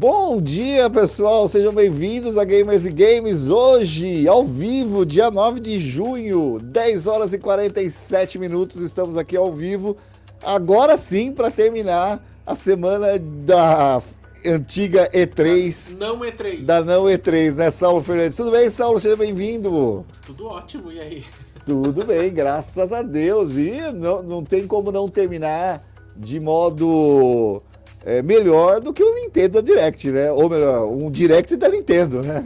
Bom dia, pessoal, sejam bem-vindos a Gamers e Games. Hoje, ao vivo, dia 9 de junho, 10 horas e 47 minutos, estamos aqui ao vivo, agora sim, para terminar a semana da antiga E3. Não E3. Da não E3, né, Saulo Fernandes? Tudo bem, Saulo? Seja bem-vindo. Tudo ótimo, e aí? Tudo bem, graças a Deus. E não tem como não terminar de modo melhor do que o Nintendo Direct, né? Ou melhor, um Direct da Nintendo, né?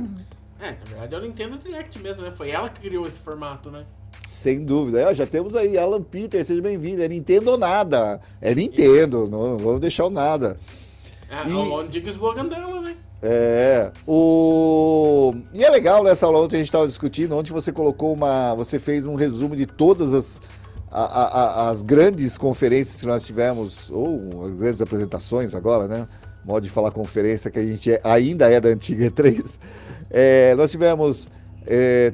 Na verdade é o Nintendo Direct mesmo, né? Foi ela que criou esse formato, né? Sem dúvida. Já temos aí Alan Peter, seja bem-vindo. É Nintendo ou nada. É Nintendo, não vamos deixar o nada. O antigo slogan dela, né? E é legal, né, Saulo? Ontem a gente estava discutindo, ontem você colocou você fez um resumo de todas as grandes conferências que nós tivemos, ou as grandes apresentações agora, né? Modo de falar conferência, que a gente ainda é da antiga E3. Nós tivemos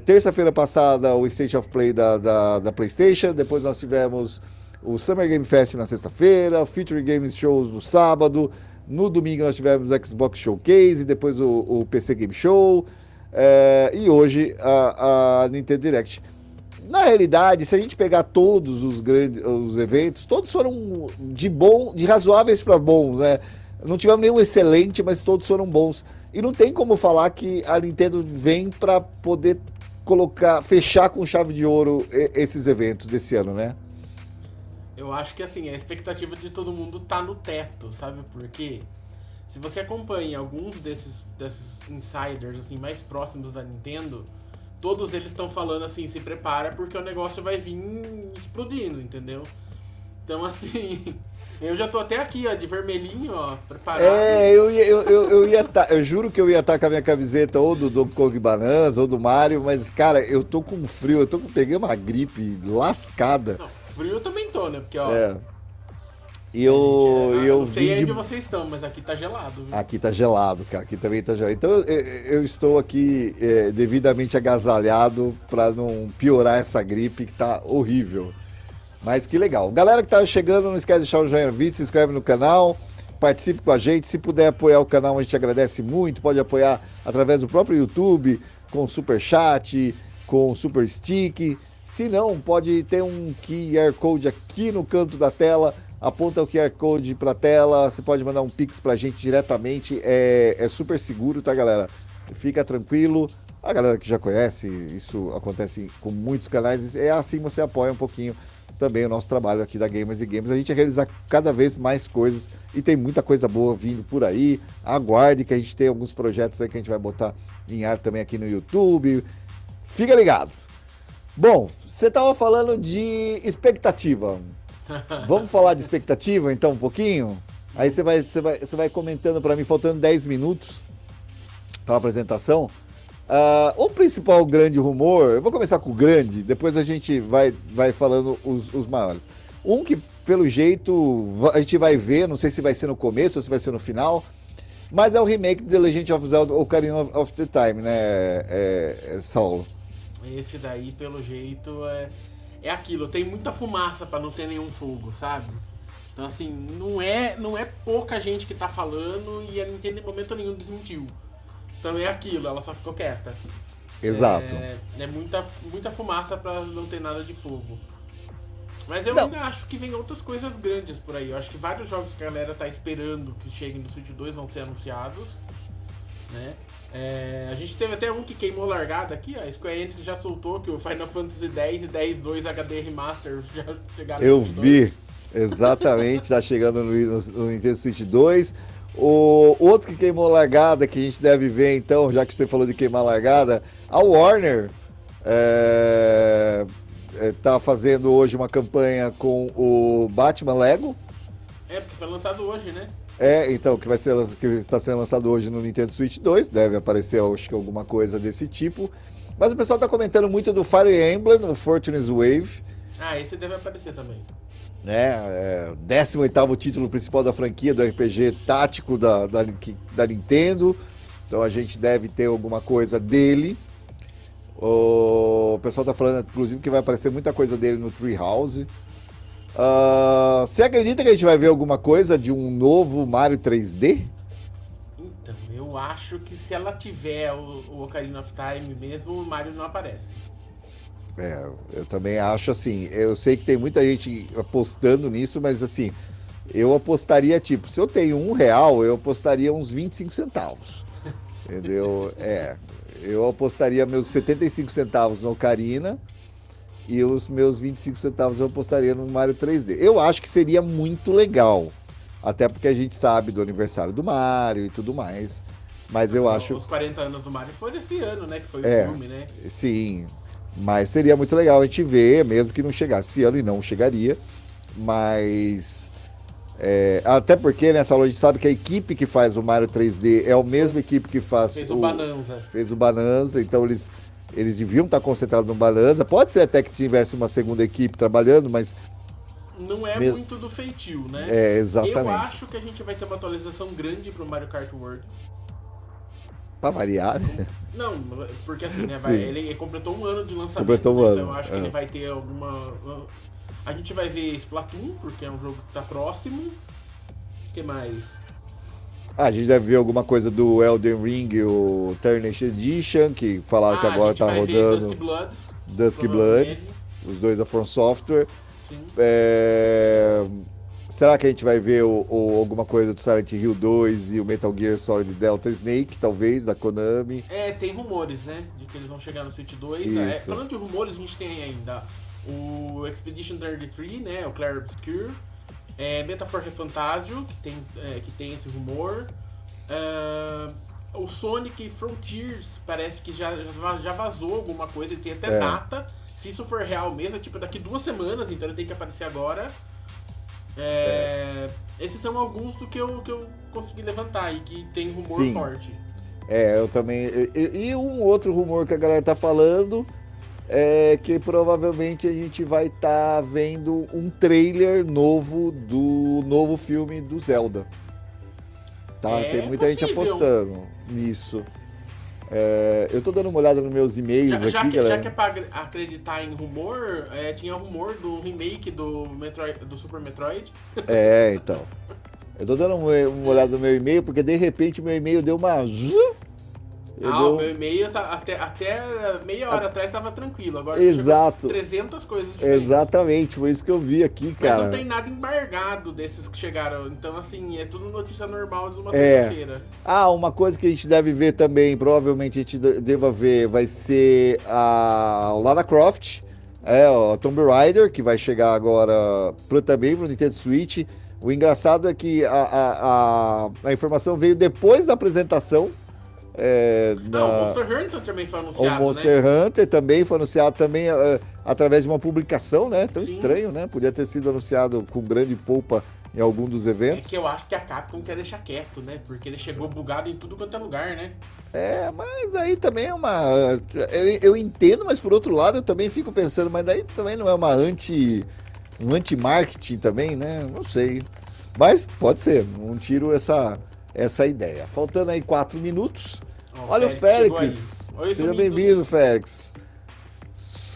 terça-feira passada o State of Play da PlayStation, depois nós tivemos o Summer Game Fest na sexta-feira, o Future Games Shows no sábado, no domingo nós tivemos o Xbox Showcase, depois o PC Game Show, e hoje a Nintendo Direct. Na realidade, se a gente pegar todos os eventos, todos foram de razoáveis para bons, né? Não tivemos nenhum excelente, mas todos foram bons. E não tem como falar que a Nintendo vem para poder fechar com chave de ouro esses eventos desse ano, né? Eu acho que assim, a expectativa de todo mundo tá no teto, sabe? Porque se você acompanha alguns desses insiders assim, mais próximos da Nintendo, todos eles estão falando assim, se prepara porque o negócio vai vir explodindo, entendeu? Então assim, eu já tô até aqui, ó, de vermelhinho, ó, preparado. Eu juro que eu ia estar com a minha camiseta ou do Donkey Kong Bananas ou do Mario, mas cara, eu tô com frio, peguei uma gripe lascada. Não, frio eu também tô, né? Porque, ó... eu não sei onde vocês estão, mas aqui tá gelado. Viu? Aqui tá gelado, cara. Aqui também tá gelado. Então eu estou aqui devidamente agasalhado para não piorar essa gripe que tá horrível. Mas que legal. Galera que tá chegando, não esquece de deixar o joinha no vídeo, se inscreve no canal, participe com a gente. Se puder apoiar o canal, a gente agradece muito. Pode apoiar através do próprio YouTube, com Super Chat, com Super Stick. Se não, pode ter um QR Code aqui no canto da tela, aponta o QR Code para a tela, você pode mandar um Pix para a gente diretamente, é super seguro, tá, galera? Fica tranquilo, a galera que já conhece, isso acontece com muitos canais, é assim você apoia um pouquinho também o nosso trabalho aqui da Gamers e Games, a gente realiza cada vez mais coisas e tem muita coisa boa vindo por aí, aguarde que a gente tem alguns projetos aí que a gente vai botar em ar também aqui no YouTube, fica ligado! Bom, você estava falando de expectativa. Vamos falar de expectativa, então, um pouquinho? Aí você vai comentando para mim, faltando 10 minutos para a apresentação. O principal grande rumor, eu vou começar com o grande, depois a gente vai falando os maiores. Um que, pelo jeito, a gente vai ver, não sei se vai ser no começo ou se vai ser no final, mas é o remake de The Legend of Zelda Ocarina of the Time, né, Saulo? Esse daí, pelo jeito, é aquilo. Tem muita fumaça pra não ter nenhum fogo, sabe? Então, assim, não é pouca gente que tá falando e a Nintendo em momento nenhum desmentiu. Então é aquilo, ela só ficou quieta. Exato. É muita fumaça pra não ter nada de fogo. Mas eu ainda acho que vem outras coisas grandes por aí. Eu acho que vários jogos que a galera tá esperando que cheguem no Switch 2 vão ser anunciados, né? A gente teve até um que queimou largada aqui, a Square Enix já soltou que o Final Fantasy X e X-2 HD Remaster já chegaram no Eu Switch vi, 2. exatamente, tá chegando no Nintendo Switch 2. O outro que queimou largada, que a gente deve ver então, já que você falou de queimar largada, a Warner tá fazendo hoje uma campanha com o Batman Lego. Porque foi lançado hoje, né? Então, que está sendo lançado hoje no Nintendo Switch 2, deve aparecer, acho que alguma coisa desse tipo. Mas o pessoal está comentando muito do Fire Emblem, o Fortune's Wave. Esse deve aparecer também. O 18º título principal da franquia do RPG tático da Nintendo. Então a gente deve ter alguma coisa dele. O pessoal está falando, inclusive, que vai aparecer muita coisa dele no Treehouse. Você acredita que a gente vai ver alguma coisa de um novo Mario 3D? Então, eu acho que se ela tiver o Ocarina of Time mesmo, o Mario não aparece. Eu também acho assim, eu sei que tem muita gente apostando nisso, mas assim, eu apostaria, tipo, se eu tenho R$1, eu apostaria uns 25 centavos, entendeu? Eu apostaria meus 75 centavos no Ocarina e os meus 25 centavos eu apostaria no Mario 3D. Eu acho que seria muito legal, até porque a gente sabe do aniversário do Mario e tudo mais, mas eu acho... Os 40 anos do Mario foram esse ano, né, que foi o filme, né? Sim, mas seria muito legal a gente ver, mesmo que não chegasse esse ano, e não chegaria, mas... até porque nessa loja a gente sabe que a equipe que faz o Mario 3D é a mesma equipe que fez o Bonanza. Fez o Bonanza, então eles deviam estar concentrados no Bonanza. Pode ser até que tivesse uma segunda equipe trabalhando, mas... Não é muito do feitio, né? Exatamente. Eu acho que a gente vai ter uma atualização grande pro Mario Kart World. Pra variar, né? Não, porque assim, né? Ele completou um ano de lançamento, completou um ano. Então eu acho que ele vai ter alguma... A gente vai ver Splatoon, porque é um jogo que tá próximo. O que mais? A gente deve ver alguma coisa do Elden Ring, o Tarnished Edition, que falaram que agora tá rodando. Dusk Bloods, os dois da From Software. Sim. Será que a gente vai ver alguma coisa do Silent Hill 2 e o Metal Gear Solid Delta Snake, talvez, da Konami? Tem rumores, né? De que eles vão chegar no Switch 2. Falando de rumores, a gente tem ainda o Expedition 33, né? O Clair Obscure. Metaphor Refantasio, que tem esse rumor. O Sonic Frontiers, parece que já vazou alguma coisa, ele tem até data. Se isso for real mesmo, é tipo daqui 2 semanas, então ele tem que aparecer agora. Esses são alguns do que eu consegui levantar e que tem rumor forte. Eu também. E um outro rumor que a galera tá falando é que provavelmente a gente vai estar vendo um trailer novo do novo filme do Zelda. Tá? Tem muita gente apostando nisso. Eu tô dando uma olhada nos meus e-mails aqui, galera. Já que é pra acreditar em rumor, tinha rumor do remake do Super Metroid. Então. Eu tô dando uma olhada no meu e-mail, porque de repente o meu e-mail deu uma... O meu e-mail até meia hora atrás estava tranquilo, agora Exato. 300 coisas diferentes. Exatamente, foi isso que eu vi aqui, cara. Mas não tem nada embargado desses que chegaram, então assim, é tudo notícia normal de uma terça-feira. Uma coisa que a gente deve ver também, provavelmente a gente deva ver, vai ser o Lara Croft, o Tomb Raider, que vai chegar agora também pro Nintendo Switch. O engraçado é que a informação veio depois da apresentação. O Monster Hunter também foi anunciado, O Monster Hunter também foi anunciado também através de uma publicação, né? Tão estranho, né? Podia ter sido anunciado com grande polpa em algum dos eventos. É que eu acho que a Capcom quer deixar quieto, né? Porque ele chegou bugado em tudo quanto é lugar, né? Mas aí também é uma... Eu entendo, mas por outro lado eu também fico pensando, mas daí também não é um anti-marketing também, né? Não sei. Mas pode ser, não tiro essa ideia. Faltando aí 4 minutos. Olha o Félix. Oi, seja bem-vindo, Félix.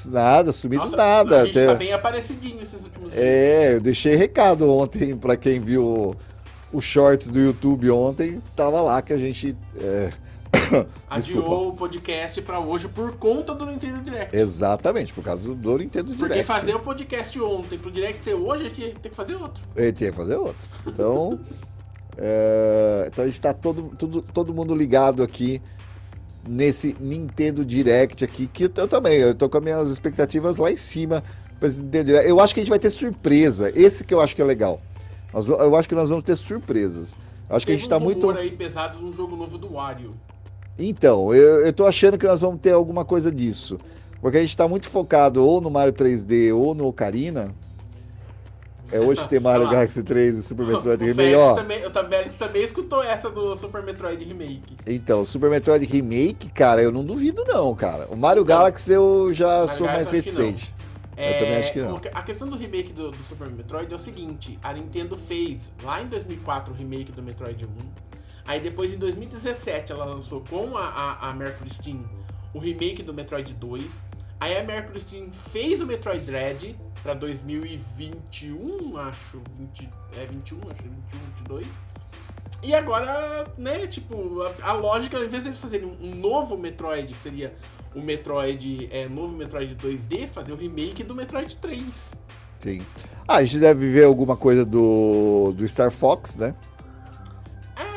Nada, sumidos. A gente tá bem aparecidinho esses últimos dias. Eu deixei recado ontem pra quem viu os shorts do YouTube ontem. Tava lá que a gente... Adiou o podcast pra hoje por conta do Nintendo Direct. Exatamente, por causa do Nintendo Direct. Porque fazer o podcast ontem pro Direct ser hoje, a gente ia ter que fazer outro. Tinha que fazer outro. Então... Então a gente tá todo mundo ligado aqui nesse Nintendo Direct aqui, que eu tô com as minhas expectativas lá em cima pra esse Nintendo Direct. Eu acho que a gente vai ter surpresa, esse que eu acho que é legal. Eu acho que nós vamos ter surpresas. Acho que a gente tá muito... aí pesado um jogo novo do Wario. Então, eu tô achando que nós vamos ter alguma coisa disso, porque a gente tá muito focado ou no Mario 3D ou no Ocarina. Hoje que tem Mario Galaxy 3 e Super Metroid Remake, O também escutou essa do Super Metroid Remake. Então, Super Metroid Remake, cara, eu não duvido não, cara. O Mario Galaxy eu já sou mais reticente. Eu também acho que não. A questão do remake do Super Metroid é o seguinte, a Nintendo fez lá em 2004 o remake do Metroid 1, aí depois em 2017 ela lançou com a Mercury Steam o remake do Metroid 2, aí a Mercury Steam fez o Metroid Dread pra 2021, acho, 22. E agora, né, tipo, a lógica, ao invés de eles fazerem um novo Metroid, que seria o Metroid, novo Metroid 2D, fazer o remake do Metroid 3. Sim. A gente deve ver alguma coisa do Star Fox, né?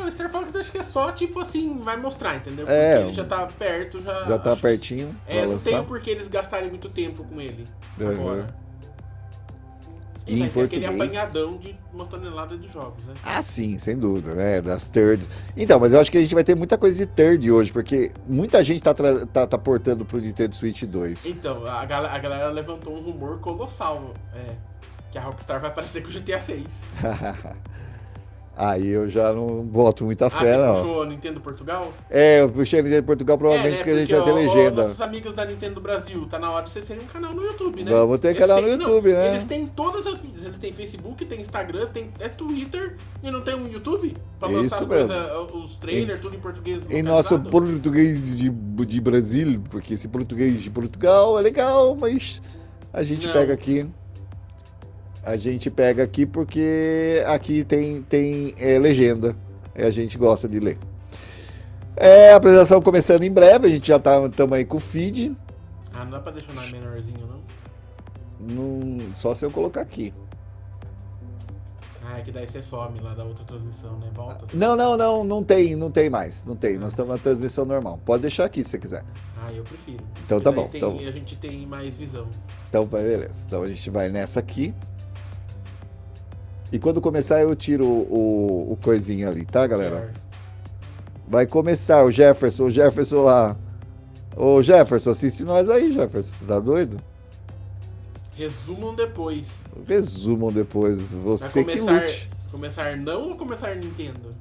O Star Fox acho que é só, tipo assim, vai mostrar, entendeu? Porque ele já tá perto, já tá pertinho. Não tem o porquê eles gastarem muito tempo com ele agora. E em português, aquele apanhadão de 1 tonelada de jogos, né? Ah, sim, sem dúvida, né? Das thirds. Então, mas eu acho que a gente vai ter muita coisa de third hoje, porque muita gente tá portando pro Nintendo Switch 2. Então, a galera levantou um rumor colossal, que a Rockstar vai aparecer com o GTA 6. Aí eu já não boto muita fé, você não. puxou a Nintendo Portugal? Eu puxei a Nintendo Portugal provavelmente porque a gente vai ter legenda. Nossos amigos da Nintendo Brasil, tá na hora de vocês terem um canal no YouTube, né? Vamos ter canal no YouTube, né? Eles têm todas as mídias. Eles têm Facebook, tem Instagram, tem Twitter e não tem um YouTube? Pra lançar as coisas, os trailers, tudo em português. Em nosso português de Brasil, porque esse português de Portugal é legal, mas a gente pega aqui. A gente pega aqui porque aqui tem legenda. E a gente gosta de ler. A apresentação começando em breve. A gente já estamos aí com o feed. Não dá pra deixar mais menorzinho, não? Não, só se eu colocar aqui. É que daí você some lá da outra transmissão, né? Volta. Não tem mais. Não tem. Nós estamos na transmissão normal. Pode deixar aqui se você quiser. Eu prefiro. Então tá bom. A gente tem mais visão. Então, beleza. Então a gente vai nessa aqui. E quando começar eu tiro o coisinho ali, tá, galera? Vai começar o Jefferson lá. Ô Jefferson, assiste nós aí, Jefferson. Você tá doido? Resumam depois. Você que lute. Começar não ou começar Nintendo?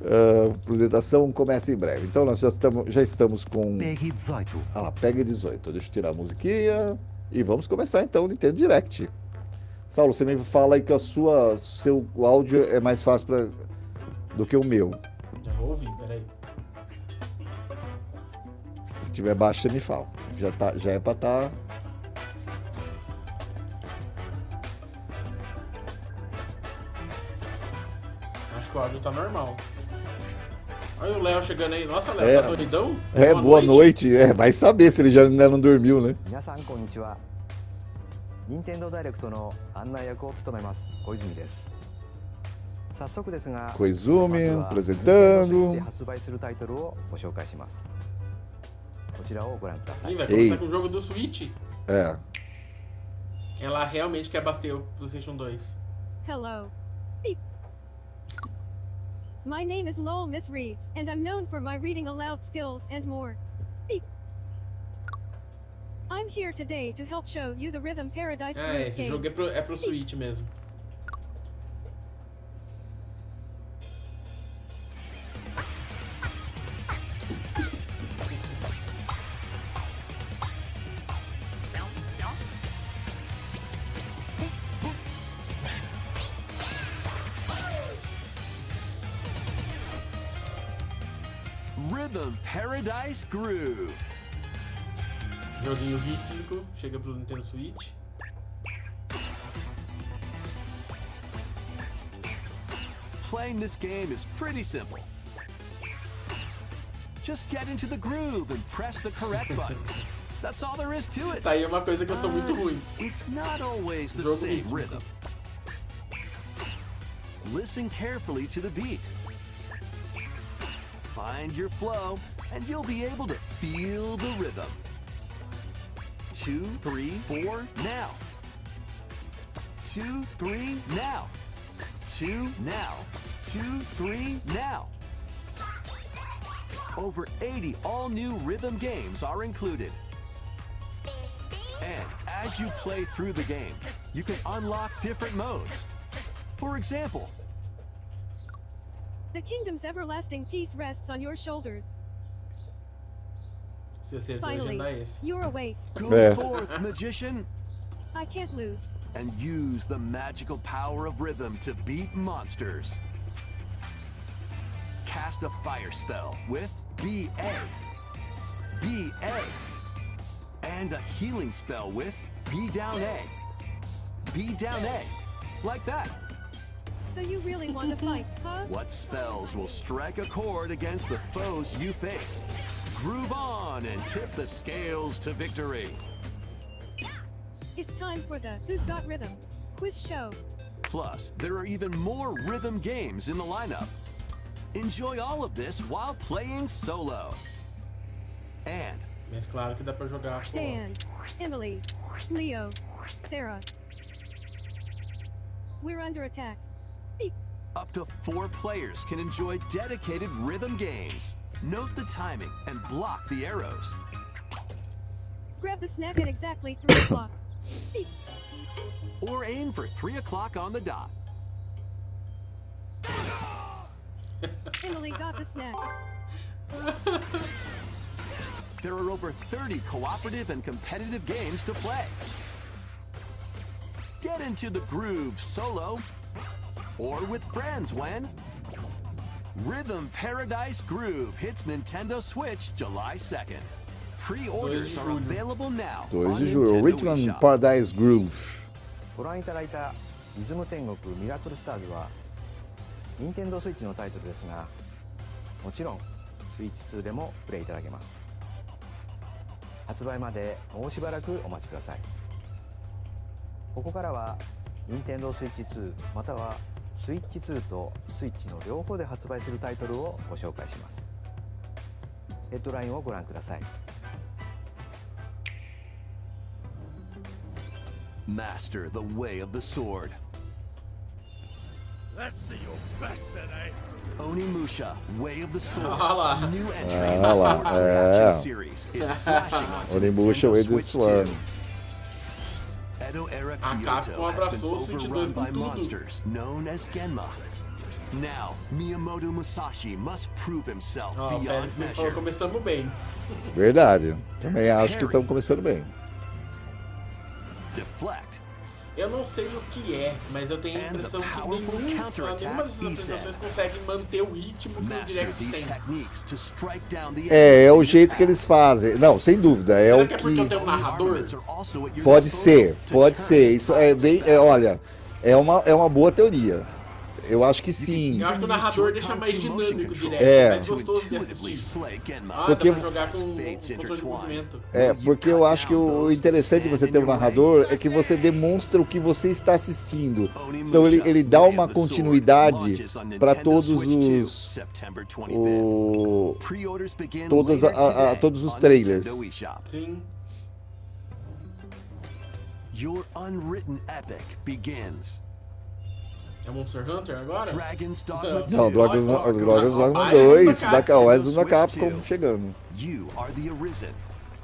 A apresentação começa em breve. Então nós já estamos com... Pegue 18. Pegue 18. Deixa eu tirar a musiquinha. E vamos começar então o Nintendo Direct. Saulo, você me fala aí que seu áudio é mais fácil do que o meu. Já vou ouvir, peraí. Se tiver baixo, você me fala. Já é pra estar... Acho que o áudio tá normal. Olha o Léo chegando aí. Nossa, Léo, tá doidão? Boa noite. Vai saber se ele já ainda não dormiu, né? Nintendo Direct の案内役を務めます小泉です。早速ですが、Koizumi apresentando. 発売するタイトルをご紹介します。こちらをご覧ください。Vai começar com o jogo do Switch. Ela realmente quer abastecer o PlayStation 2. Hello. Beep. My name is Lowell Miss Reeds, and I'm known for my reading aloud skills and more. Beep. I'm here today to help show you the Rhythm Paradise Groove esse game. jogo é pro Switch mesmo. Rhythm Paradise Groove. Joguinho rítmico, chega pro Nintendo Switch. Playing this game is pretty simple. Just get into the groove and press the correct button. That's all there is to it. Tá aí uma coisa que eu sou muito ruim. It's not always the Jogo same rítmico. rhythm. Listen carefully to the beat. Find your flow, and you'll be able to feel the rhythm. 2, 3, 4, now. 2, 3, now. 2, now. 2, 3, now. Over 80 all-new rhythm games are included. And as you play through the game, you can unlock different modes. For example, The kingdom's everlasting peace rests on your shoulders. Se acertou, Finally, agendar esse. you're awake. go forth, magician, I can't lose. and use the magical power of rhythm to beat monsters. Cast a fire spell with BA. BA. And a healing spell with B down A. B down A. Like that. So you really want to fight, huh? What spells will strike a chord against the foes you face? Groove on and tip the scales to victory. It's time for the Who's Got Rhythm quiz show. Plus, there are even more rhythm games in the lineup. Enjoy all of this while playing solo. And Mas claro que dá pra jogar com... Dan, Emily, Leo, Sarah. We're under attack. Beep. up to 4 players can enjoy dedicated rhythm games. Note the timing and block the arrows. Grab the snack at exactly 3 o'clock. Beep. Or aim for 3 o'clock on the dot. Emily got the snack. There are over 30 cooperative and competitive games to play. Get into the groove solo or with friends when Rhythm Paradise Groove hits Nintendo Switch July 2nd. Pre-orders are available now 2 on de julho, Nintendo Rhythm eShop. Paradise Groove. ご覧いただいたリズム天国ミラクルスターズは任天堂スイッチのタイトルですが、もちろんスイッチ2でもプレイいただけます。発売までもうしばらくお待ちください。ここからは任天堂スイッチ2またはスイッチ2とスイッチの両方で発売するタイトルをご紹介します。ヘッドラインをご覧ください。Master the way of the sword. Let's see your best today. Onimusha, Way of the Sword. Ah lá. New entry in the Ah lá, Sword é. Reaction series is slashing onto Onimusha, Nintendo Way of the Switch Sword. 2. Edo era A Kyoto Capcom has been abraçou o Switch 2 overrun com by tudo. monsters known as Genma. Now, Miyamoto Musashi must prove himself Ó, o beyond Félix measure. falou, começamos bem. Verdade. Também acho que estamos começando bem. Deflect. Eu não sei o que é, mas eu tenho a impressão que nenhuma dessas apresentações consegue manter o ritmo que o Master Direct these tem. techniques to strike down the É enemies o in jeito your que eles fazem. Não, sem dúvida. É Será o que é porque eu que. tenho um narrador? Armaments are also at your Pode disposal ser, to pode turn ser. Isso é into bem. battle. Olha, é uma boa teoria. Eu acho que sim. Eu acho que o narrador deixa mais dinâmico o Direct, É. mais gostoso de assistir. Ah, Porque- dá pra jogar com controle de movimento. É, porque eu acho que o interessante de você ter um narrador é que você demonstra o que você está assistindo. Então ele dá uma continuidade para todos os todos os trailers. Sim. Your unwritten epic begins. É Monster Hunter agora? Dragon's Dogma 2. Não, Drogas Dogma 2, mais um da Capcom chegando. You are the Arisen,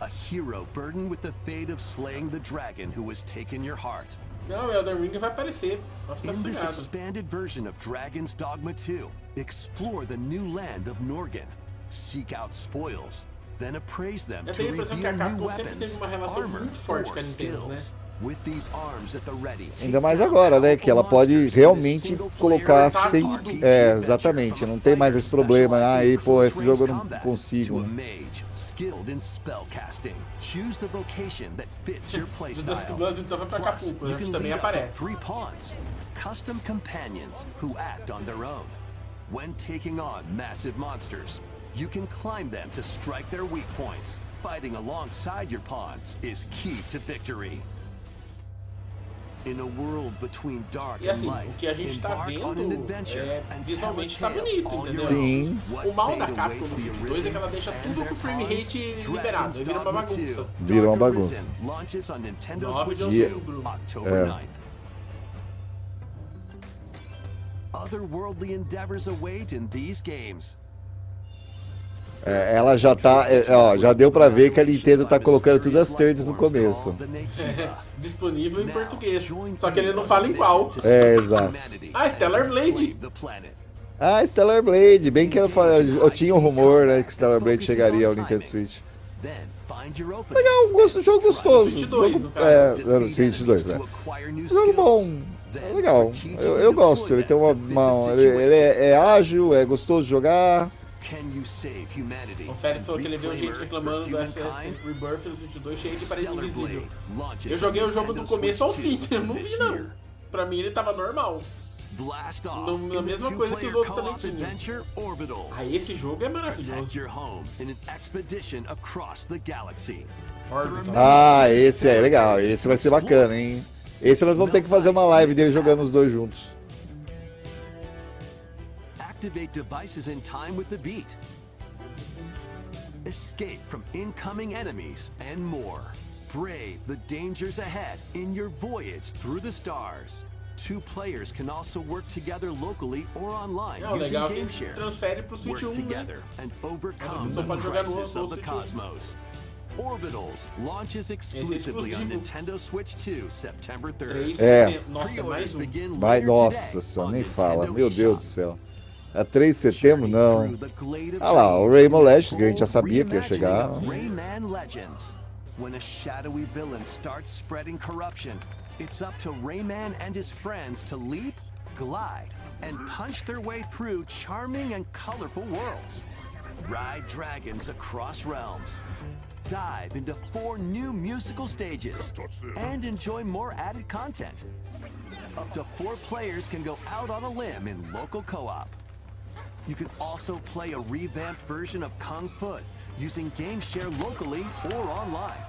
a hero burdened with the fate of slaying the dragon who has taken your heart. Não, o Elden Ring vai aparecer. Vai ficar In this sossegado. expanded version of Dragon's Dogma 2, explore the new land of Norgan, seek out spoils, then appraise them Eu to tenho a impressão que a reveal new Capcom sempre teve weapons, uma relação armor, muito forte or com a Nintendo, né? skills. With these arms at the ready, Ainda mais agora, né? Que ela pode realmente colocar sem. É, exatamente. Não tem mais esse problema. Aí, pô, esse jogo eu não to a consigo. mage skilled in spellcasting. Choose the vocation that fits your Do playstyle. Dusk Bloods então vai pra Plus, Acapulco, you né? Que can também lead up to aparece. 3 pawns, custom companions who act on their own. When taking on massive monsters, you can climb them to strike their weak points. Fighting alongside your pawns is key to victory. In a world between dark E and assim, light, o que a gente tá embark on an vendo adventure and visualmente tell tá a tale bonito, on entendeu? your own. Sim. What O mal da fate Capcom no awaits the Switch 2 é que ela deixa Arisen tudo and com their frame pawns? rate liberado, Dragon's aí vira uma Dogma bagunça. 2, Vira uma Dark bagunça. Arisen launches on Nintendo 9 de Switch 2, outubro. October É. 9th. Otherworldly endeavors await in these games. É, ela já tá. Ó, já deu pra ver que a Nintendo tá colocando todas as turds no começo. Disponível em português. Só que ele não fala em qual. É, exato. Ah, Stellar Blade. Ah, Stellar Blade. Bem que eu tinha um rumor, né, que Stellar Blade chegaria ao Nintendo Switch. Legal, jogo gostoso. Switch 2, Jogo, no caso. Switch 2, né? Jogo bom. É legal. Eu gosto. Ele tem ele é ágil, é gostoso de jogar. O Félix falou que ele viu gente reclamando do SS Rebirth no Switch 2 cheio de parede invisível. Eu joguei o jogo do começo ao fim, eu não vi não. Pra mim ele tava normal. Blast off Na in the mesma coisa que os outros também co-op tinham. adventure Orbitals. Ah, esse jogo é Protect maravilhoso. your home in an expedition across the galaxy. Orbital. Ah, esse é legal. Esse vai ser bacana, hein? Esse nós vamos ter que fazer uma live dele jogando os dois juntos. Activate devices in time with the beat. Escape from incoming enemies and more. Brave the dangers ahead in your voyage through the stars. Two players can also work together locally or online É, o using legal é que game share. transfere pro Switch Work 1, né? together and overcome pessoa the pode jogar no crisis of the Switch 1. cosmos. Orbitals launches exclusively on exclusivo. Nintendo Switch 2, September 3rd. 3 É. Nossa, mais Pre-orders um. begin Vai, later nossa today senhora, on nem Nintendo fala. Meu Deus do eShop. céu. É 3 de setembro? Journey Não. through the glade of Ah lá, o dreams Rainbow in this Legends, que a gente já bold sabia que ia chegar. reimagining of Rayman Legends. When a shadowy villain starts spreading corruption, it's up to Rayman and his friends to leap, glide, and punch their way through charming and colorful worlds. Ride dragons across realms. Dive into 4 new musical stages and enjoy more added content. Up to 4 players can go out on a limb in local co-op. You can also play a revamped version of Kung Fu using game share locally or online.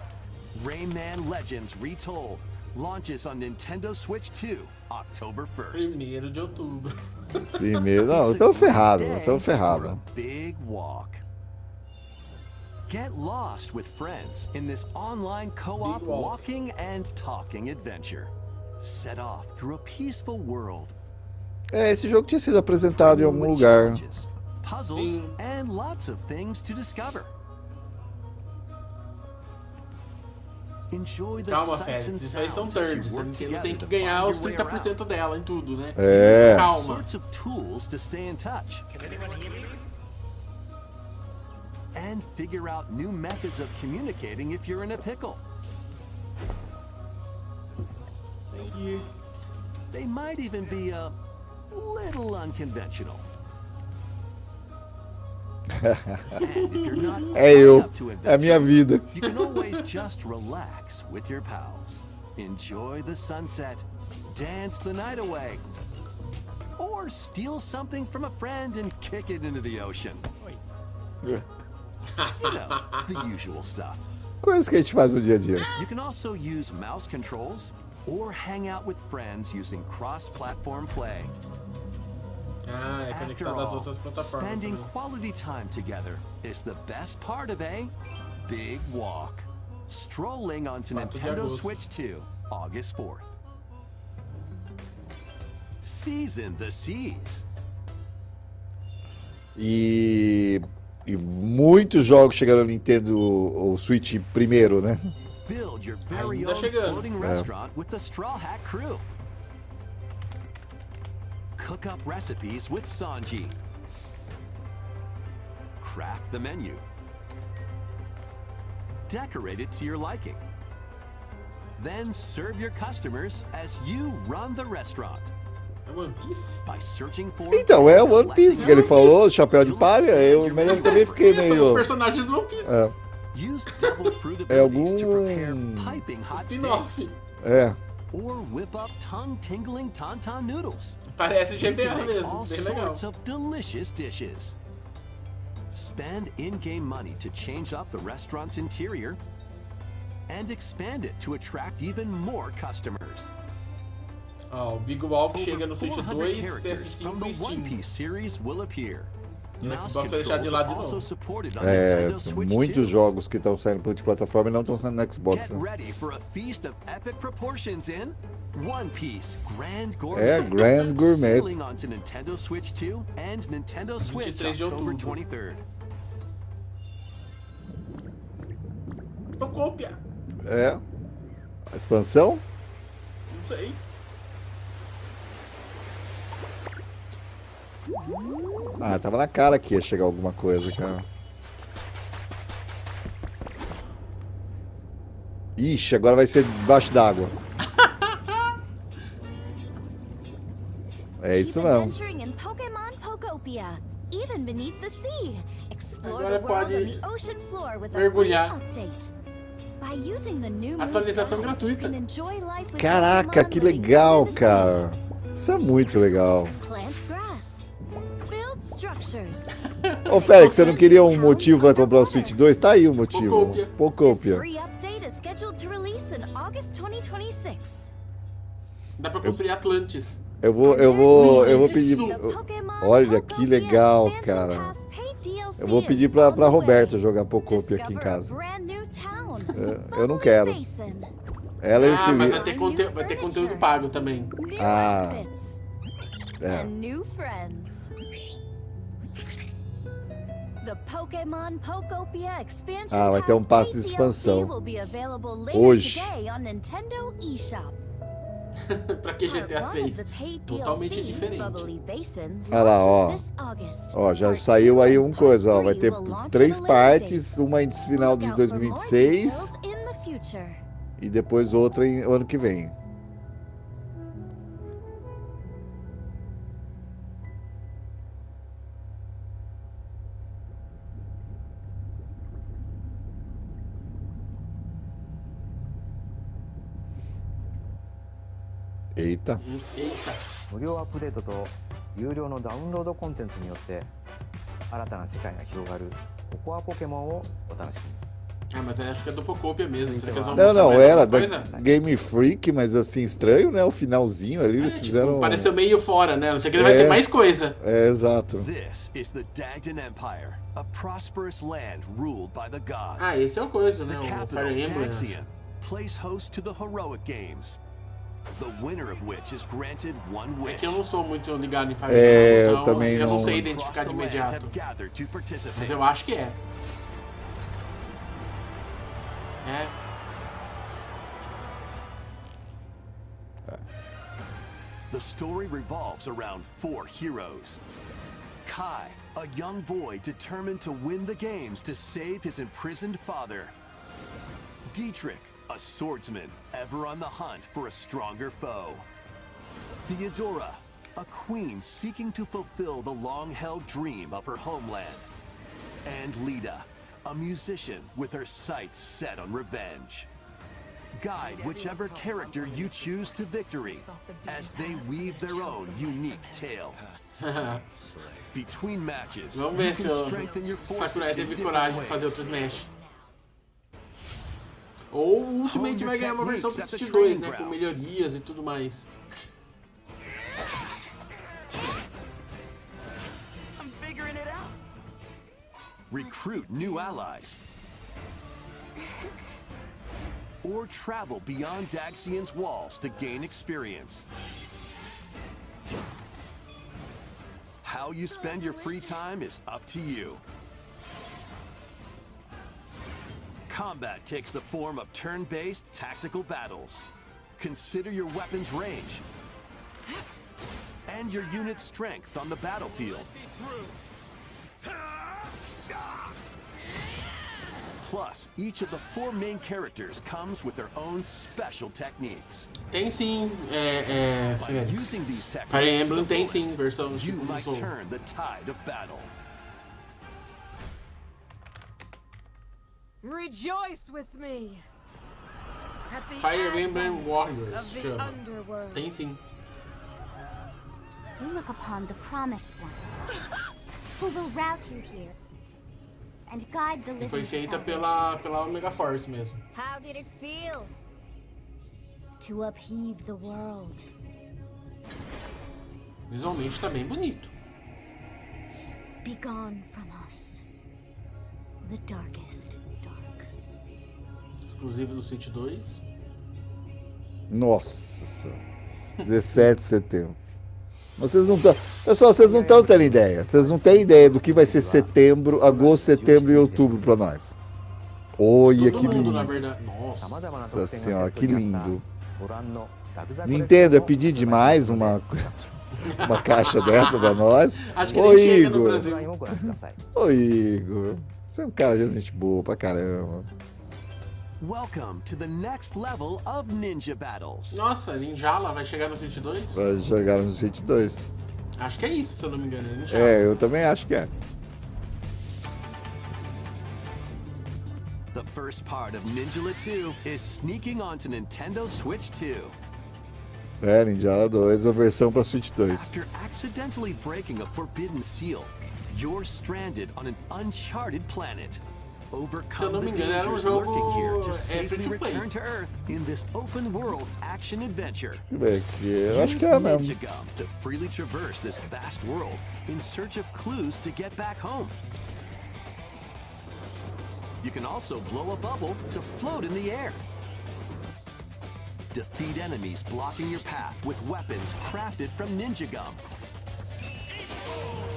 Rayman Legends Retold launches on Nintendo Switch 2, October 1st. 1º de outubro. Primeiro. Não, It's a estamos great ferrados. day Estamos for a ferrados. big walk. Get lost with friends in this online co-op Big walk. walking and talking adventure. Set off through a peaceful world. É, esse jogo tinha sido apresentado em algum with lugar. challenges, puzzles, Sim. and lots of things to discover. Enjoy the Calma, sights and Félix. Isso aí são sounds as you turds. A work Nintendo together tem que to ganhar find os your way 30% dela em tudo, né? É. around. Calma. Sorts of tools to stay in touch. And figure out new methods of communicating if you're in a pickle. Thank you. They might even be a little unconventional. And if you're not É quite eu. up to É a minha adventure, vida. you can always just relax with your pals. Enjoy the sunset, dance the night away, or steal something from a friend and kick it into the ocean. You know, the usual stuff. Coisas que a gente faz no dia a dia. You can also use mouse controls or hang out with friends using cross-platform play. Ah, é After conectado às all, outras plataformas spending também. quality time together is the best part of a big walk. Strolling onto 4 de Nintendo agosto. Switch 2, August 4th. Season the seas. E muitos jogos chegaram no Nintendo ou Switch primeiro, né? Build your very Ainda own chegando. floating restaurant with the Straw Hat Crew. Cook up recipes with Sanji. Craft the menu. Decorate it to your liking. Then serve your customers as you run the restaurant. É One Piece? By searching for Então, é o One Piece, porque ele falou, chapéu de You'll palha, expand mas your eu também fiquei São os meio... personagens do One Piece. É, Use double fruit É abilities to algum- prepare piping hot Spin-off. steaks. é. Or whip up tongue-tingling tauntaun noodles. Parece You GBA can make mesmo, all bem legal. sorts of delicious dishes. Spend in-game money to change up the restaurant's interior and expand it to attract even more customers. Ó, o Big Walk Over chega no Switch 400 2, characters PS5 from the e Steam. One Piece series will appear. No Mouse Xbox vai deixar de controls lado are de also novo. supported on É, Nintendo Switch 2. muitos jogos que estão saindo para plataforma e não estão saindo no Xbox. Get Né? ready for a feast of epic proportions in One Piece Grand Gourmet. É, Grand Gourmet. Sailing onto Nintendo Switch 2 and Nintendo Switch 23 de October outubro. 23rd. Então cópia. É. A expansão? Não sei. Ah, tava na cara que ia chegar alguma coisa, cara. Ixi, agora vai ser debaixo d'água. É isso mesmo. Adventuring in Pokemon Pokopia, even beneath the sea. Explore Agora the world pode on the ocean floor with a mergulhar. free update. By using the new Atualização move guide, gratuita. you can enjoy life with Caraca, Pokemon que living legal, under the sea. cara. Isso é muito legal. Plant grass. Build structures. Ô, Félix, você não queria um motivo para comprar o Switch 2? Tá aí o motivo. Pocópia. This Pocópia. free update is scheduled to release in August 2026. Dá pra construir Atlantis. Eu vou pedir. The Pokémon Olha que Pocópia legal, expansion cara. pass paid DLC Eu vou pedir is pra on the Roberta way. jogar Pocópia aqui em Discover a casa. brand new town, Eu não Bubbly quero. Basin. Ela e o Ah, mas Felipe. vai ter conteúdo pago também. New Ah, outfits é. and new friends. The Pokémon Pocópia expansion Ah, vai ter um passe de pass expansão. DLC will be available later Hoje. today on Nintendo eShop. Pra que GTA Part one of 6? the paid Totalmente DLC, diferente. Bubbly Basin, Olha lá, ó. launches this August. Ó, já Part saiu aí um two coisa, ó. and Vai part ter three will launch 3 at a later partes, date. uma em final de Look out for more 2026 details in the future. e depois outra em ano que vem. Eita. Eita. 無料アップデートと有料のダウンロードコンテンツによって新たな世界が広がるココアポケモンをお楽しみに。 Ah, mas acho que é do Pocópia mesmo. Será que eles vão Não, mostrar não, mais era alguma da coisa? Game Freak, mas assim, estranho, né? O finalzinho ali, eles Tipo, fizeram. pareceu meio fora, né? Não sei que ele vai É. ter mais coisa. É, exato. This is the Dagdan Empire, a prosperous land ruled by the gods. Ah, esse é o coisa, né? The O capital, Fire Emblem. Daxian, plays host to the heroic games, the winner of which is granted one É wish. que eu não sou muito ligado em Fire É, Emblem, eu então também eu não não. sei Across identificar the de land imediato. have gathered to participate. Mas eu acho que é. É. The story revolves around 4 heroes. Kai, a young boy determined to win the games to save his imprisoned father. Dietrich, a swordsman ever on the hunt for a stronger foe. Theodora, a queen seeking to fulfill the long-held dream of her homeland. And Lita, a musician with her sights set on revenge. Guide whichever character you choose to victory as they weave their own unique tale. Between matches, Vamos you ver se can o strengthen your forces Sakurai in teve different coragem de ways. fazer outro Smash. Ou o Ultimate Hone your vai ganhar uma versão pro techniques at Switch the 2, training né? Com grounds. melhorias e tudo mais. I'm figuring it out. Recruit new allies, or travel beyond Daxian's walls to gain experience. How you spend your free time is up to you. Combat takes the form of turn-based tactical battles. Consider your weapon's range and your unit's strengths on the battlefield. Plus, each of the 4 main characters comes with their own special techniques. Tem sim, By Félix. using these Fire techniques to Emblem the tem fullest, sim versão you tipo do might Soul. turn the tide of battle. Rejoice with me at the Fire Emblem advent Warriors of the chama. underworld. Tem sim. You look upon the promised one, who will route you here and guide the E living foi to feita salvation. pela Omega Force mesmo. How did it feel to upheave the world? Visualmente tá bem bonito. Begone from us, the darkest dark. Exclusivo do Switch 2. Nossa Senhora. 17 de setembro. Vocês não estão. Pessoal, vocês não estão tendo ideia. Vocês não têm ideia do que vai ser setembro, agosto, setembro e outubro para nós. Olha Todo que mundo, lindo. na verdade. Nossa. 様々な Nossa 特典がセッ senhora, ト que になった lindo. ご覧のラグザ Nintendo, é pedir demais uma caixa dessa pra nós. Acho que Ô nem chega no Igor, コ Brasil. ラインをご覧ください ô Igor, você é um cara de gente boa pra caramba. Welcome to the next level of ninja battles. Nossa, Ninjala vai chegar no Switch 2? Vai jogar no Switch 2. Acho que é isso, se eu não me engano. É Ninjala. É, eu também acho que é. The first part of Ninjala 2 is sneaking onto Nintendo Switch 2. É, Ninjala 2, a versão pra Switch 2. After accidentally breaking a forbidden seal, you're stranded on an uncharted planet. Overcome the dangers lurking here to safely return to Earth in this open world action adventure. Eu acho que Use é mesmo. Ninja Gum to freely traverse this vast world in search of clues to get back home. You can also blow a bubble to float in the air. Defeat enemies blocking your path with weapons crafted from Ninja Gum.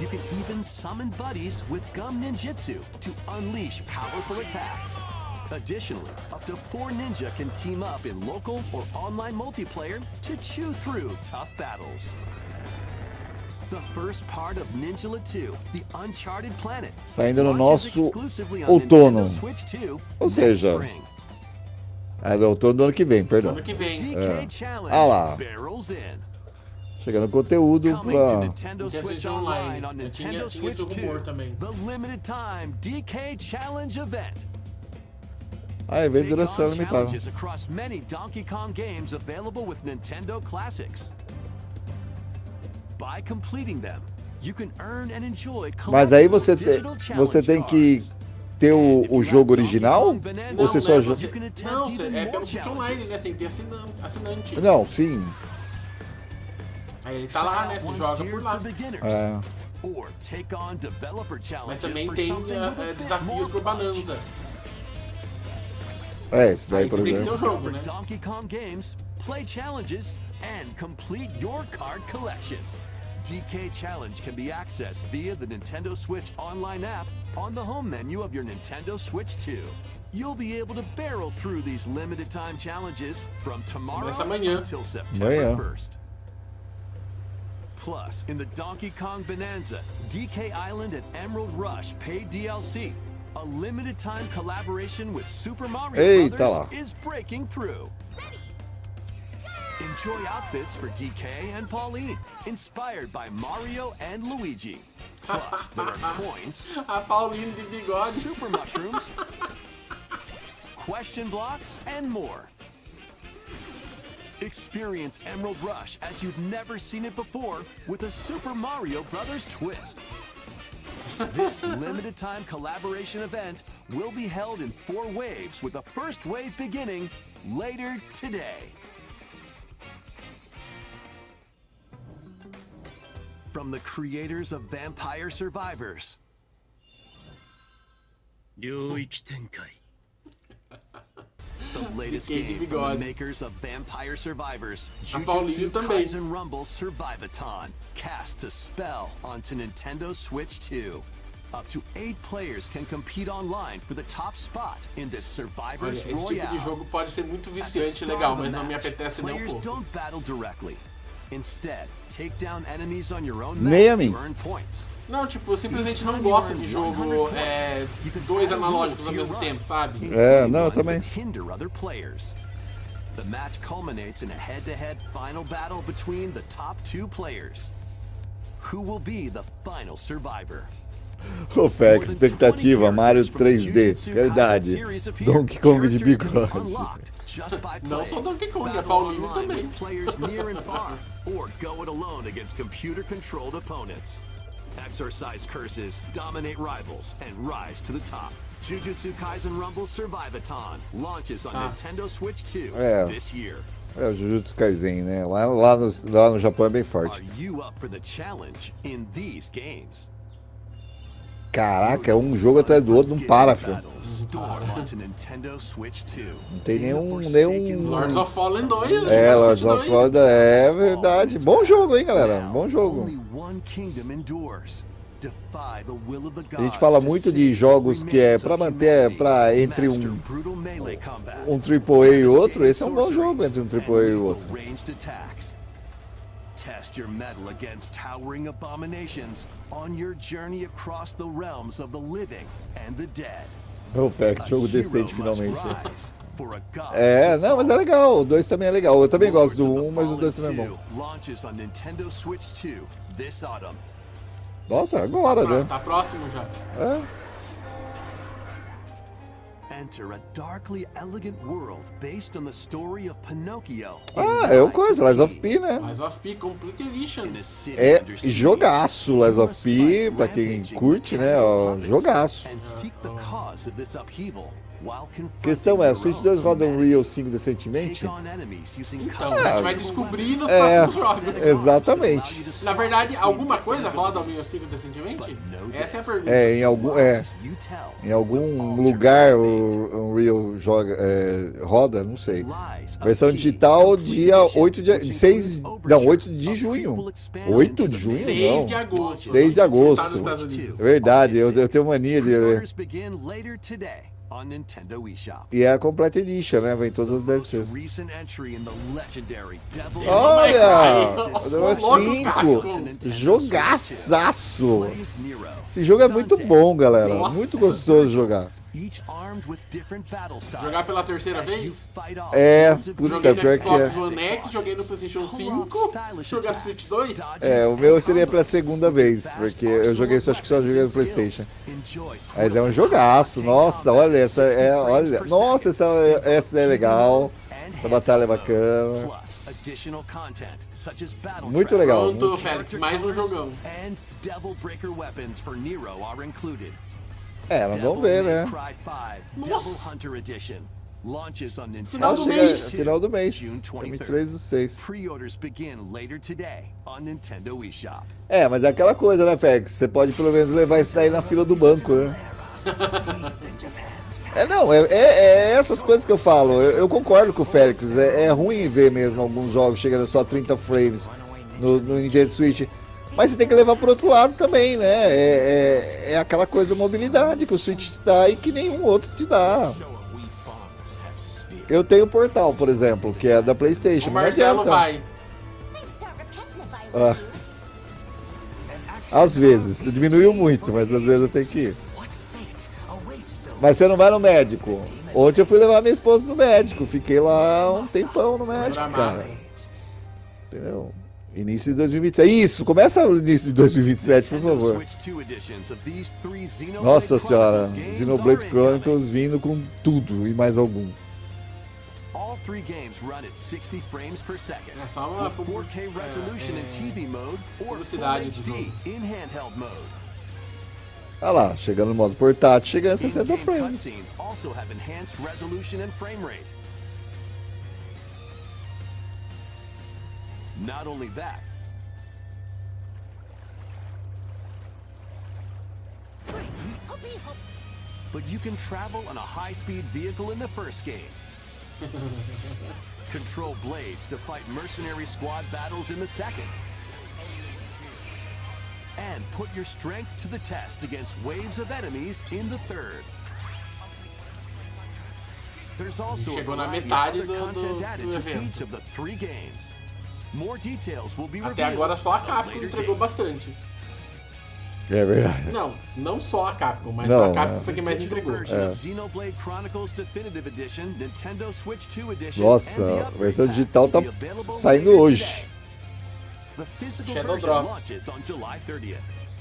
You can even summon buddies with Gum Ninjutsu to unleash powerful attacks. Additionally, up to 4 ninja can team up in local or online multiplayer to chew through tough battles. The first part of Ninjala 2, The Uncharted Planet, Saindo no launches nosso exclusively on outono. Nintendo Switch 2 Ou next seja, spring. é do outono do ano que vem, perdão. Ano que vem. DK Challenge Ah lá. barrels in. Chegando conteúdo Coming to pra... Nintendo Quer Switch dizer, Online on online. Tinha Nintendo esse Switch rumor 2, também. the limited time DK Challenge event. Ah, evento de Take duração on limitada. challenges across many Donkey Kong games available with Nintendo Classics. By completing them, you can earn and enjoy Mas aí collectible você digital você challenge tem que cards. ter And o if you jogo have Donkey original? Kong Bonanza, Ou você só né, joga... you can attempt Não, even é more pelo Puxe online, challenges. né? Você tem que ter assinante. Não, sim. Aí ele tá lá, né? Você joga por lá. É. Or take on developer Mas challenges também for tem something with a bit desafios more por punch. Bonanza. É, esse daí, Aí por você tem que ter o exemplo. jogo, né? Donkey Kong games, play challenges, and complete your card collection. DK Challenge can be accessed via the Nintendo Switch Online app on the home menu of your Nintendo Switch 2. You'll be able to barrel through these limited time challenges from tomorrow Começa amanhã. until September Amanhã. 1st. Plus, in the Donkey Kong Bonanza, DK Island and Emerald Rush paid DLC, a limited time collaboration with Super Mario Eita Brothers lá. is breaking through. Enjoy outfits for DK and Pauline, inspired by Mario and Luigi. Plus, there are coins, A Pauline de bigode. super mushrooms, question blocks, and more. Experience Emerald Rush as you've never seen it before with a Super Mario Brothers twist. This limited time collaboration event will be held in 4 waves with the first wave beginning later today. From the creators of Vampire Survivors, 領域展開 the latest Fiquei de game from the bigode. makers of Vampire Survivors, Paulinho Junte-se também. Kaisen Rumble Survivathon, cast a spell onto Nintendo Switch 2. Up to 8 players can compete online for the top spot in this Olha, Survivors esse tipo de Royale. jogo pode ser muito At the viciante e start legal, of the mas não me match, apetece nem um players pouco. don't battle directly. Instead, take down enemies on your own Nem a map mim. to earn points. Não, tipo, eu simplesmente não gosto de jogo dois analógicos ao mesmo tempo, sabe? É, não, eu Ones também. that hinder other players. The match culminates in a head-to-head final battle between the top 2 players. Who will be the final survivor? Ô, Fex, expectativa, Mario 3D, verdade. Donkey Kong de bigode. Não só Donkey Kong, a Paulinho também. Players near and far, or go it alone against computer-controlled opponents. Exorcise curses, dominate rivals, and rise to the top. Jujutsu Kaisen Rumble Survivathon launches on Nintendo Switch 2 É. this year. É o Jujutsu Kaisen, né? Lá no Japão é bem Are forte. you up for the challenge in these games? Caraca, é um jogo atrás do outro, não para, filho. Storm onto Nintendo Switch 2. Não tem nenhum... Lords of Fallen 2, É, Super Lords of 2. Fallen, é verdade. Bom jogo, hein, galera? Bom jogo. Only one kingdom endures. Defy the will of the gods. A gente fala to muito save de jogos the que é remains pra of manter, humanity. pra entre Master brutal melee combat, AAA e outro, esse é um bom devastating jogo entre um sorceries, AAA e and outro. lethal ranged attacks. Test your mettle against towering abominations on your journey across the realms of the living and the dead. Ô, Fex, A jogo hero decente, must finalmente. rise for a god É, to não, mas é fall. legal. O 2 também é legal. Eu também gosto do Lords of 1, the mas o 2 Fallen também é bom. 2 launches on Nintendo Switch 2 this autumn. Nossa, agora, né? Tá próximo já. É. enter a darkly elegant world based on the story of Pinocchio. Ah, é o coisa, Lies of P, né? Lies of P Complete Edition. É jogaço, Lies of P, pra quem curte, né? Ó, jogaço. A questão é, a Switch 2 roda Unreal 5 decentemente? Então, a gente vai descobrir nos É, próximos jogos. exatamente. Na verdade, alguma coisa roda o Unreal 5 decentemente? Essa é a pergunta. Em algum lugar o Unreal roda, não sei. Versão digital dia 8 de junho. 8 de junho? 6 de Não. agosto. 6 de Tá nos agosto. Estados Unidos. É verdade, eu tenho mania de ler. E é a Complete Edition, né? Vem todas as DLCs. Olha! Nossa, 5! Jogaçaço! Esse jogo é muito bom, galera. Nossa. Muito gostoso de jogar. Jogar pela terceira vez? É, Joguei puta, no pior que Xbox é. One X, joguei no PlayStation 5, jogar no Switch 2. É, o meu seria pra segunda vez, porque eu joguei isso, acho que só joguei no PlayStation. Mas é um jogaço, nossa, olha, essa é legal, essa batalha é bacana. Muito legal. Pronto, Félix, mais um jogão. É, nós vamos ver, né? Nossa. Final do mês. Final do mês, 23/6. É, mas é aquela coisa, né, Félix? Você pode pelo menos levar isso daí na fila do banco, né? É essas coisas que eu falo. Eu concordo com o Félix. É ruim ver mesmo alguns jogos chegando só a 30 frames no Nintendo Switch. Mas você tem que levar pro outro lado também, né? É aquela coisa mobilidade que o Switch te dá e que nenhum outro te dá. Eu tenho o Portal, por exemplo, que é da PlayStation. O Não Marcelo adianta. vai. Ah. Às vezes, diminuiu muito, mas às vezes eu tenho que ir. Mas você não vai no médico. Ontem eu fui levar minha esposa no médico, fiquei lá um tempão no médico, cara. Entendeu? Início de 2027. Isso, começa o início de 2027, por favor. Nossa senhora, Xenoblade Chronicles vindo com tudo e mais algum. All 3 games run at 60 frames per second. É só uma 4K resolution in TV mode or Full publicidade do HD jogo. in handheld mode. Olha lá, chegando no modo portátil, chegando a 60 In-game frames. cutscenes also have enhanced resolution and frame rate. Not only that, but you can travel on a high-speed vehicle in the first game. Control blades to fight mercenary squad battles in the second. And put your strength to the test against waves of enemies in the third. There's also a Chegou na variety of metade other content added do to evento. each of the 3 games. More details will be Até revealed agora só a on Capcom later entregou date. bastante. É verdade. Não só a Capcom, mas Não, a Capcom é. foi quem mais Digital entregou. version of Xenoblade Chronicles Definitive Edition, Nintendo Switch 2 Edition, Nossa, and the a upgrade versão pack digital will tá be available saindo later hoje. today. The physical Shadow version Drop. launches on July 30th.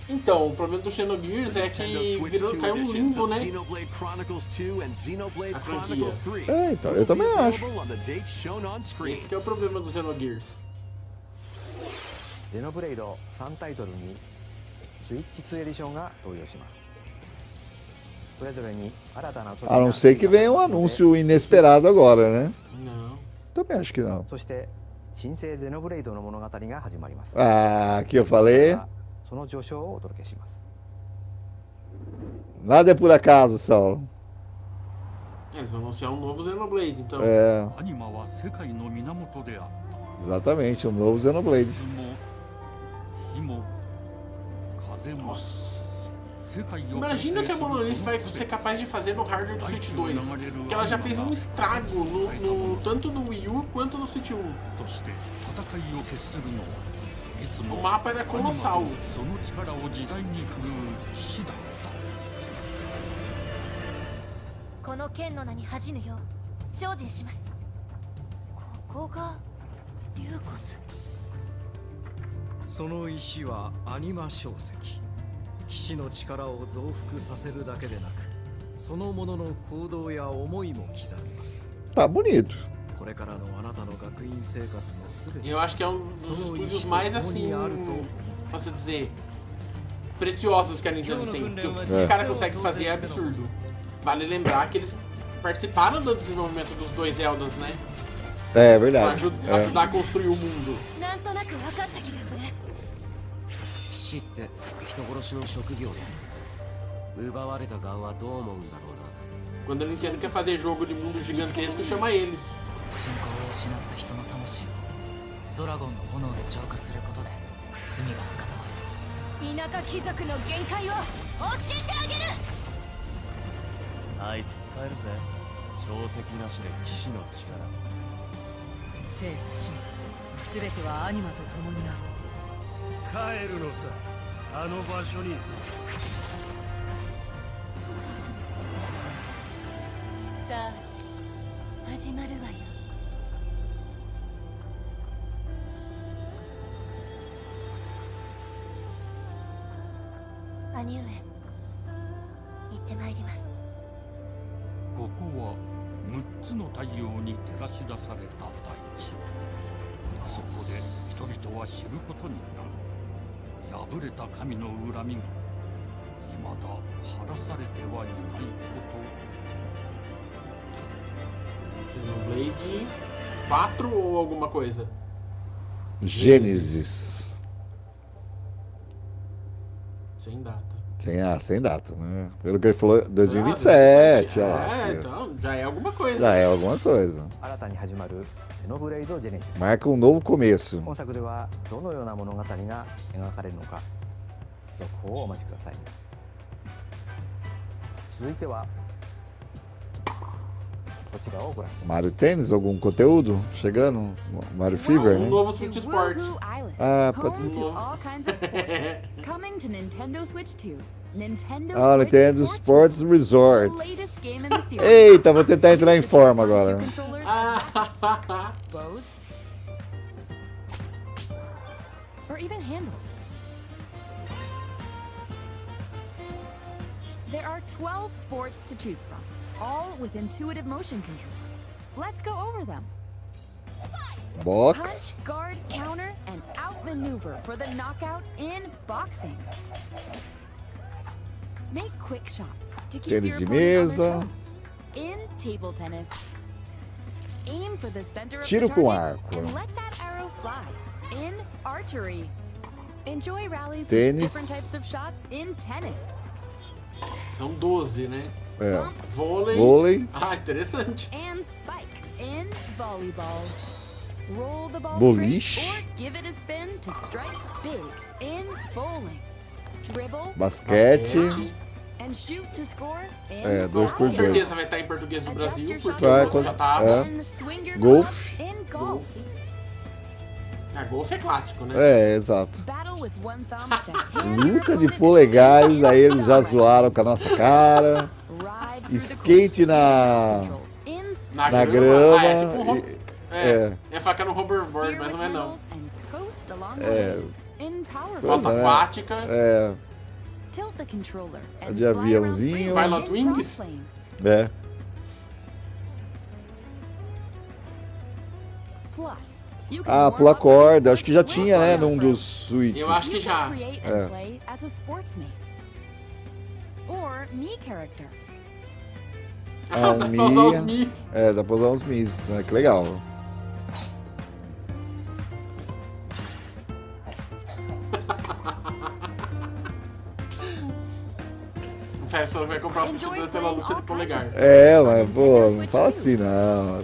Então, o problema do Xenogears é Nintendo que Switch virou, 2 caiu um editions limbo, of né? Xenoblade Chronicles 2 and Xenoblade A franquia. Chronicles 3 É, então, eu will be também acho. available on the date shown on screen. Esse que é o problema do Xenogears. ゼノブレイド3タイトルにスイッチ2エディションが登場します。それぞれに新たな装備 A が não ser que venha um anúncio inesperado agora, né? Não. Também acho que não. そして新生ゼノブレイドの物語が始まります。 Ah, aqui eu falei. その序章をお届けします。 Nada é por acaso, Saulo. Eles vão anunciar um novo Xenoblade, então. É, アニマは世界の源であった exatamente, um novo Xenoblade. 水も火も風も Nossa. 世界を Imagina que a Monolith vai ser capaz de fazer no hardware do Switch 2. Que ela já fez um estrago tanto no Wii U quanto no Switch 1. そして戦いを決するのはいつ O も mapa era アニマ colossal. とその力を自在に振るう騎士だった この剣の名に恥じぬよう精進します。ここがリューコス。その石はアニマ小石。騎士の力を増幅させるだけでなく、そのものの行動や思いも刻みます。 Tá bonito. これからのあなたの学院生活のすべて Eu acho que é um dos estúdios mais assim, posso dizer, preciosos que a Nintendo tem. Porque o que esses caras conseguem fazer é absurdo. Vale lembrar que eles participaram do desenvolvimento dos 2 Zeldas, né? É Pra verdade. ajudar a construir o mundo. なんとなく分かった気がする。騎士って人殺しの職業で奪われた側はどう思うんだろうな。 Quando a Nintendo quer fazer jogo de mundo gigantesco, chama eles. 信仰を失った人の魂をドラゴンの炎で浄化することで罪が贖われる。田舎貴族の限界を教えてあげる。あいつ使えるぜ。小石なしで騎士の力。生と死も全てはアニマと共にある。帰るのさ、あの場所に。さあ始まるわよ。兄上、行ってまいります。ここは6つの太陽に照らし出された大地。そこで人々は知ることになる。破れた神の恨みが未だ晴らされてはいないことを。 Blade 4 ou alguma coisa? Gênesis. Sem data. Sem data, né? Pelo que ele falou, 2027. Ó, então já é alguma coisa. Já é alguma coisa. 新たに始まるゼノブレイドジェネシス。 Marca um novo começo. 本作ではどのような物語が描かれるのか、続報をお待ちください。続いてはこちらをご覧ください。 Mario Tênis, algum conteúdo chegando? Mario Fever, né? Novo Switch Sports. Ah, pode ser. Coming to Nintendo Switch 2. Nintendo Ah, Nintendo Sports Resorts. Eita, vou tentar entrar em forma agora. Bows, or even handles. There are 12 sports to choose from, all with intuitive motion controls. Let's go over them. Box. Punch, guard, counter, and outmaneuver for the knockout in boxing. Make quick shots to keep Tênis your de opponent on their mesa. toes. In table tennis, aim for the center of Tiro the com target arco. and let that arrow fly. In archery, enjoy rallies Tênis. with different types of shots in tennis. São 12, né? É. Vôlei. Vôlei. Ah, interessante. And spike in volleyball. Roll the ball Boliche. straight or give it a spin to strike big in bowling. Dribble Basquete. and shoot to score in É, 2 por Com 2. certeza vai estar em português do Brasil, porque Vai, o outro já tava. é. and swing your Golfe. club in golf. Ah, golfe é clássico, né? É, exato. Battle with one thumb to hand your Luta de opponent polegares, aí eles já in zoaram com a nossa cara. Ride through the Skate course. na In na Ah, é grama. tipo um ro- É. é faca no hoverboard, steer mas with não é não. handles and coast along the É. waves. In power Pois Moto é. aquática. É, tilt the controller and De fly around aviãozinho. freely Pilot in Wings. crossplane. é. Plus, you can Ah, warm pula up your corda. sport Acho que já with tinha, né, fire num from- dos suítes. Eu acho que You já. can create É. and play as a sportsmate. Or me character. Ah, Dá um pra usar os Mi. Mis. É, dá pra usar uns Mis, né? Que legal. O Ferguson vai comprar o Switch 2 pela luta de polegar. É, mas, pô, não fala assim, não.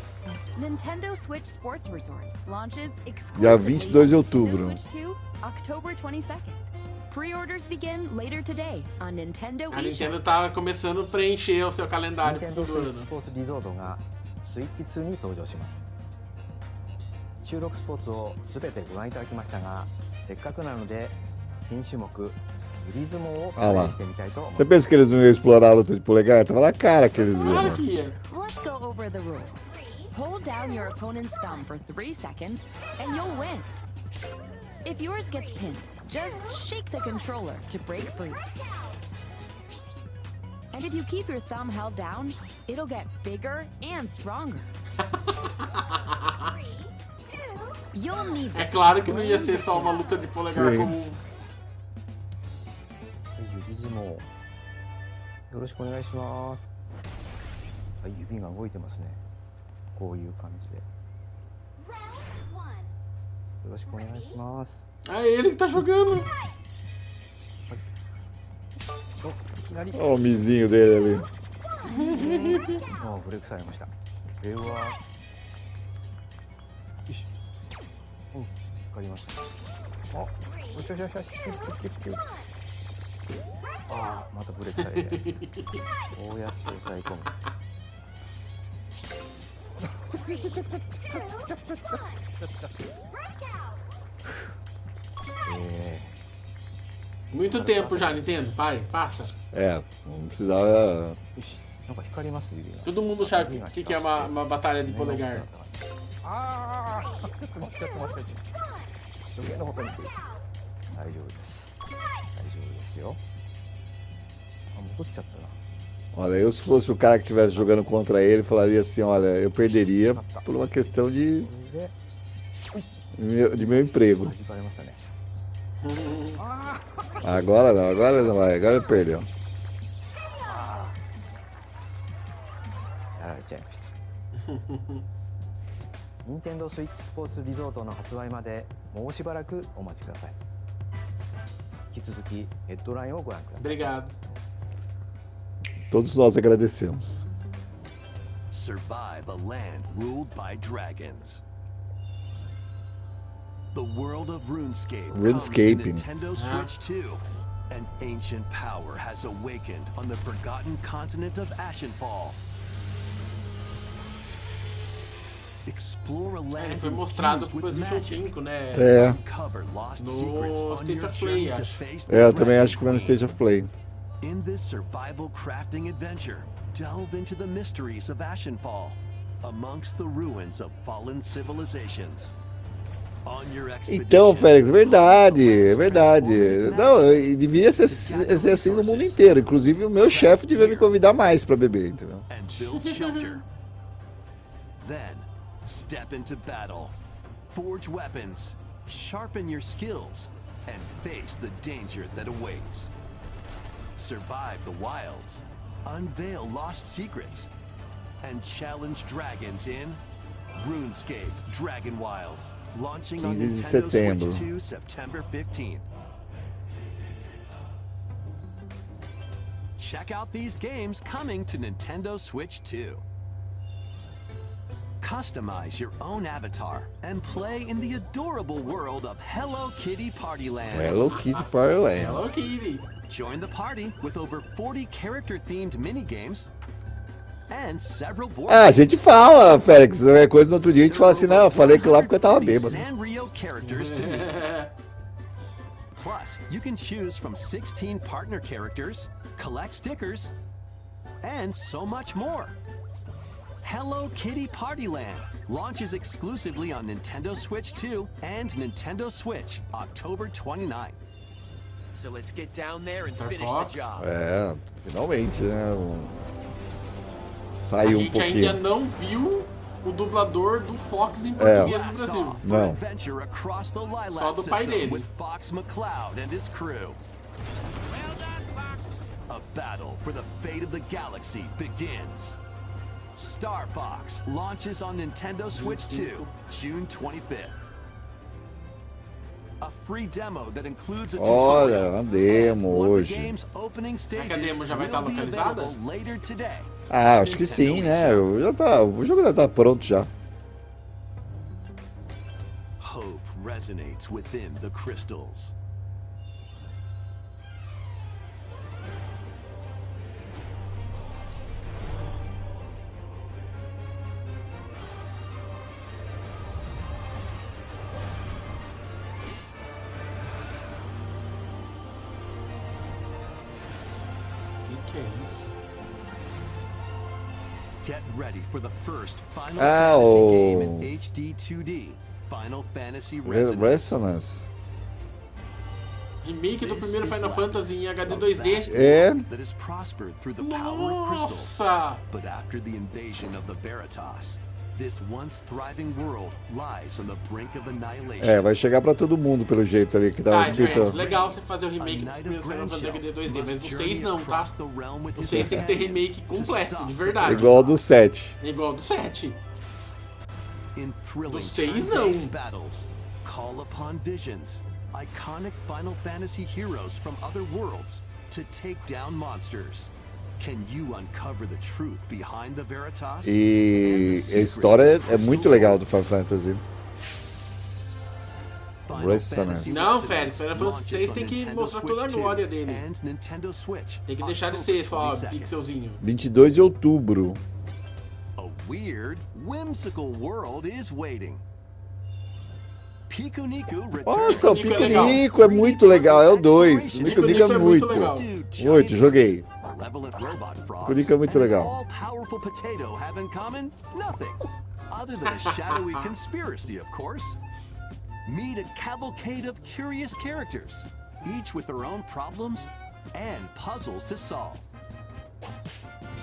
Nintendo Switch Sports Resort launches Dia exclusively 22 de on outubro. Nintendo Switch 2, October 22nd. Pre-orders begin later today on Nintendo A Nintendo eShop. tá começando a preencher o seu calendário pro 任天堂 fim スイ do ッチス ano. ポーツリゾートがスイッチ2に登場します。収録スポーツを全てご覧いただきましたが、せっかくなので新種目グリズモをプレイしてみたいと思い Você ます。 pensa que eles não iam explorar a luta de polegar? Tava na cara que eles Claro iam. que ia. Let's go over the rules. Hold down your opponent's thumb for 3 seconds and you'll win. If yours gets pinned, just shake the controller to break free. And if you keep your thumb held down, it'll get bigger and stronger. You'll need É claro que não ia ser só uma luta de polegar comum. 指相撲よろしくお願いします。はい、指が動いてますね。こういう感じで。よろしくお願いします。 Ah, é ele que tá jogando. お、いきなり。 Olha o mizinho dele ali. あ、ブレークされました。これは。よし。うん、使います。あ、よしよしよしよし。ああ、またブレークされて。こうやって押さえ込む。Muito tempo já, Nintendo. Pai, passa. É, não precisava. Todo mundo sabe o que é uma batalha de polegar. Olha, eu se fosse o cara que estivesse jogando contra ele, falaria assim, olha, eu perderia por uma questão de meu emprego. Agora não, agora ele não vai, agora ele perdeu. やられちゃいました。任天堂スイッチスポーツリゾートの発売までもうしばらくお待ちください。引き続きヘッドラインをご覧ください。 Obrigado. Todos nós agradecemos. Survive a land ruled by dragons. The world of RuneScape comes to Nintendo Switch 2. An ancient power has awakened on the forgotten continent of Ashenfall. Explore a land foi mostrado pro PlayStation 5, né? É. No State of Play, acho. É, eu também acho que foi no State of Play. In this survival crafting adventure, delve into the mysteries of Ashenfall, amongst the ruins of fallen civilizations. Então, Félix, verdade, verdade. Não, devia ser assim no mundo inteiro. Inclusive, o meu chefe devia me convidar mais para beber, entendeu? Then, step into battle, forge weapons, sharpen your skills, and face the danger that awaits. Survive the wilds, unveil lost secrets, and challenge dragons in RuneScape Dragon Wilds. Launching on Nintendo Switch 2 September 15th. Check out these games coming to Nintendo Switch 2. Customize your own avatar and play in the adorable world of Hello Kitty Partyland. Hello Kitty Partyland. Hello Kitty. Join the party with over 40 character-themed minigames. Ah, a gente fala, Félix, é coisa do outro dia, a gente fala assim, não, eu falei que lá porque eu tava bêbado. Plus, you can choose from 16 partner characters, collect stickers, and so much more. Hello Kitty Partyland launches exclusively on Nintendo Switch 2 and Nintendo Switch, October 29th. So let's get down there and finish the job. É, finalmente, né? Saiu pouquinho. A gente ainda não viu o dublador do Fox em português no Brasil. Não. Só do pai dele. A battle for the fate of the galaxy begins. Star Fox launches on Nintendo Switch 2, June 25th. A free demo that includes a tutorial. Olha, uma demo hoje. Será que a demo já vai estar localizada? Ah, acho que sim, né? O jogo já tá pronto já. Hope resonates within the crystals. Que é isso? Get ready for the first Final Fantasy game in HD 2D. Final Fantasy Resonance. Remake do primeiro Final Fantasy em HD 2D. É. That has prospered through the power of crystals. Nossa! But after the invasion of the Veritas, this once thriving world lies on the brink of annihilation. É, vai chegar pra todo mundo pelo jeito ali que tava escrito. Legal você fazer o remake dos primeiros Final Fantasy HD 2D, mas do 6 não, tá? O 6 tem que ter remake completo, de verdade. Igual do 7. Igual do 7. In thrilling Do 6 não. turn-based battles, call upon visions, iconic Final Fantasy heroes from other worlds to take down monsters. Can you uncover the truth behind the Veritas? E a história é muito legal do Final Fantasy. Não, Félix, Final Fantasy 6 tem que mostrar toda a glória dele. Tem que deixar de ser só pixelzinho. 22 de outubro. A weird, whimsical world is waiting. Nossa, o Pico-Nico é muito legal, é o 2. O Pico-Nico é muito. 8, joguei. Pico-Nico é muito legal. All-powerful potato have in common nothing, other than a shadowy conspiracy, of course. Meet a cavalcade of curious characters, each with their own problems and puzzles to solve.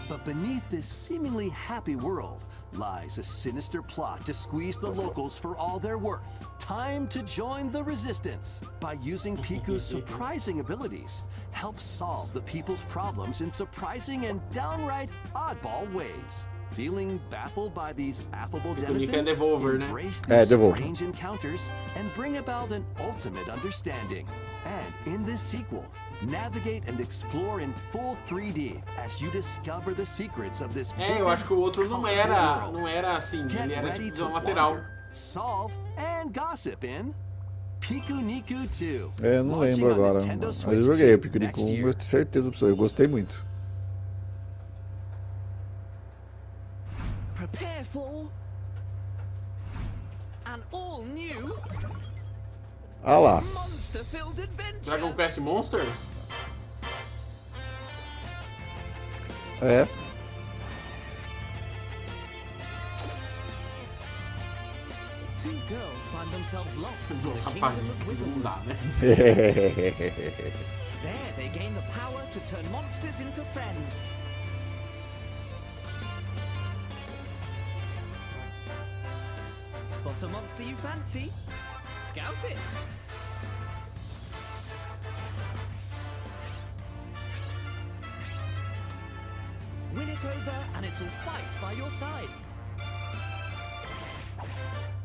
But beneath this seemingly happy world lies a sinister plot to squeeze the locals for all they're worth. Time to join the resistance. By using Piku's surprising abilities, help solve the people's problems in surprising and downright oddball ways. Feeling baffled by these affable denizens? Embrace these strange encounters and bring about an ultimate understanding. And in this sequel, navigate and explore in full 3D as you discover the secrets of this. Eu acho que o outro não era assim, ele era de visão lateral. Solve and gossip in Pico-Nico 2. É, não lembro agora, mas eu joguei o Pico-Nico 1, com certeza absoluta, eu gostei muito. Prepare for an all new Ah lá. monster-filled adventure. Dragon Quest Monsters? É. Two girls find themselves lost in the Nossa, kingdom rapaz, of isso não wizards. dá, né? There they gain the power to turn monsters into friends. Spot a monster you fancy? Scout it! Win it over and it'll fight by your side.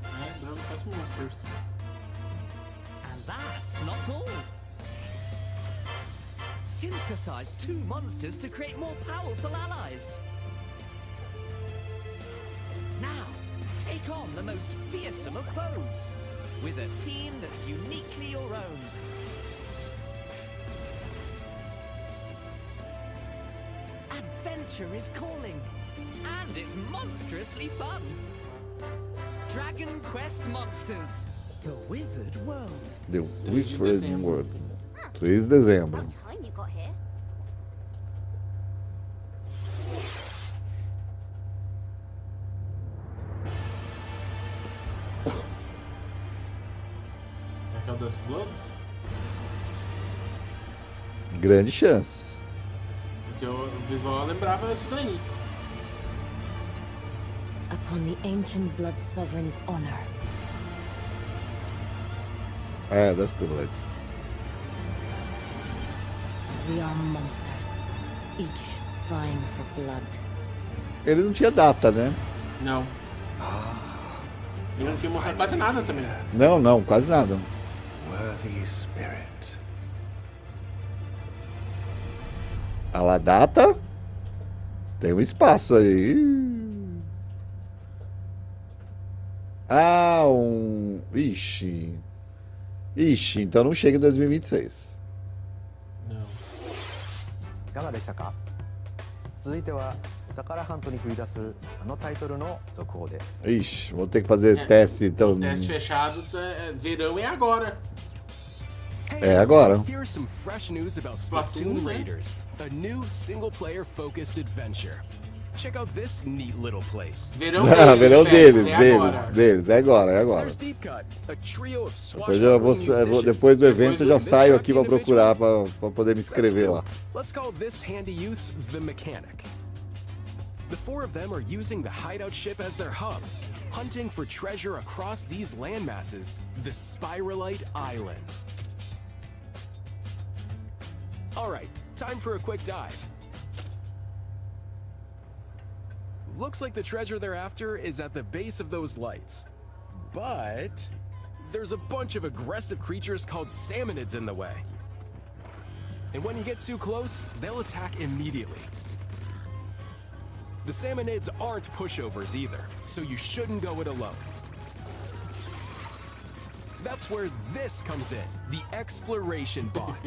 É, Dragon Quest Monsters. And that's not all. Synthesize two monsters to create more powerful allies. Now, take on the most fearsome of foes with a team that's uniquely your own. Adventure is calling, and it's monstrously fun. Dragon Quest Monsters, the Withered World. The Withered World. 3 de dezembro. Time you got here. É o das Bloods? Grandes chances. Porque o visual lembrava isso daí. Upon the ancient blood sovereign's honor. É, das Bloods. We are monsters, each vying for blood. Ele não tinha data, né? Não. Ele não tinha mostrado quase nada também. Não, quase nada. Worthy spirit. A la data tem um espaço aí. Ah, Ixi, então não chega em 2026. いかがでしたか。続いてはお宝ハントに繰り出すあのタイトルの続報です。 Ixi, vou ter que fazer teste então. Teste fechado, verão é agora. É agora. Here are some fresh news about Splatoon Raiders, a new single-player focused adventure. check out this neat little place. Verão Verão deles, deles. É agora. There's Deep Cut, a trio of Depois, depois do evento eu já saio aqui pra procurar, pra poder me inscrever lá. Let's call this handy youth the mechanic. The four of them are using the hideout ship as their hub, hunting for treasure across these landmasses, the Spiralite Islands. Alright, time for a quick dive. Looks like the treasure they're after is at the base of those lights. But there's a bunch of aggressive creatures called salmonids in the way. And when you get too close, they'll attack immediately. The salmonids aren't pushovers either, so you shouldn't go it alone. That's where this comes in, the exploration bot.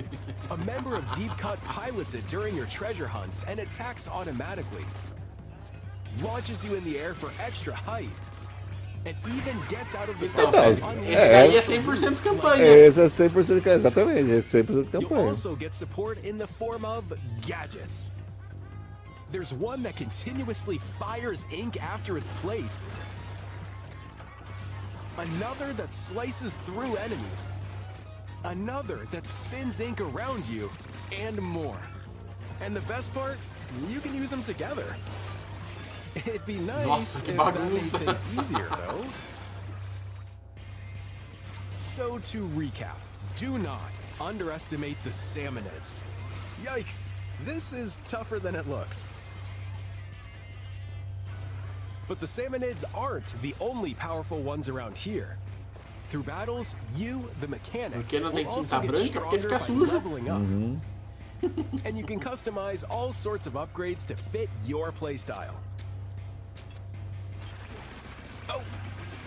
A member of Deep Cut pilots it during your treasure hunts and attacks automatically. Launches you in the air for extra height. And even gets out of the esse aí é 100% campanha. Esse é 100% campanha, exatamente, esse é 100% campanha. You'll also get support in the form of gadgets. There's one that continuously fires ink after it's placed. Another that slices through enemies. Another that spins ink around you, and more. And the best part, you can use them together. It'd be nice Nossa, que if that made bagunça. things easier, though. So to recap, do not underestimate the salmonids. Yikes, this is tougher than it looks. But the salmonids aren't the only powerful ones around here. Through battles, you, the mechanic, Porque não tem will also tinta get branca, porque stronger fica by sujo. leveling up. And you can customize all sorts of upgrades to fit your playstyle. Oh,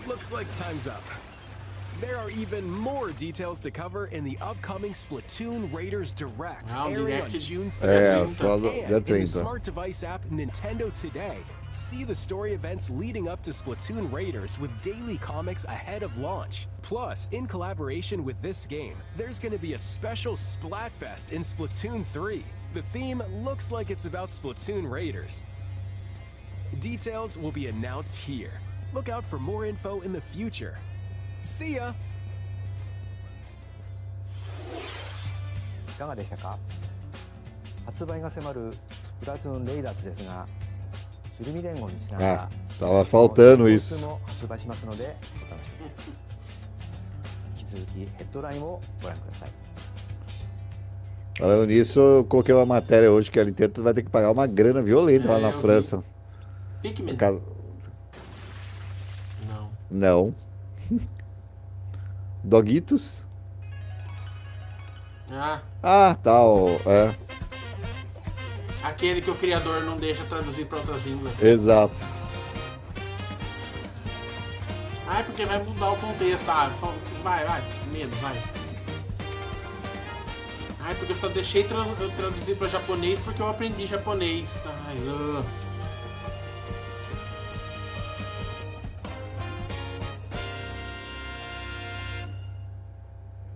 looks like time's up. There are even more details to cover in the upcoming Splatoon Raiders Direct, airing on June 30th. só dia And in the 30. smart device app Nintendo Today, see the story events leading up to Splatoon Raiders with daily comics ahead of launch. Plus, in collaboration with this game, there's going to be a special Splatfest in Splatoon 3. The theme looks like it's about Splatoon Raiders. Details will be announced here. Look out for more info in the future. See ya! いかがでしたか？発売が迫るスプラトゥーンレイダースですが、鶴見伝言にちながら tava faltando 新 isso. 作も発売しますのでお楽しみに。引き続きヘッドラインをご覧ください。 Falando nisso, eu coloquei uma matéria hoje que a Nintendo vai ter que pagar uma grana violenta lá na eu vi. França. Pikmin? Não. Não. Doguitos? Ah, tá. É. aquele que o criador não deixa traduzir para outras línguas. Exato. Ah, é porque vai mudar o contexto. Ah, vai, medo, vai. Ah, é porque eu só deixei traduzir para japonês porque eu aprendi japonês. Ai,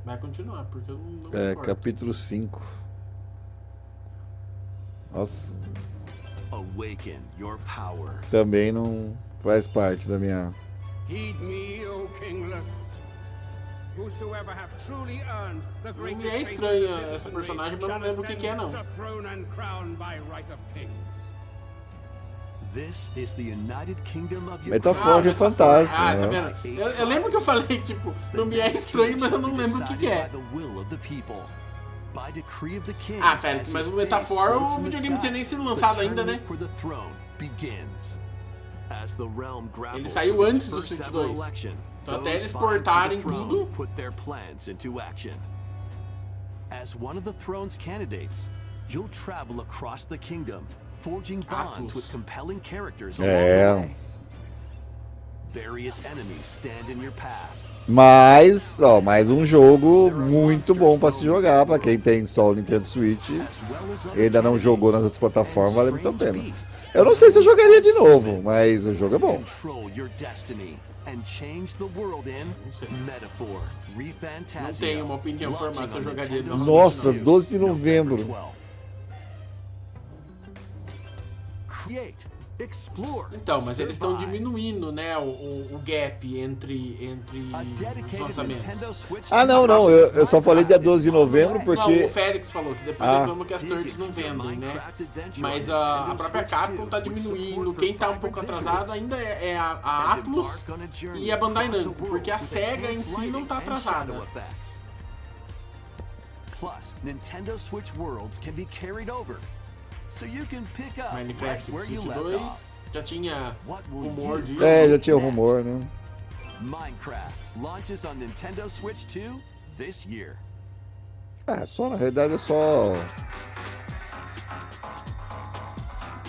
Vai continuar, porque eu não É, importo. capítulo 5. Nossa. Awaken your power. Também não faz parte da minha... Heed me, O kingless. Whosoever have truly earned the greatest É estranho essa personagem, mas eu não lembro o que é, não. throne and crown by right of kings. This is the United Kingdom of Metáfora é fantástico. Ah, tá né? vendo? Eu lembro que eu falei, tipo, não me é estranho, mas eu não lembro o que é. Ah, Félix, mas o Metaphor, o videogame não tinha nem sido lançado ainda, né? Ele saiu antes do Switch 2. Então até eles portarem tudo. As one of the throne's candidates, you'll travel across the kingdom, forging bonds with compelling characters along the way. Various enemies stand in your path. Mas, ó, mais um jogo muito bom pra se jogar, pra quem tem só o Nintendo Switch e ainda não jogou nas outras plataformas, vale muito a pena. Eu não sei se eu jogaria de novo, mas o jogo é bom. Não tenho uma opinião formada se eu jogaria de novo. Nossa, 12 de novembro. Create Então, mas eles estão diminuindo, né, o gap entre os lançamentos. Ah, não, eu só falei dia 12 de novembro porque... Não, o Félix falou que depois reclama que as thirds não vendem, né? Mas a própria Capcom tá diminuindo. Quem tá um pouco atrasado ainda é a Atlus e a Bandai Namco, porque a SEGA em si não tá atrasada. Plus, Nintendo Switch Worlds can be carried over. So you can pick up Minecraft where you Switch left 2, off. já tinha rumor disso. já tinha rumor, né? Minecraft launches on Nintendo Switch 2 this year. Na realidade é só...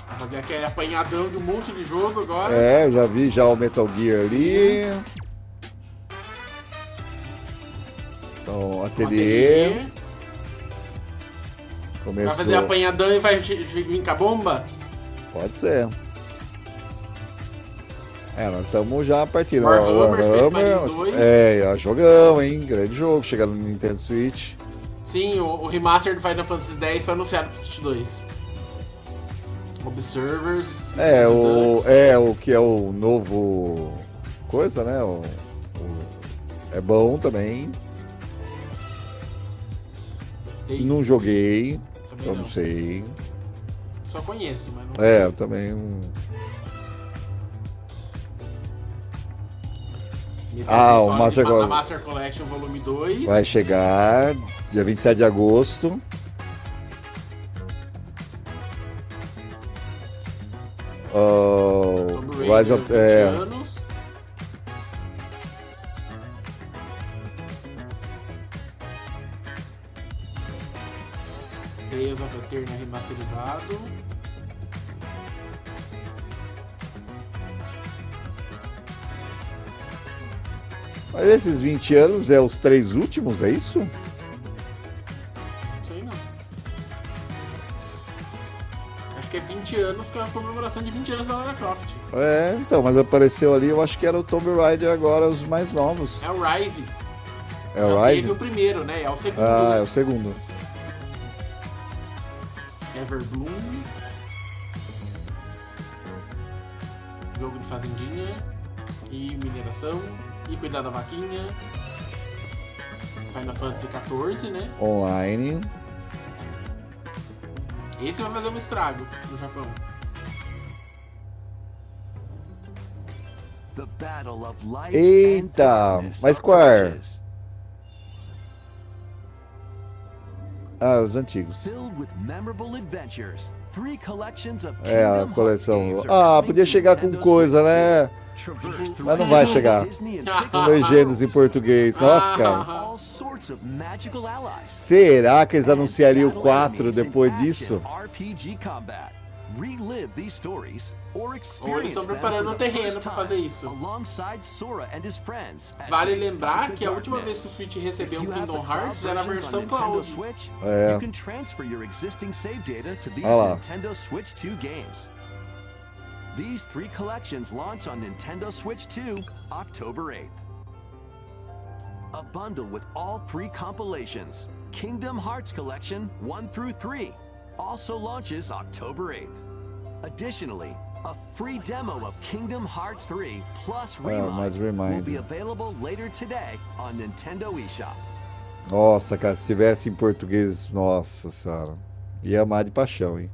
Vai fazer aquele apanhadão de um monte de jogo agora. eu já vi já o Metal Gear ali. Então, ateliê. Começou. Vai fazer apanhadão e vai vir com a bomba? Pode ser. Nós estamos já partindo. Jogão, hein? Grande jogo, chegar no Nintendo Switch. Sim, o remaster do Final Fantasy X foi anunciado pro Switch 2. Observers. O que é o novo coisa, né? É bom também. Não joguei, eu não sei. Só conheço, mas não. Eu também não. O Master Collection Volume 2. Vai chegar dia 27 de agosto. Rise of... anos. Tales of Eterna remasterizado. Mas esses 20 anos é os 3 últimos, é isso? Não sei não. Acho que é 20 anos, que é a comemoração de 20 anos da Lara Croft. Então, mas apareceu ali, eu acho que era o Tomb Raider agora, os mais novos. É o Rise. É o Rise? Teve o primeiro, né? É o segundo. Né? É o segundo. Everbloom. Jogo de fazendinha e mineração e cuidar da vaquinha. Final Fantasy XIV, né? Online. Esse vai fazer um estrago no Japão. Eita, mas qual é? Os antigos. A coleção. Podia chegar com coisa, né? Mas não vai chegar. Com legendas em português. Nossa, cara. Será que eles anunciariam o 4 depois disso? Ou eles estão preparando o terreno para fazer isso. Vale lembrar que a última vez que o Switch recebeu um Kingdom Hearts era a versão Cloud. Olha lá. These 3 collections launch on Nintendo Switch 2, October 8th. A bundle with all 3 compilations, Kingdom Hearts Collection 1 through 3, also launches October 8th. Additionally, a free demo of Kingdom Hearts 3 plus Remind will be available later today on Nintendo eShop. Nossa, cara, se tivesse em português, nossa senhora, ia amar de paixão, hein?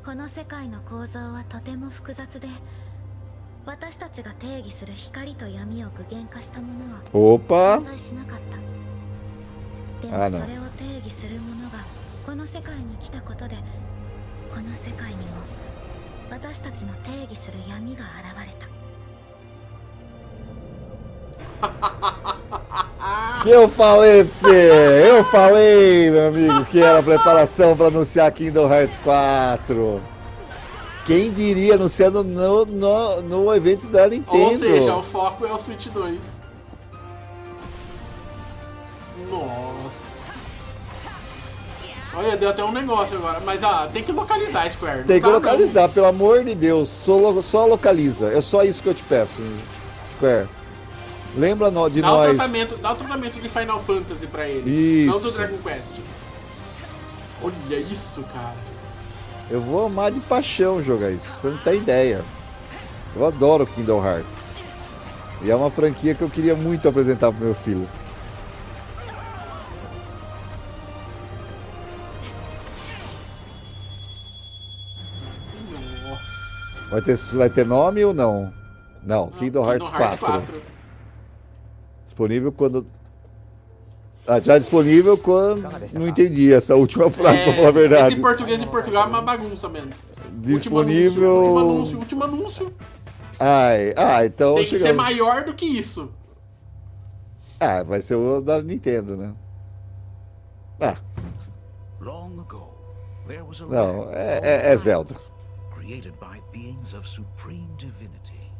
この世界の構造はとても複雑で、私たちが定義する光と闇を具現化したものは存在しなかった。でもそれを定義するものがこの世界に来たことで、この世界にも私たちの定義する闇が現れた。Que eu falei pra você, eu falei, meu amigo, que era a preparação para anunciar Kingdom Hearts 4. Quem diria anunciando no evento da Nintendo? Ou seja, o foco é o Switch 2. Nossa. Olha, deu até um negócio agora, mas tem que localizar, Square. Tem que localizar, pelo amor de Deus, só localiza. É só isso que eu te peço, Square. Lembra de nós. Dá o tratamento de Final Fantasy pra ele. Isso. Não do Dragon Quest. Olha isso, cara. Eu vou amar de paixão jogar isso, você não tem ideia. Eu adoro Kingdom Hearts. E é uma franquia que eu queria muito apresentar pro meu filho. Vai ter nome ou não? Não, Kingdom Hearts 4. Disponível quando... Ah, já disponível quando... Não entendi essa última frase, pra falar a verdade. Esse português de Portugal é uma bagunça mesmo. Disponível... Último anúncio. Então... Tem que ser maior do que isso. Vai ser o da Nintendo, né? Não, é Zelda. Created by beings of supreme divinity.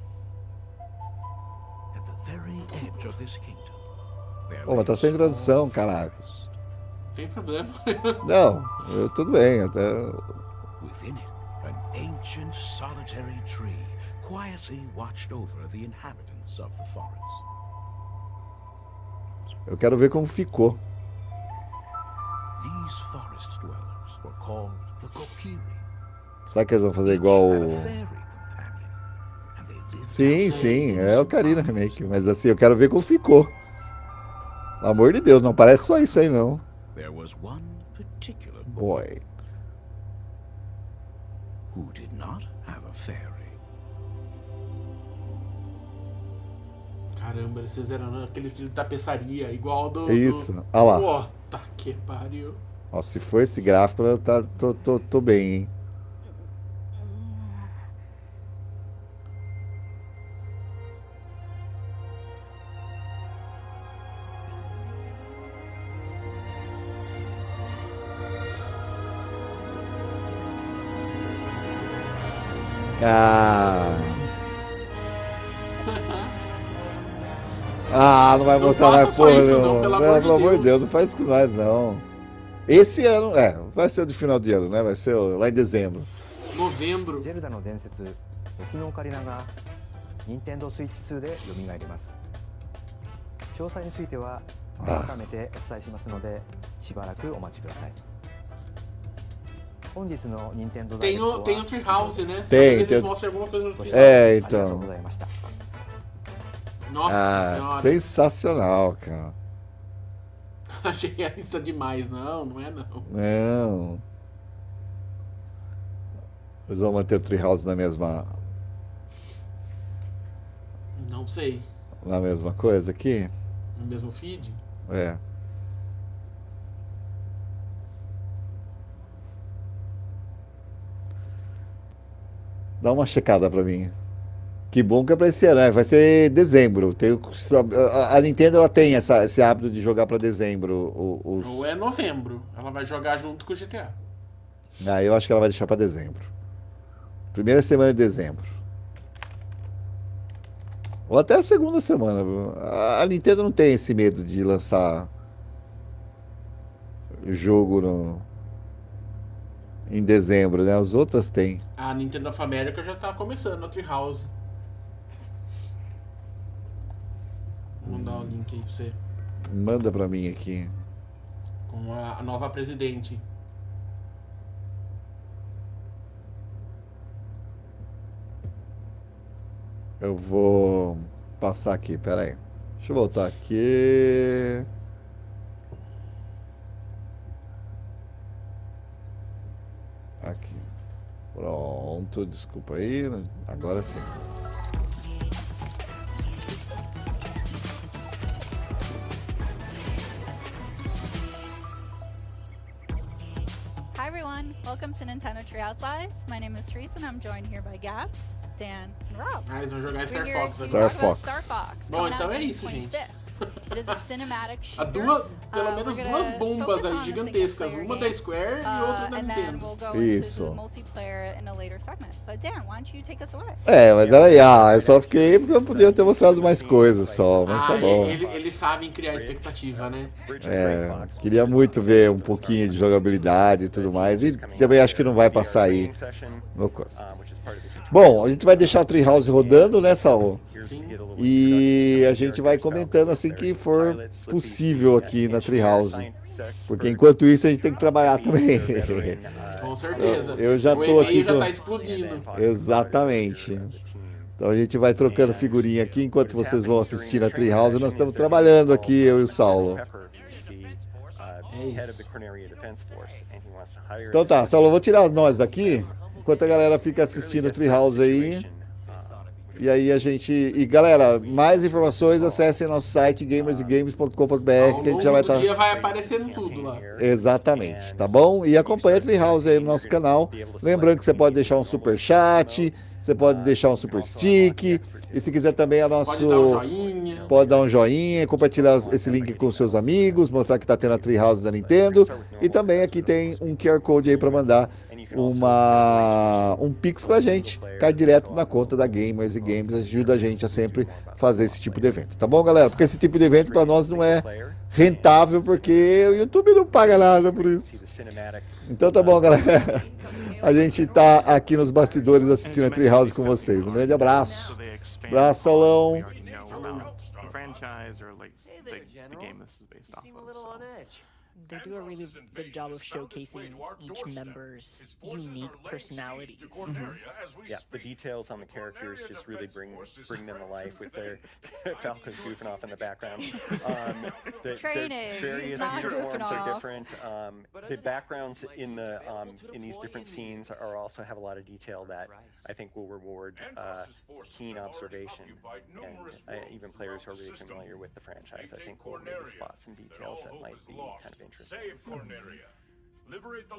At the very edge of this kingdom. Mas tá sem tradução, caralho. Tem problema. Não, tudo bem, até... Within it, an ancient solitary tree quietly watched over the inhabitants of the forest. Eu quero ver como ficou. These forest dwellers were called the Kokiri. Será que eles vão fazer igual o... Sim, é o Ocarina Remake. Mas assim, eu quero ver como ficou. Pelo amor de Deus, não parece só isso aí, não. Boy. Who did not have a fairy. Caramba, eles fizeram aquele estilo de tapeçaria, igual do... Isso, olha lá. Puta que pariu. Ó, se for esse gráfico, tô bem, hein. Não vai mostrar mais porra, não. Pelo amor de Deus, não faz isso com nós, não. Esse ano, vai ser de final de ano, né? Vai ser lá em dezembro. Novembro. Zelda no densetsu, Oki no Ocarina ga Nintendo Switch 2で蘇ります。詳細については改めてお伝えしますので、しばらくお待ちください。本日の Nintendo Tem o Treehouse, né? Tem. Eles mostram alguma coisa no Treehouse. Então. Nossa senhora. Sensacional, cara. Achei realista demais, não é não. Não. Eles vão manter o Treehouse na mesma... Não sei. Na mesma coisa aqui? No mesmo feed? Dá uma checada pra mim. Que bom que é pra esse ano, né? Vai ser dezembro. A Nintendo ela tem esse hábito de jogar pra dezembro. Ou é novembro. Ela vai jogar junto com o GTA. Eu acho que ela vai deixar pra dezembro. Primeira semana de dezembro. Ou até a segunda semana. A Nintendo não tem esse medo de lançar jogo em dezembro, né? As outras têm. A Nintendo of America já tá começando a Treehouse. Vou mandar o link aí pra você. Manda pra mim aqui. Com a nova presidente. Eu vou passar aqui, pera aí. Deixa eu voltar aqui. Aqui. Pronto, desculpa aí. Agora sim. Hi everyone, welcome to Nintendo Treehouse Live. My name is Teresa and I'm joined here by Gab, Dan, and Rob. Eles vão jogar Star Fox agora. Star Fox. Bom, então é isso, gente. It is a cinematic shooter. Pelo menos duas bombas aí gigantescas, uma da Square e outra da Nintendo. Isso. But Dan, why don't you take us away? Mas era eu só fiquei porque eu podia ter mostrado mais coisas só, mas tá bom. Eles sabem criar expectativa, né? Queria muito ver um pouquinho de jogabilidade e tudo mais, e também acho que não vai passar aí no coisa. Bom, a gente vai deixar o Treehouse rodando, né, Saul? Sim. E a gente vai comentando assim que for possível aqui na Treehouse. Porque enquanto isso a gente tem que trabalhar também. Com certeza. Eu já tô o aqui. e-mail já tá explodindo. Exatamente. Então a gente vai trocando figurinha aqui enquanto vocês vão assistir a Treehouse. Nós estamos trabalhando aqui, eu e o Saulo. Então tá, Saulo, eu vou tirar nós daqui, enquanto a galera fica assistindo a Treehouse aí. E aí a gente... E galera, mais informações, acessem nosso site gamersgames.com.br que a gente já vai estar... dia vai aparecendo tudo lá. Exatamente, tá bom? E acompanha a Treehouse aí no nosso canal. Lembrando que você pode deixar um super chat, você pode deixar um super stick, e se quiser também a nosso... Pode dar um joinha, compartilhar esse link com seus amigos, mostrar que tá tendo a Treehouse da Nintendo. E também aqui tem um QR Code aí para mandar um Pix pra gente, cai direto na conta da Gamers e Games, ajuda a gente a sempre fazer esse tipo de evento, tá bom, galera? Porque esse tipo de evento pra nós não é rentável, porque o YouTube não paga nada por isso. Então tá bom, galera. A gente tá aqui nos bastidores assistindo a Treehouse com vocês. Um grande abraço. Abraço, Saulão. They do a really good job of showcasing each member's unique personalities. Yeah, the details on the characters just really bring them to life with their Falcons goofing off in the background. Training. Various uniforms are different. The backgrounds in these different scenes are also have a lot of detail that I think will reward keen observation. And even players who are really familiar with the franchise, I think will maybe spot some details that might be kind of interesting.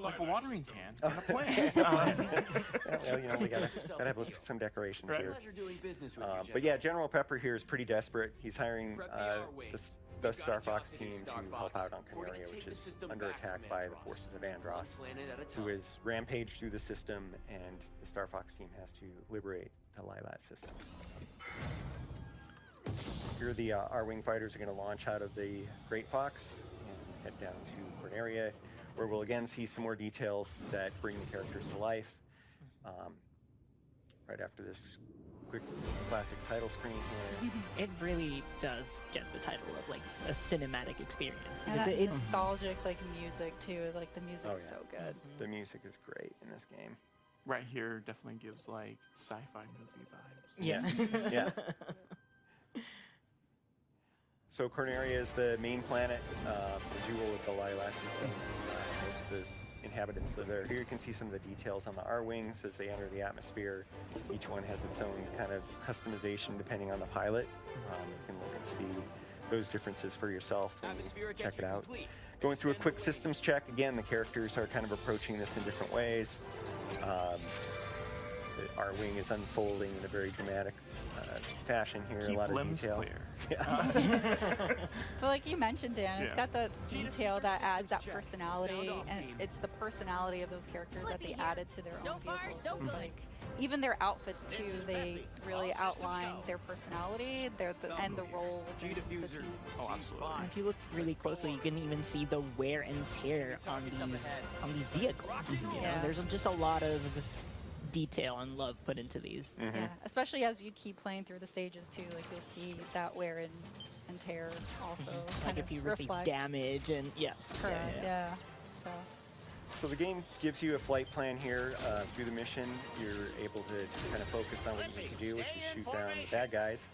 Like a watering can and a plant. Well, you know, we gotta have some decorations here. But yeah, General Pepper here is pretty desperate. He's hiring the Star Fox team to help out on Canaria, which is under attack by the forces of Andross, who has rampaged through the system, and the Star Fox team has to liberate the Lilat system. Here the R-Wing fighters are going to launch out of the Great Fox and head down to Corneria, where we'll again see some more details that bring the characters to life. Right after this quick classic title screen here. It really does get the title of like a cinematic experience. And it's nostalgic like music too. Like the music is so good. The music is great in this game. Right here definitely gives like sci-fi movie vibes. Yeah. Yeah. So Corneria is the main planet, the jewel of the Lilat system. Most of the inhabitants live there. Here you can see some of the details on the R-Wings as they enter the atmosphere. Each one has its own kind of customization depending on the pilot. You can look and see those differences for yourself and check it out. Going through a quick systems check, again, the characters are kind of approaching this in different ways. The R-Wing is unfolding in a very dramatic fashion here. Keep a lot of limbs detail. Clear. Yeah. But like you mentioned, Dan, it's got the detail that adds that personality, and it's the personality of those characters that they added to their own vehicles. So it's like even their outfits too, they really outline their personality, and the role within the team. Oh, absolutely. And if you look really closely, you can even see the wear and tear on these vehicles. You know, there's just a lot of detail and love put into these. Yeah, especially as you keep playing through the stages too, like you'll see that wear and tear also. Like if you receive damage and Correct. Yeah. So the game gives you a flight plan here. Through the mission, you're able to kind of focus on what you need to do, which is shoot down the bad guys.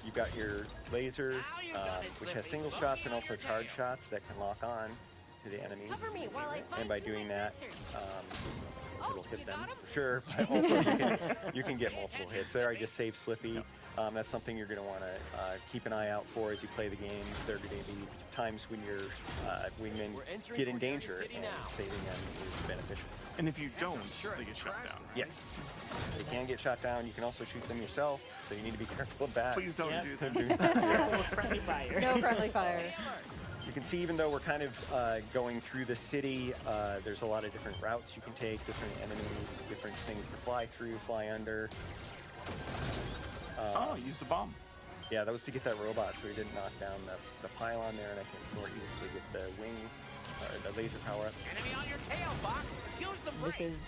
You've got your laser, which has single shots and also charge shots that can lock on to the enemies. And by doing that, it'll hit them for sure, but also you can get multiple hits. There I just saved Slippy. That's something you're going to want to keep an eye out for as you play the game. There are going to be times when your wingmen get in danger, and saving them is beneficial. And if you don't, they get shot down. Yes, they can get shot down. You can also shoot them yourself, so you need to be careful of that. Please don't do that. No friendly fire. No friendly fire. You can see, even though we're kind of going through the city, there's a lot of different routes you can take, different enemies, different things to fly through, fly under. Used a bomb. Yeah, that was to get that robot so he didn't knock down the pylon there, and I can more easily get the wing or the laser power-up. Enemy on your tail, Fox. Use the This is,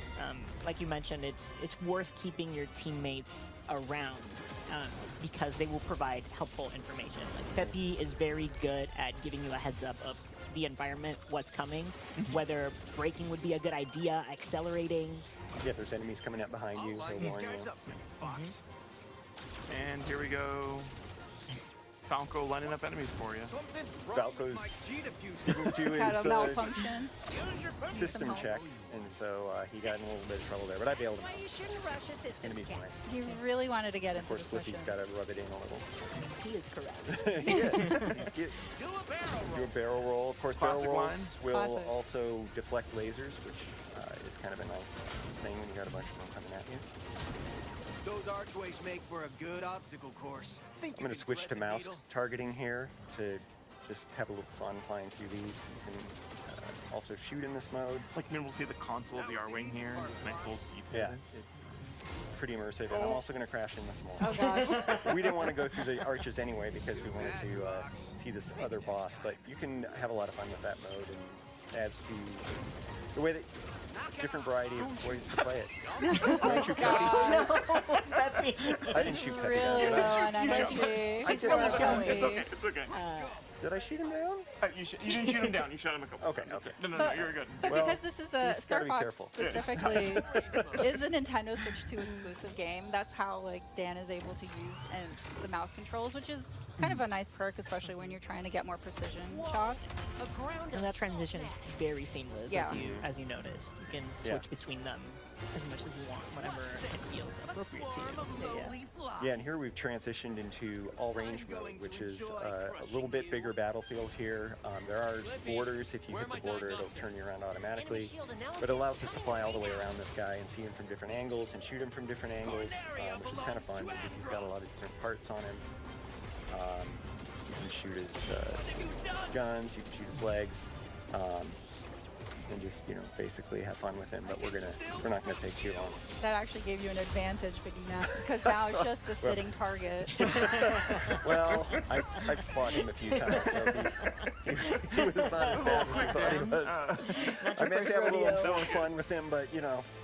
like you mentioned, it's worth keeping your teammates around because they will provide helpful information. Like Pepe is very good at giving you a heads up of the environment, what's coming, whether braking would be a good idea, accelerating. Yeah, if there's enemies coming up behind you, he'll warn you. Fox. And here we go. Falco lining up enemies for you. Falco's didn't do Had a his malfunction. system check, and so he got in a little bit of trouble there. But I bailed him out. You shouldn't rush a system Enemies check. fine. He really wanted to get into Of course, this Slippy's mission. got to rub it in a little. He is correct. He is. He's good. Do a barrel roll. Of course, Classic barrel rolls line. will Classic. also deflect lasers, which is kind of a nice thing when you got a bunch of them coming at you. Those archways make for a good obstacle course. I'm going to switch to mouse targeting here to just have a little fun flying through these. You can also shoot in this mode. Like, maybe we'll see the console of the R-Wing here. This nice little Yeah, detail. it's pretty immersive, and I'm also going to crash in this mode. Oh gosh. We didn't want to go through the arches anyway because we wanted to see this other boss, but you can have a lot of fun with that mode, and adds to the way that different variety of ways to play it. Don't shoot Pepe. I didn't shoot Pepe down, Really did low I? on energy. I did. It's okay. It's okay. Did I shoot him down? You didn't shoot him down. You shot him a couple. Okay. No, you're good. But Well, because this is a just gotta Star be Fox careful. specifically is a Nintendo Switch 2 exclusive game, that's how like Dan is able to use the mouse controls, which is kind of a nice perk, especially when you're trying to get more precision shots. And that transition is very seamless, Yeah. as you noticed. You can switch between them as much as you want, whenever it feels appropriate to you. Yeah, and here we've transitioned into all-range mode, which is a little bit bigger battlefield here. There are borders. If you hit the border, it'll turn you around automatically. But it allows us to fly all the way around this guy and see him from different angles and shoot him from different angles, which is kind of fun because he's got a lot of different parts on him. You can shoot his guns, you can shoot his legs, and just, basically have fun with him, but we're not gonna take too long. That actually gave you an advantage picking that, because now it's just a sitting target. Well, I've fought him a few times, so he was not as bad as he thought he was. I meant to have a little fun with him, but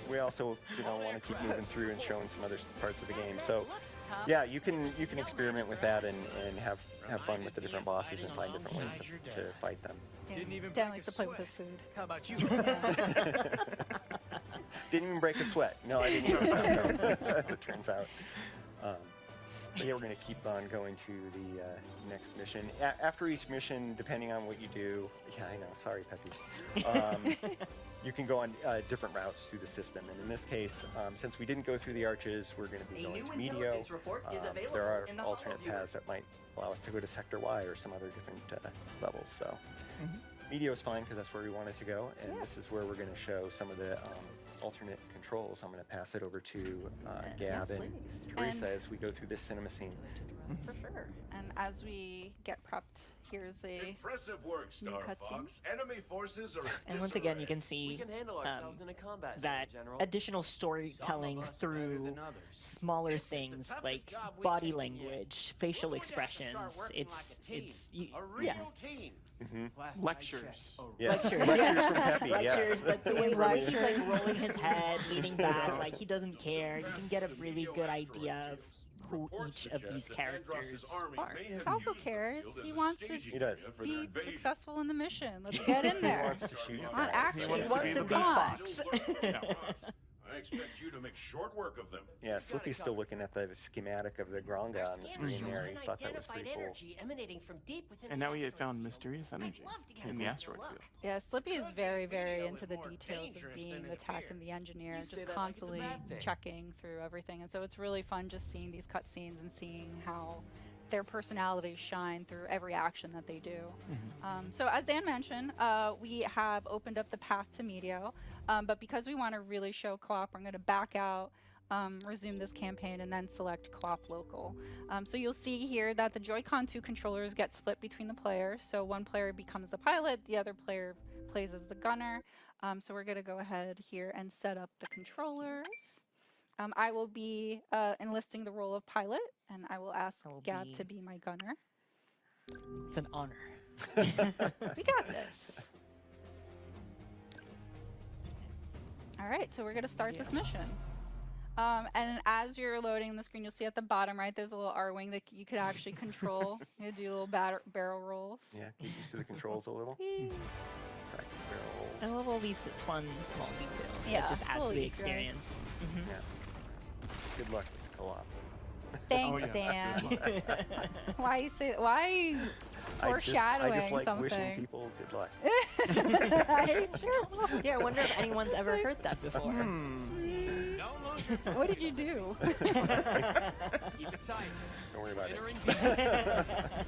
we also want to keep moving through and showing some other parts of the game. So yeah, you can experiment with that and have fun with the different bosses and find different ways to fight them. Yeah. Dan likes to play with his food. How about you? Didn't even break a sweat. No, I didn't even as it turns out. But yeah, we're going to keep on going to the next mission. After each mission, depending on what you do, yeah, I know, sorry, Pepe. You can go on different routes through the system. And in this case, since we didn't go through the arches, we're going to be going to Medio. There are alternate paths that might allow us to go to Sector Y or some other different levels. So Medio is fine because that's where we wanted to go. And this is where we're going to show some of the alternate controls. I'm going to pass it over to Gab and Teresa as we go through this cinema scene. For sure. And as we get prepped, here's a impressive work, Star Fox. Enemy forces are And once again, you can see We can handle ourselves in a combat that zone, General. additional storytelling through smaller things like body language, facial expressions. It's yeah. Lectures. Yes. Lectures. Lectures from Pepe, Lectures, yes. but the way he's like rolling his head, leaning back, like he doesn't care. You can get a really good idea of who each of these characters are. Falco cares. He wants to He be successful in the mission. Let's get in there. He wants to shoot you On guys. action. He wants to be Come on. Fox. I expect you to make short work of them. Yeah, Slippy's still looking at the schematic of the Gronga on the screen there. He thought that was pretty cool. And now we had found mysterious energy in the asteroid field. Yeah, Slippy is very, very into the details of being the tech and the engineer, and just constantly checking through everything. And so it's really fun just seeing these cutscenes and seeing how their personalities shine through every action that they do. So as Dan mentioned, we have opened up the path to Medio, but because we want to really show co-op, I'm going to back out, resume this campaign, and then select co-op local. So you'll see here that the Joy-Con 2 controllers get split between the players. So one player becomes the pilot, the other player plays as the gunner. So we're going to go ahead here and set up the controllers. I will be enlisting the role of pilot, and I will ask Gab to be my gunner. It's an honor. We got this. All right, so we're going to start this mission. And as you're loading the screen, you'll see at the bottom right, there's a little R-wing that you could actually control. You do little barrel rolls. Yeah, get used to the controls a little. Practice barrel rolls. I love all these fun small details. Yeah, That just adds to the Easter eggs. experience. Yeah. Good luck with the co-op. Thanks, Dan. Why you say? Why foreshadowing I just like something? wishing people good luck. Yeah, I wonder if anyone's ever heard that before. What did you do? Keep it tight. Don't worry about it.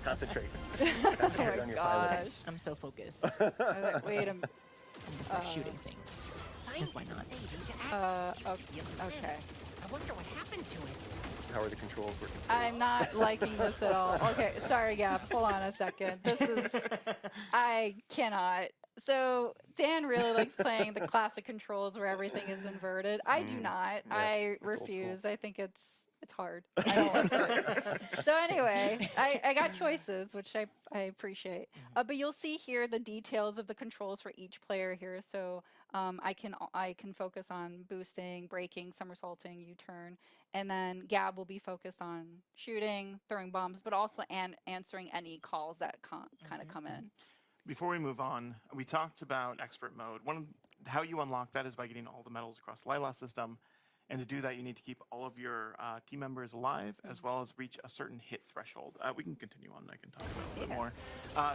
Concentrate. Oh Concentrate my on your gosh. pilot. I'm so focused. I was like, wait a minute. I'm just start shooting things. Because why not? Okay. I wonder what happened to it. How are the controls working? I'm not liking this at all. Okay, sorry, Gab. Hold on a second. This is... I cannot. So Dan really likes playing the classic controls where everything is inverted. I do not. Yeah, I it's old refuse. I think it's hard. I don't like it. So anyway, I got choices, which I appreciate. But you'll see here the details of the controls for each player here. So I can focus on boosting, braking, somersaulting, U-turn, and then Gab will be focused on shooting, throwing bombs, but also answering any calls that kind of come in. Before we move on, we talked about expert mode. How you unlock that is by getting all the medals across the Lila system. And to do that, you need to keep all of your team members alive, as well as reach a certain hit threshold. We can continue on, I can talk about it a bit more.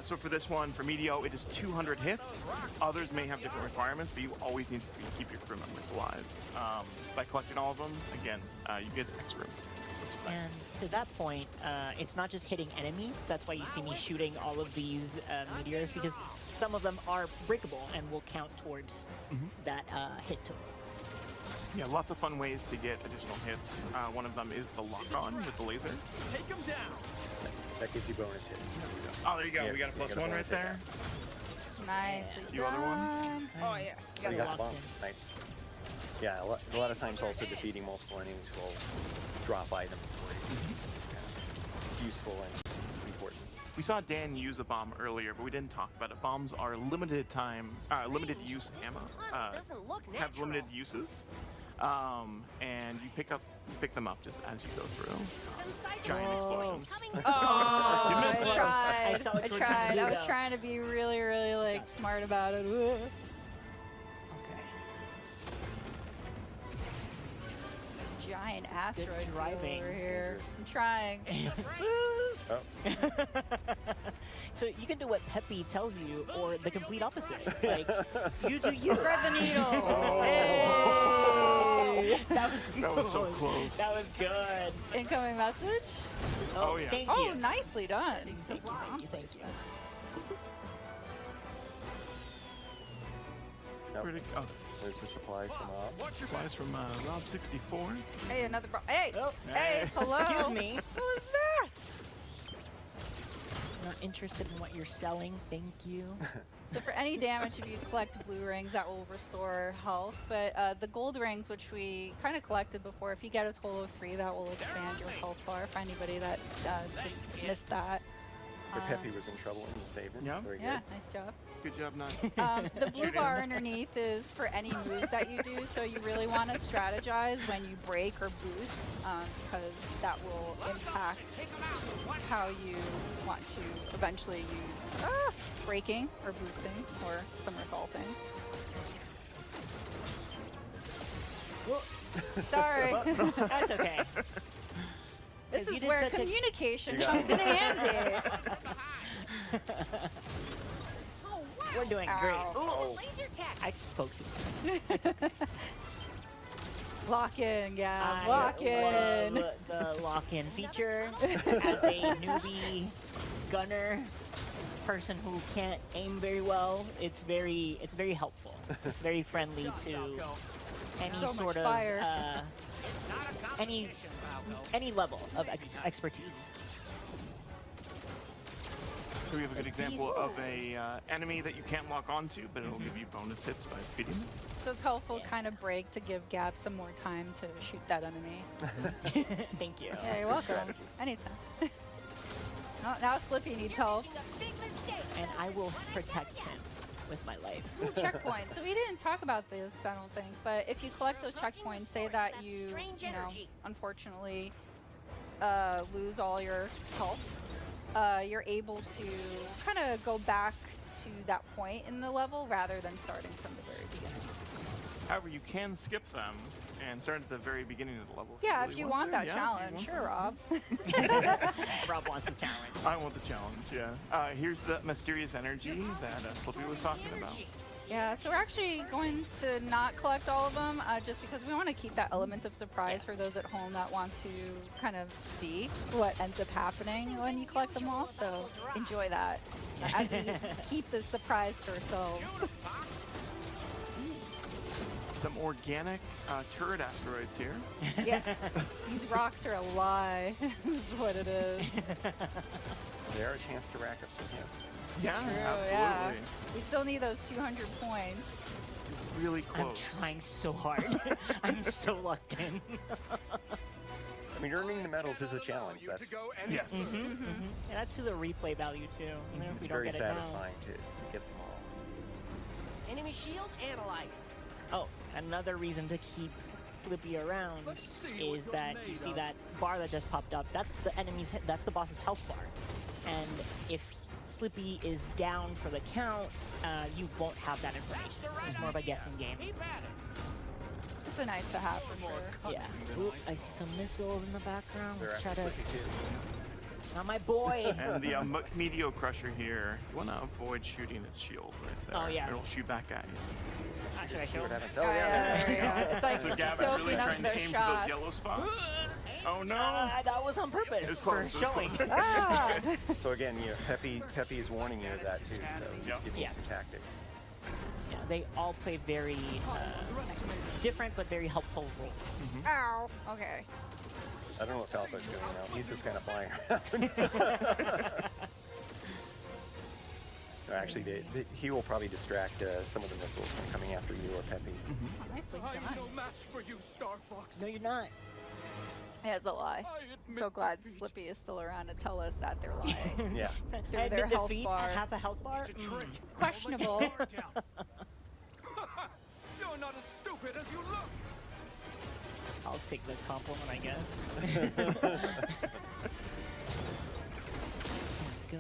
So for this one, for Medio, it is 200 hits. Others may have different requirements, but you always need to keep your crew members alive. By collecting all of them, again, you get expert. And to that point, it's not just hitting enemies. That's why you see me shooting all of these meteors, because some of them are breakable and will count towards that hit total. Yeah, lots of fun ways to get additional hits. One of them is the lock-on with the laser. Take them down. That gives you bonus hits. Oh, there you go. Yeah, we got a +1 right there. Nice. A few other ones. Oh, yeah. So you got the bomb. Nice. Yeah, a lot of times also defeating multiple enemies will drop items for you. It's useful and important. We saw Dan use a bomb earlier, but we didn't talk about it. Bombs are limited use ammo. Have limited uses, and you pick them up just as you go through. Giant explosions. Oh, You missed it. I tried. I was trying to be really, really like smart about it. Ooh. Giant asteroid driving over here. I'm trying. So you can do what Peppy tells you, or the complete opposite. Like, you do you. Thread the needle. Oh. Hey. That was so close. That was good. Incoming message. Oh yeah. Thank Oh, you. nicely done. Thank you. Thank you. Pretty, oh. There's the supplies from Rob. Supplies from Rob64. Hey, another hey, Oh. hey, hello. Excuse me. Who is that? Not interested in what you're selling. Thank you. So for any damage, if you collect blue rings, that will restore health. But the gold rings, which we kind of collected before, if you get a total of 3, that will expand your health bar. For anybody that missed that. Peppy was in trouble and you saved him. Yeah. Very Yeah, good. nice job. Good job, not. The blue bar underneath is for any moves that you do, so you really want to strategize when you break or boost, because that will impact how you want to eventually use braking or boosting or somersaulting. Sorry. That's okay. This You is did where such a- communication comes in handy. We're doing Ow. great. Ooh. Laser tech. I spoke to Lock in, Gab. I Lock in. love the lock-in feature. As a newbie gunner, person who can't aim very well, it's very helpful. It's very friendly to any So much sort of fire. any level of expertise. So we have a good example of a enemy that you can't lock onto, but it'll give you bonus hits by defeating them. So it's helpful kind of break to give Gab some more time to shoot that enemy. Thank you. Yeah, you're welcome. Anytime. Now Slippy needs help. And I will protect him with my life. Ooh, checkpoints. So we didn't talk about this, I don't think, but if you collect those checkpoints, say that you know, unfortunately lose all your health, you're able to kind of go back to that point in the level rather than starting from the very beginning. However, you can skip them and start at the very beginning of the level. Yeah, if you want that challenge. Sure, Rob. Rob wants the challenge. I want the challenge, yeah. Here's the mysterious energy that Slippy was talking about. Yeah, so we're actually going to not collect all of them just because we want to keep that element of surprise for those at home that want to kind of see what ends up happening when you collect them all. So enjoy that as we keep the surprise to ourselves. Some organic turret asteroids here. Yeah, these rocks are a lie, is what it is. They are a chance to rack up some hits. Yeah, True, absolutely. Yeah. We still need those 200 points. Really close. I'm trying so hard. I'm so locked in. I mean, earning the medals is a challenge. That's yes. And that's to the replay value too. Even if it's we don't very get it now. satisfying to get them all. Enemy shield analyzed. Oh, another reason to keep Slippy around is that you see that bar that just popped up. That's the that's the boss's health bar. And if Slippy is down for the count, you won't have that information. So it's more of a guessing game. It's a nice to have for sure. Yeah. Ooh, I see some missiles in the background. They're Let's try to. actually too. Not my boy. And the Meteor Crusher here, you want to avoid shooting its shield right there. Oh, yeah. It'll shoot back at you. Should I show? Oh, yeah. It's like So Gavin's really soaking up trying to their aim for shots. those yellow spots. Oh no! That was on purpose It's for close, it's showing. close. Ah! So again, you know, Peppy is warning you of that too. So he's giving you some tactics. Yeah, they all play very different but very helpful roles. Ow. Okay. I don't know what Falco's doing now. He's just kind of flying around. No, actually, he will probably distract some of the missiles from coming after you or Peppy. Nicely done. no match for you, Star Fox. No, you're not. Yeah, it's a lie. I'm so glad Slippy is still around to tell us that they're lying. Yeah. Through their health defeat bar. half a health bar? Questionable. You're not as stupid as you look. I'll take the compliment, I guess. Go.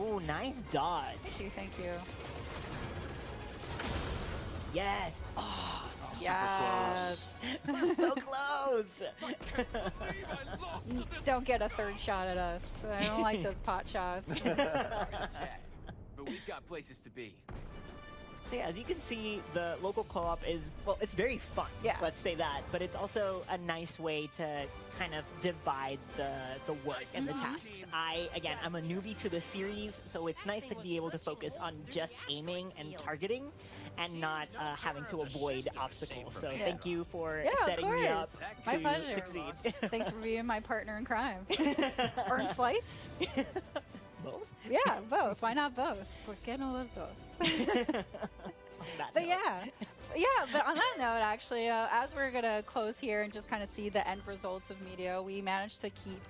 Ooh, nice dodge. Thank you. Yes. Oh, Yes. so close. Don't get a third shot at us. I don't like those pot shots. Sorry to chat, but we've got places to be. So yeah, as you can see, the local co-op is, well, it's very fun, Yeah. let's say that, but it's also a nice way to kind of divide the work and the tasks. I'm a newbie to the series, so it's nice to be able to focus on just aiming and targeting and not having to avoid obstacles. So thank you for setting me up My to pleasure. succeed. Thanks for being my partner in crime. Or in flight. Both? Yeah, both. Why not both? ¿Por qué no los dos? But yeah, but on that note, actually, as we're gonna close here and just kind of see the end results of Meteor, we managed to keep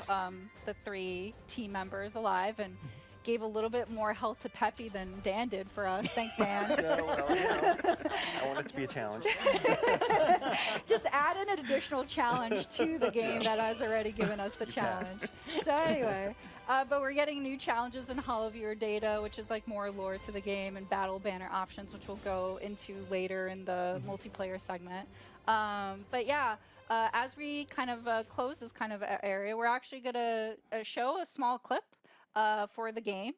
the 3 team members alive and gave a little bit more health to Peppy than Dan did for us. Thanks, Dan. I want it to be a challenge. Just add an additional challenge to the game that has already given us the challenge. So anyway, but we're getting new challenges in Hollow Viewer data, which is like more lore to the game, and battle banner options, which we'll go into later in the multiplayer segment. But yeah, as we kind of close this kind of area, we're actually gonna show a small clip for the game.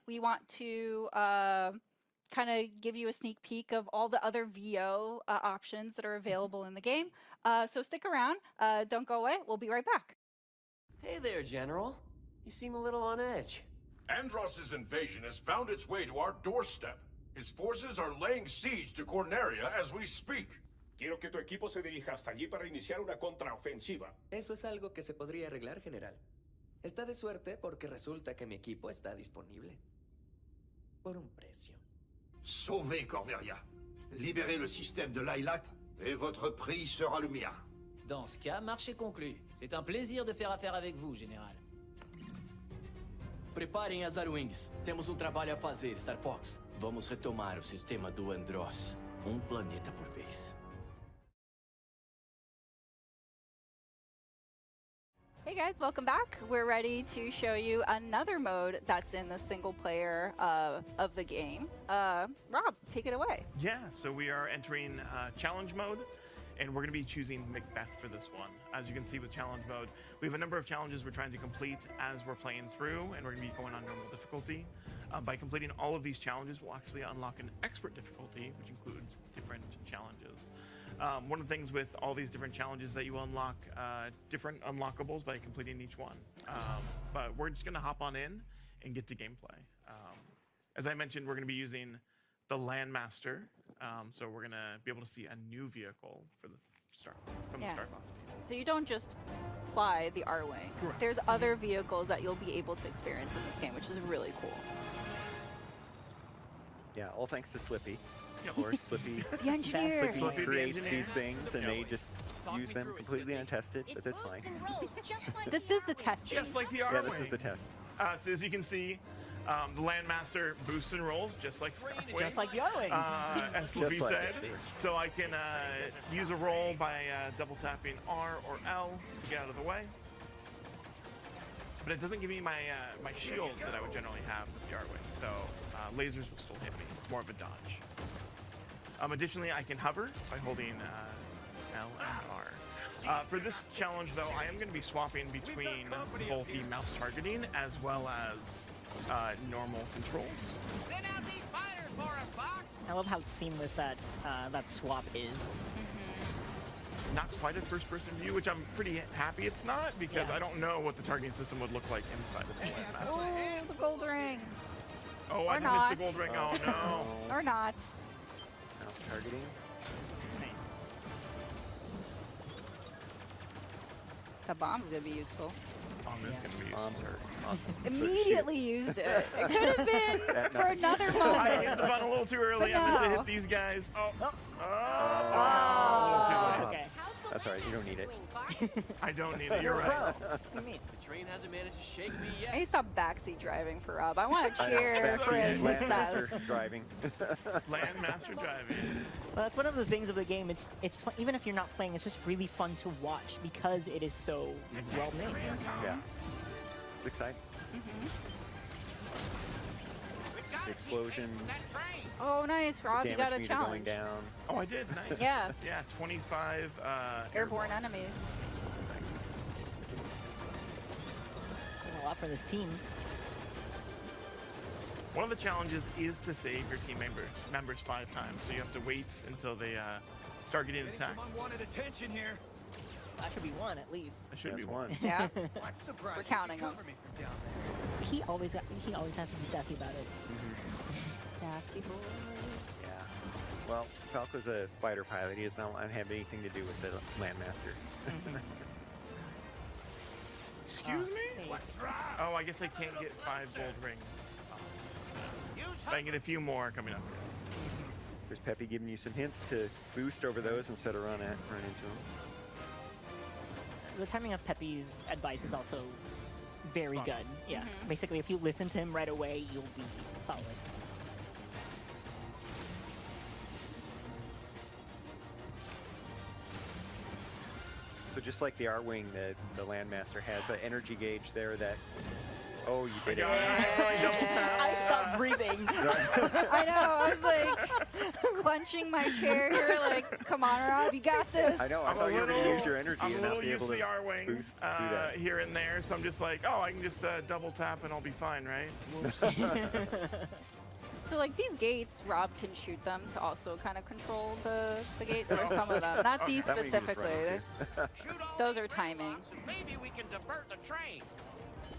We want to kind of give you a sneak peek of all the other VO options that are available in the game. So stick around, don't go away, we'll be right back. Hey there, General. You seem a little on edge. Andross's invasion has found its way to our doorstep. His forces are laying siege to Corneria as we speak. Quiero que tu equipo se dirija hasta allí para iniciar una contraofensiva. Eso es algo que se podría arreglar, General. Está de suerte porque resulta que mi equipo está disponible. Por un precio. Sauvez Corneria. Libérez le système de Lylat et votre prix sera le mien. Dans ce cas, marché conclu. C'est un plaisir de faire affaire avec vous, Général. Preparem as Arwings. Temos trabalho a fazer, Star Fox. Vamos retomar o sistema do Andross. Planeta por vez. Hey guys, welcome back. We're ready to show you another mode that's in the single player of the game. Rob, take it away. Yeah, so we are entering challenge mode, and we're going to be choosing Macbeth for this one. As you can see with challenge mode, we have a number of challenges we're trying to complete as we're playing through, and we're going to be going on normal difficulty. By completing all of these challenges, we'll actually unlock an expert difficulty, which includes different challenges. One of the things with all these different challenges that you unlock different unlockables by completing each one. But we're just going to hop on in and get to gameplay. As I mentioned, we're going to be using the Landmaster, so we're going to be able to see a new vehicle for the Star Fox team. So you don't just fly the R-Wing. There's other vehicles that you'll be able to experience in this game, which is really cool. Yeah, all thanks to Slippy. Of course, Slippy, the engineer. Slippy creates these things, and they just use them completely untested, but that's fine. This is the testing. Just like the R-Wing. Yeah, this is the test. So as you can see, the Landmaster boosts and rolls just like the R-Wing. Just like the R-Wings. As Slippy said. So I can use a roll by double tapping R or L to get out of the way. But it doesn't give me my my shield that I would generally have with the R-Wing. So lasers will still hit me. It's more of a dodge. Additionally, I can hover by holding L and R. For this challenge, though, I am going to be swapping between both the mouse targeting as well as normal controls. I love how seamless that that swap is. Not quite a first-person view, which I'm pretty happy it's not, because I don't know what the targeting system would look like inside of the Landmaster. Oh, it's a gold ring. Oh, I missed the gold ring. Oh, no. Or not. Mouse targeting. Nice. The bomb's gonna be useful. Bomb is gonna be useful. Awesome. Immediately used it. It could have been for another moment. I hit the button a little too early. I meant to hit these guys. Okay. That's all right. You don't need it. I don't need it. You're right. What do you mean? The train hasn't managed to shake me yet. I used to have backseat driving for Rob. I want to cheer for his Landmaster success. driving. Landmaster driving. Well, that's one of the things of the game. It's fun, even if you're not playing, it's just really fun to watch because it is so well made. Yeah. It's exciting. The explosions. Oh, nice, Rob. You got a Damage meter challenge. going down. Oh, I did. Nice. Yeah. Yeah, 25 Airborne enemies. Doing a lot for this team. One of the challenges is to save your team members 5 times. So you have to wait until they start getting attacked. Unwanted attention here. That should be one at least. That should be one. Yeah. We're counting them. He always has to be sassy about it. Sassy boy. Yeah. Well, Falco's a fighter pilot. He does not have anything to do with the Landmaster. Excuse me? Oh, I guess I can't get 5 gold rings. I can get a few more coming up here. There's Peppy giving you some hints to boost over those instead of run into them. The timing of Peppy's advice is also very good. Yeah. Basically, if you listen to him right away, you'll be solid. So just like the R-Wing, the Landmaster has an energy gauge there that... Oh, you did it. I stopped breathing. I know. I was like clenching my chair here, like, come on, Rob, you got this. I know. I thought you were going to use your energy I'm and a not little be used able to to the R-Wing boost, do that. here and there, so I'm just like, oh, I can just double tap and I'll be fine, right? Whoops. So, like, these gates, Rob can shoot them to also kind of control the gates, or some of them. Not these That one you just specifically. run Those are timing. Maybe we can divert the train.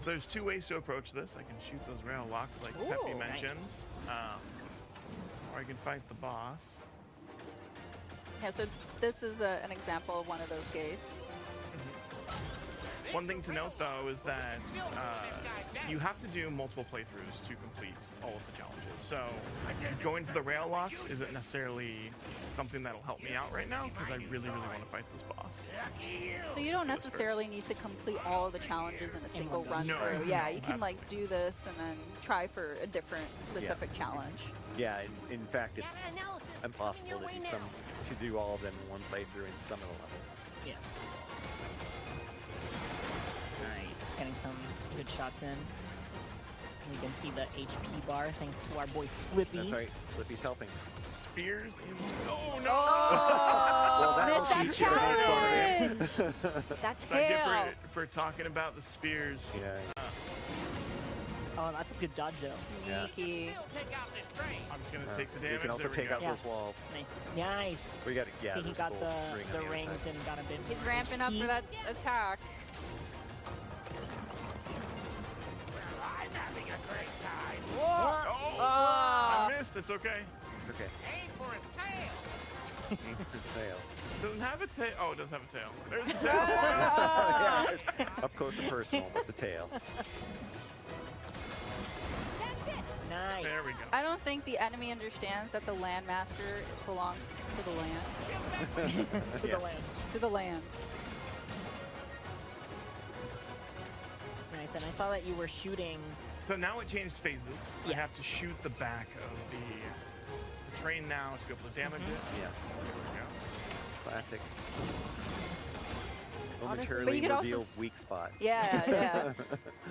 So there's 2 ways to approach this. I can shoot those rail locks like Peppy mentioned, or I can fight the boss. Yeah, so this is an example of one of those gates. One thing to note, though, is that you have to do multiple playthroughs to complete all of the challenges. So going for the rail locks isn't necessarily something that'll help me out right now, because I really, really want to fight this boss. So you don't necessarily need to complete all of the challenges in a single run through. Yeah, you can like do this and then try for a different specific challenge. Yeah, in fact, it's impossible to do all of them in one playthrough in some of the levels. Yeah. Nice. Getting some good shots in. You can see the HP bar thanks to our boy Slippy. That's right. Slippy's helping. Spears in... Oh, no! Well, missed that challenge! That's tail. For talking about the spears. Yeah. Oh, that's a good dodge, though. Sneaky. I'm just going to take the damage. You can also take out those walls. Nice. Nice. We got See, he got the rings and got a bit. He's ramping up for that attack. I'm having a great time. Whoa! I missed. It's okay. It's okay. Aim for its tail. Aim for its tail. It doesn't have a tail. Oh, it does have a tail. There's a tail. Yeah, up close and personal with the tail. Nice. There we go. I don't think the enemy understands that the landmaster belongs to the land. To the land. To the land. Nice, and I saw that you were shooting. So now it changed phases. I have to shoot the back of the train now to be able to damage it. Yeah. There we go. Classic. Honestly, Momentarily reveal weak spot. Yeah, yeah.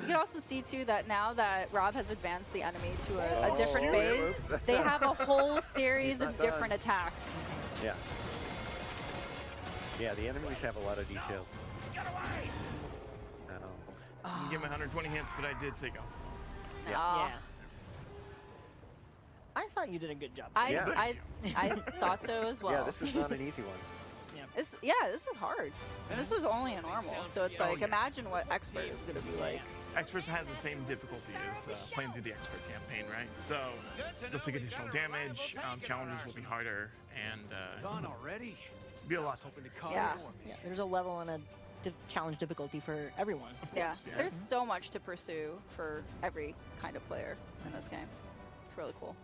You can also see too that now that Rob has advanced the enemy to a different phase, they have a whole series of different attacks. Yeah. Yeah, the enemies have a lot of details. I didn't give him 120 hits, but I did take out. Yeah. I thought you did a good job. I thought so as well. Yeah, this is not an easy one. Yeah, this is hard. And this was only a normal, so it's like, imagine what expert is going to be like. Experts has the same difficulty as playing through the expert campaign, right? So you'll take additional damage, challenges will be harder, and done already. Be a lot tougher. Yeah. There's a level and a challenge difficulty for everyone. Yeah, there's so much to pursue for every kind of player in this game. It's really cool.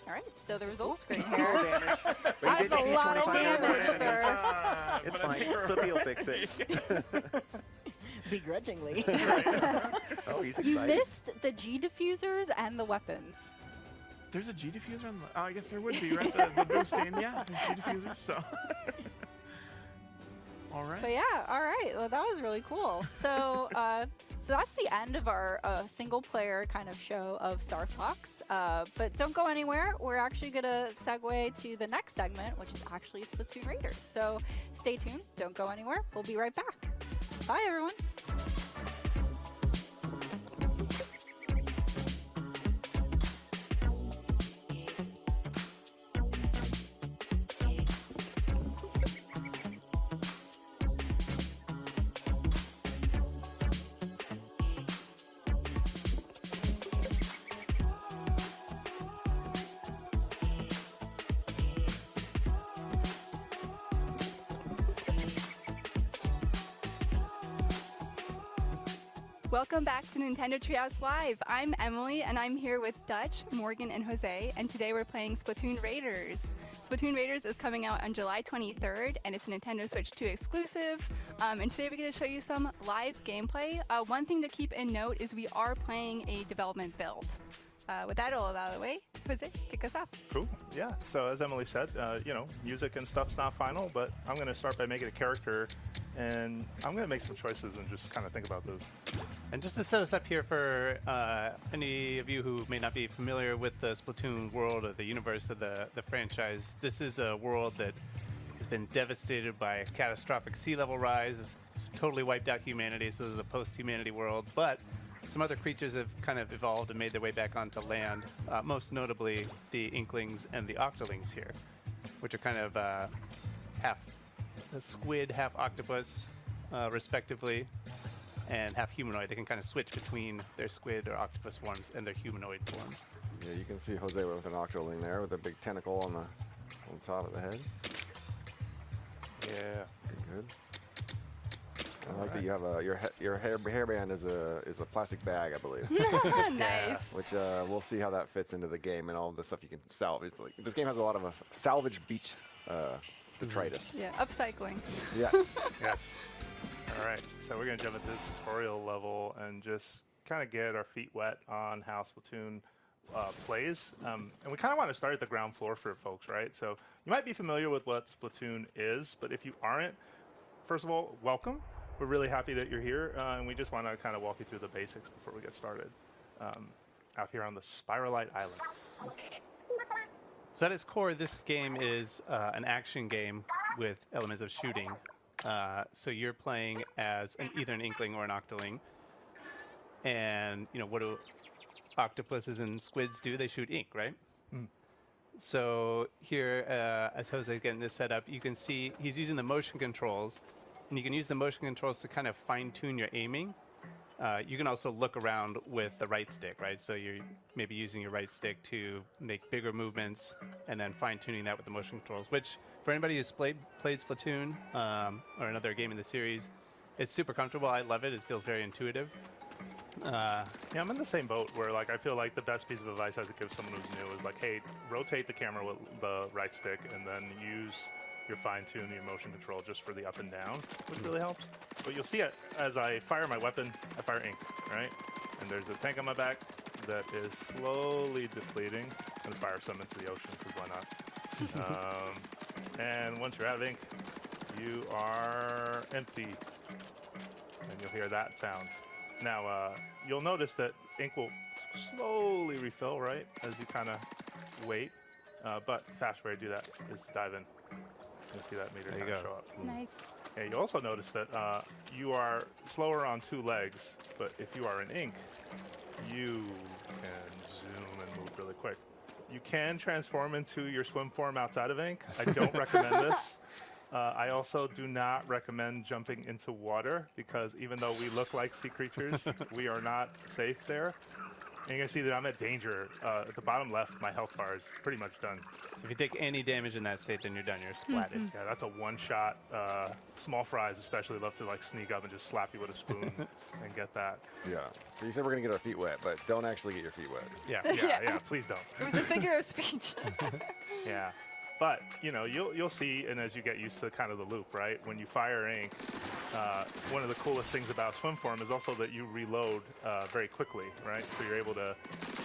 All right, so the results screen here. That's a lot of damage, sir. It's fine. Slippy will fix it. Begrudgingly. Oh, he's excited. You missed the G diffusers and the weapons. There's a G diffuser on the... Oh, I guess there would be, right? The boost in, yeah, there's G diffusers, so... All right. But yeah, all right. Well, that was really cool. So, so that's the end of our single-player kind of show of Star Fox. But don't go anywhere. We're actually going to segue to the next segment, which is actually Splatoon Raiders. So stay tuned. Don't go anywhere. We'll be right back. Bye, everyone. Welcome back to Nintendo Treehouse Live. I'm Emily, and I'm here with Dutch, Morgan, and Jose, and today we're playing Splatoon Raiders. Splatoon Raiders is coming out on July 23rd, and it's a Nintendo Switch 2 exclusive. And today we're going to show you some live gameplay. One thing to keep in note is we are playing a development build. With that all out of the way, Jose, kick us off. Cool. Yeah. So as Emily said, you know, music and stuff's not final, but I'm going to start by making a character, and I'm going to make some choices and just kind of think about those. And just to set us up here for any of you who may not be familiar with the Splatoon world or the universe of the franchise, this is a world that has been devastated by a catastrophic sea level rise. It's totally wiped out humanity, so this is a post-humanity world. But some other creatures have kind of evolved and made their way back onto land, most notably the Inklings and the Octolings here, which are kind of half squid, half octopus, respectively, and half humanoid. They can kind of switch between their squid or octopus forms and their humanoid forms. Yeah, you can see Jose with an octoling there with a big tentacle on the top of the head. Yeah. Good. I like that you have your hairband is a plastic bag, I believe. Nice. Which we'll see how that fits into the game and all the stuff you can salvage. Like, this game has a lot of salvage beach detritus. Yeah, upcycling. Yes. Yes. All right, so we're going to jump into the tutorial level and just kind of get our feet wet on how Splatoon plays. And we kind of want to start at the ground floor for folks, right? So you might be familiar with what Splatoon is, but if you aren't, first of all, welcome. We're really happy that you're here, and we just want to kind of walk you through the basics before we get started. Out here on the Spiralite Islands. So at its core, this game is an action game with elements of shooting. So you're playing as either an Inkling or an Octoling. And, you know, what do octopuses and squids do? They shoot ink, right? So here, as Jose's getting this set up, you can see he's using the motion controls. And you can use the motion controls to kind of fine-tune your aiming. You can also look around with the right stick, right? So you're maybe using your right stick to make bigger movements and then fine-tuning that with the motion controls, which for anybody who's played Splatoon or another game in the series, it's super comfortable. I love it. It feels very intuitive. Yeah, I'm in the same boat where like I feel like the best piece of advice I would give someone who's new is like, hey, rotate the camera with the right stick and then use your fine-tune, your motion control just for the up and down, which really helps. But you'll see it as I fire my weapon, I fire ink, right? And there's a tank on my back that is slowly depleting. I'm gonna fire some into the ocean, because why not? And once you're out of ink, you are empty. And you'll hear that sound. Now, you'll notice that ink will slowly refill, right? As you kind of wait. But fast way to do that is to dive in. You'll see that meter kind of show up. Nice. Yeah, you'll also notice that you are slower on 2 legs, but if you are in ink, you can zoom and move really quick. You can transform into your swim form outside of ink. I don't recommend this. I also do not recommend jumping into water because even though we look like sea creatures, we are not safe there. And you're gonna see that I'm at danger. At the bottom left, my health bar is pretty much done. So if you take any damage in that state, then you're done. You're splatted. Yeah, that's a one-shot. Small fries especially love to like sneak up and just slap you with a spoon and get that. Yeah. So you said we're gonna get our feet wet, but don't actually get your feet wet. Yeah, please don't. It was a figure of speech. Yeah. But, you know, you'll see, and as you get used to kind of the loop, right? When you fire ink, one of the coolest things about swim form is also that you reload very quickly, right? So you're able to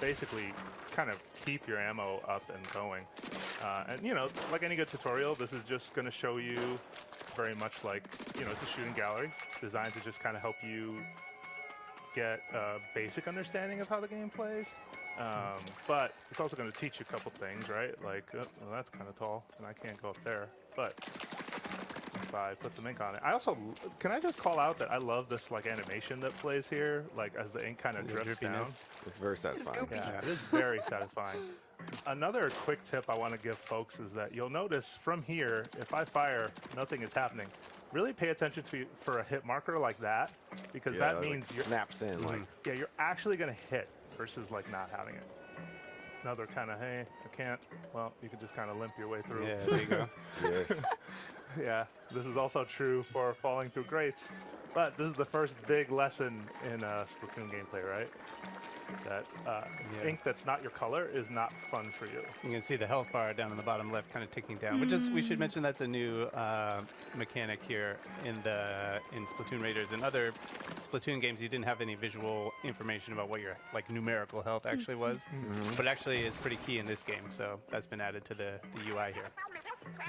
basically kind of keep your ammo up and going. And, you know, like any good tutorial, this is just going to show you very much like, you know, it's a shooting gallery designed to just kind of help you get a basic understanding of how the game plays. But it's also going to teach you a couple things, right? Like, well, that's kind of tall, and I can't go up there. But if I put some ink on it, I also can I just call out that I love this like animation that plays here, like as the ink kind of drifts down. It's very satisfying. Yeah, it is very satisfying. Another quick tip I want to give folks is that you'll notice from here, if I fire, nothing is happening. Really pay attention to for a hit marker like that, because that means like snaps in. Like yeah, you're actually going to hit. Versus like not having it. Another kind of, hey, I can't. Well, you can just kind of limp your way through. Yeah, there you go. Yes. Yeah, this is also true for falling through grates. But this is the first big lesson in Splatoon gameplay, right? That ink that's not your color is not fun for you. You can see the health bar down in the bottom left kind of ticking down, which is, we should mention that's a new mechanic here in Splatoon Raiders. In other Splatoon games, you didn't have any visual information about what your like numerical health actually was, but actually is pretty key in this game, so that's been added to the UI here.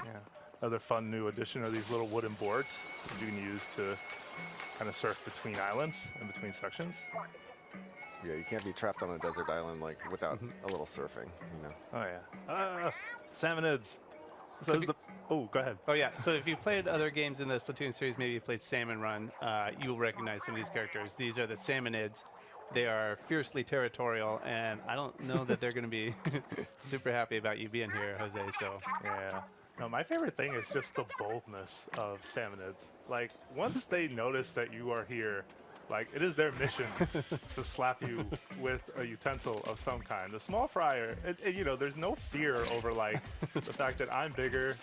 Yeah. Another fun new addition are these little wooden boards that you can use to kind of surf between islands and between sections. Yeah, you can't be trapped on a desert island like without a little surfing, you know. Oh yeah. Salmonids. So oh, go ahead. Oh yeah. So if you played other games in the Splatoon series, maybe you played Salmon Run, you'll recognize some of these characters. These are the Salmonids. They are fiercely territorial, and I don't know that they're going to be super happy about you being here, Jose. So yeah. No, my favorite thing is just the boldness of Salmonids. Like once they notice that you are here, like it is their mission to slap you with a utensil of some kind. The small fryer, you know, there's no fear over like the fact that I'm bigger,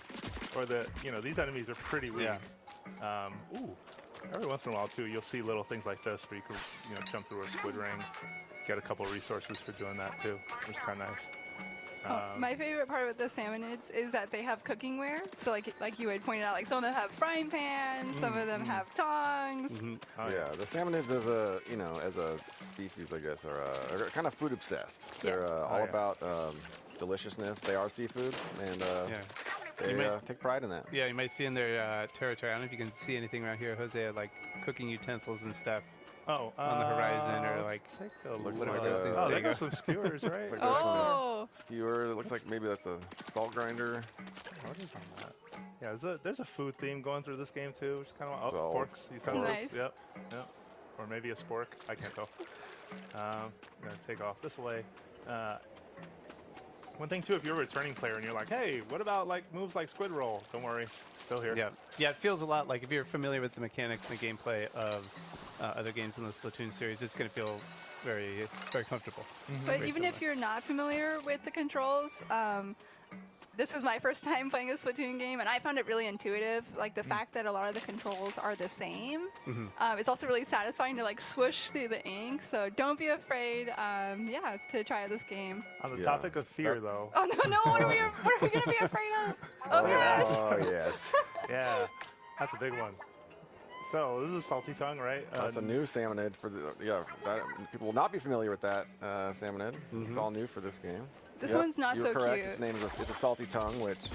or that you know these enemies are pretty weak. Yeah. Every once in a while too, you'll see little things like this where you can jump through a squid ring, get a couple resources for doing that too. It's kind of nice. My favorite part with the salmonids is that they have cooking ware. So like you had pointed out, like some of them have frying pans, some of them have tongs. Yeah, the salmonids as a species, I guess, are kind of food obsessed. They're all about deliciousness. They are seafood, and they take pride in that. Yeah, you might see in their territory. I don't know if you can see anything around here, Jose, like cooking utensils and stuff. Oh, on the horizon, or like Whatever those things. Oh, there goes some skewers, right? Looks like some skewer. It looks like maybe that's a salt grinder. What is on that? Yeah, there's a food theme going through this game too, which is kind of forks, utensils. Nice. Yep. Or maybe a spork. I can't tell. I'm gonna take off this way. One thing too, if you're a returning player and you're like, hey, what about like moves like squid roll? Don't worry, still here. Yeah, it feels a lot like if you're familiar with the mechanics and the gameplay of other games in the Splatoon series, it's going to feel very, very comfortable. But Very even similar. if you're not familiar with the controls, this was my first time playing a Splatoon game, and I found it really intuitive. Like the fact that a lot of the controls are the same. It's also really satisfying to like swoosh through the ink. So don't be afraid, to try this game. On the topic of fear, though. Oh no! What are we gonna be afraid of? Oh gosh! Oh yes. Yeah, that's a big one. So this is a salty tongue, right? That's a new salmonid for the people will not be familiar with that salmonid. It's all new for this game. This one's not You're so correct. cute. Its name is a salty tongue, which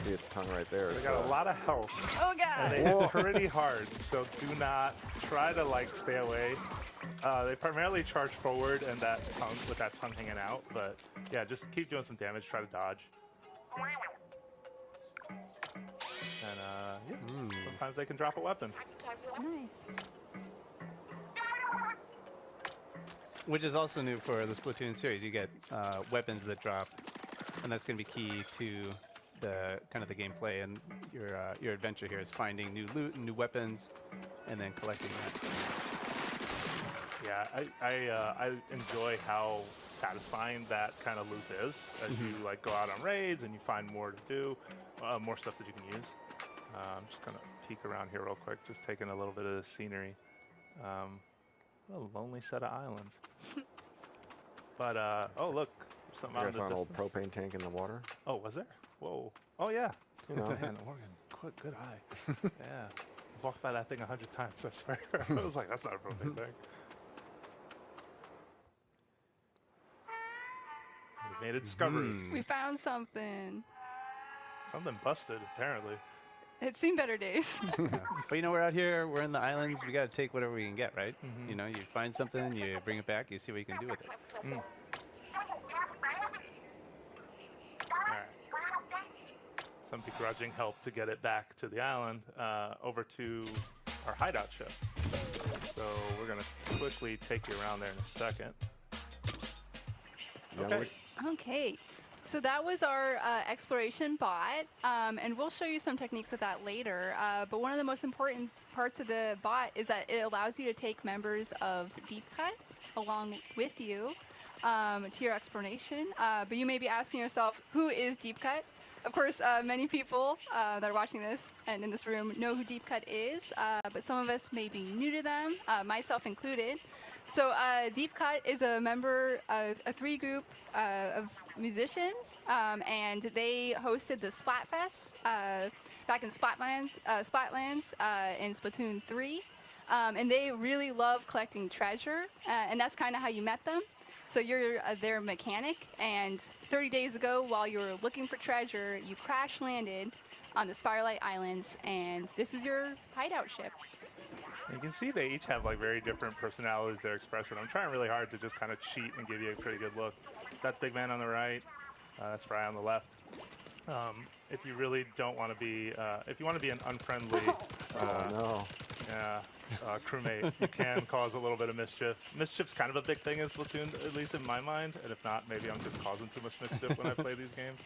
see its tongue right there. They got a lot of health. Oh god! And they hit pretty hard, so do not try to like stay away. They primarily charge forward and that tongue with that tongue hanging out, but yeah, just keep doing some damage. Try to dodge. And sometimes they can drop a weapon. Nice. Which is also new for the Splatoon series. You get weapons that drop, and that's going to be key to the kind of the gameplay and your adventure here is finding new loot and new weapons, and then collecting that. Yeah, I enjoy how satisfying that kind of loop is as you like go out on raids and you find more to do, more stuff that you can use. I'm just gonna peek around here real quick, just taking a little bit of the scenery. A lonely set of islands. But oh look, there's something out in the an distance. old propane tank in the water. Oh, was there? Whoa. Oh yeah. You know. Man, Oregon, good eye. Yeah. Walked by that thing 100 times, I swear. I was like, that's not a propane tank. We made a discovery. We found something. Something busted, apparently. It's seen better days. But you know, we're out here, we're in the islands, we got to take whatever we can get, right? You know, you find something, you bring it back, you see what you can do with it. Alright. Some begrudging help to get it back to the island, over to our hideout ship. So we're going to quickly take you around there in a second. Okay. Okay. So that was our exploration bot, and we'll show you some techniques with that later. But one of the most important parts of the bot is that it allows you to take members of Deep Cut along with you to your exploration. But you may be asking yourself, who is Deep Cut? Of course, many people that are watching this and in this room know who Deep Cut is, but some of us may be new to them, myself included. So Deep Cut is a member of a three-group of musicians, and they hosted the Splatfest back in Splatlands in Splatoon 3. And they really love collecting treasure, and that's kind of how you met them. So you're their mechanic, and 30 days ago, while you were looking for treasure, you crash-landed on the Spirelight Islands, and this is your hideout ship. You can see they each have like very different personalities they're expressing. I'm trying really hard to just kind of cheat and give you a pretty good look. That's Big Man on the right. That's Fry on the left. If you really don't want to be, if you want to be an unfriendly, crewmate, you can cause a little bit of mischief. Mischief's kind of a big thing in Splatoon, at least in my mind. And if not, maybe I'm just causing too much mischief when I play these games.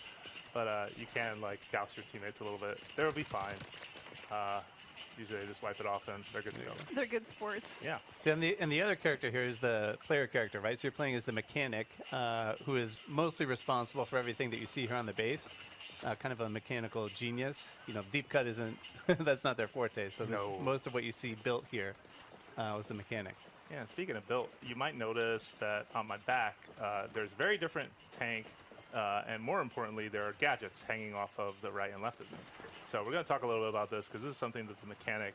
But you can like douse your teammates a little bit. They'll be fine. Usually they just wipe it off and they're good to go. They're good sports. Yeah. See, and the other character here is the player character, right? So you're playing as the mechanic, who is mostly responsible for everything that you see here on the base. Kind of a mechanical genius. You know, Deep Cut isn't, that's not their forte. So most of what you see built here was the mechanic. Yeah, speaking of built, you might notice that on my back, there's a very different tank, and more importantly, there are gadgets hanging off of the right and left of me. So we're going to talk a little bit about this because this is something that the mechanic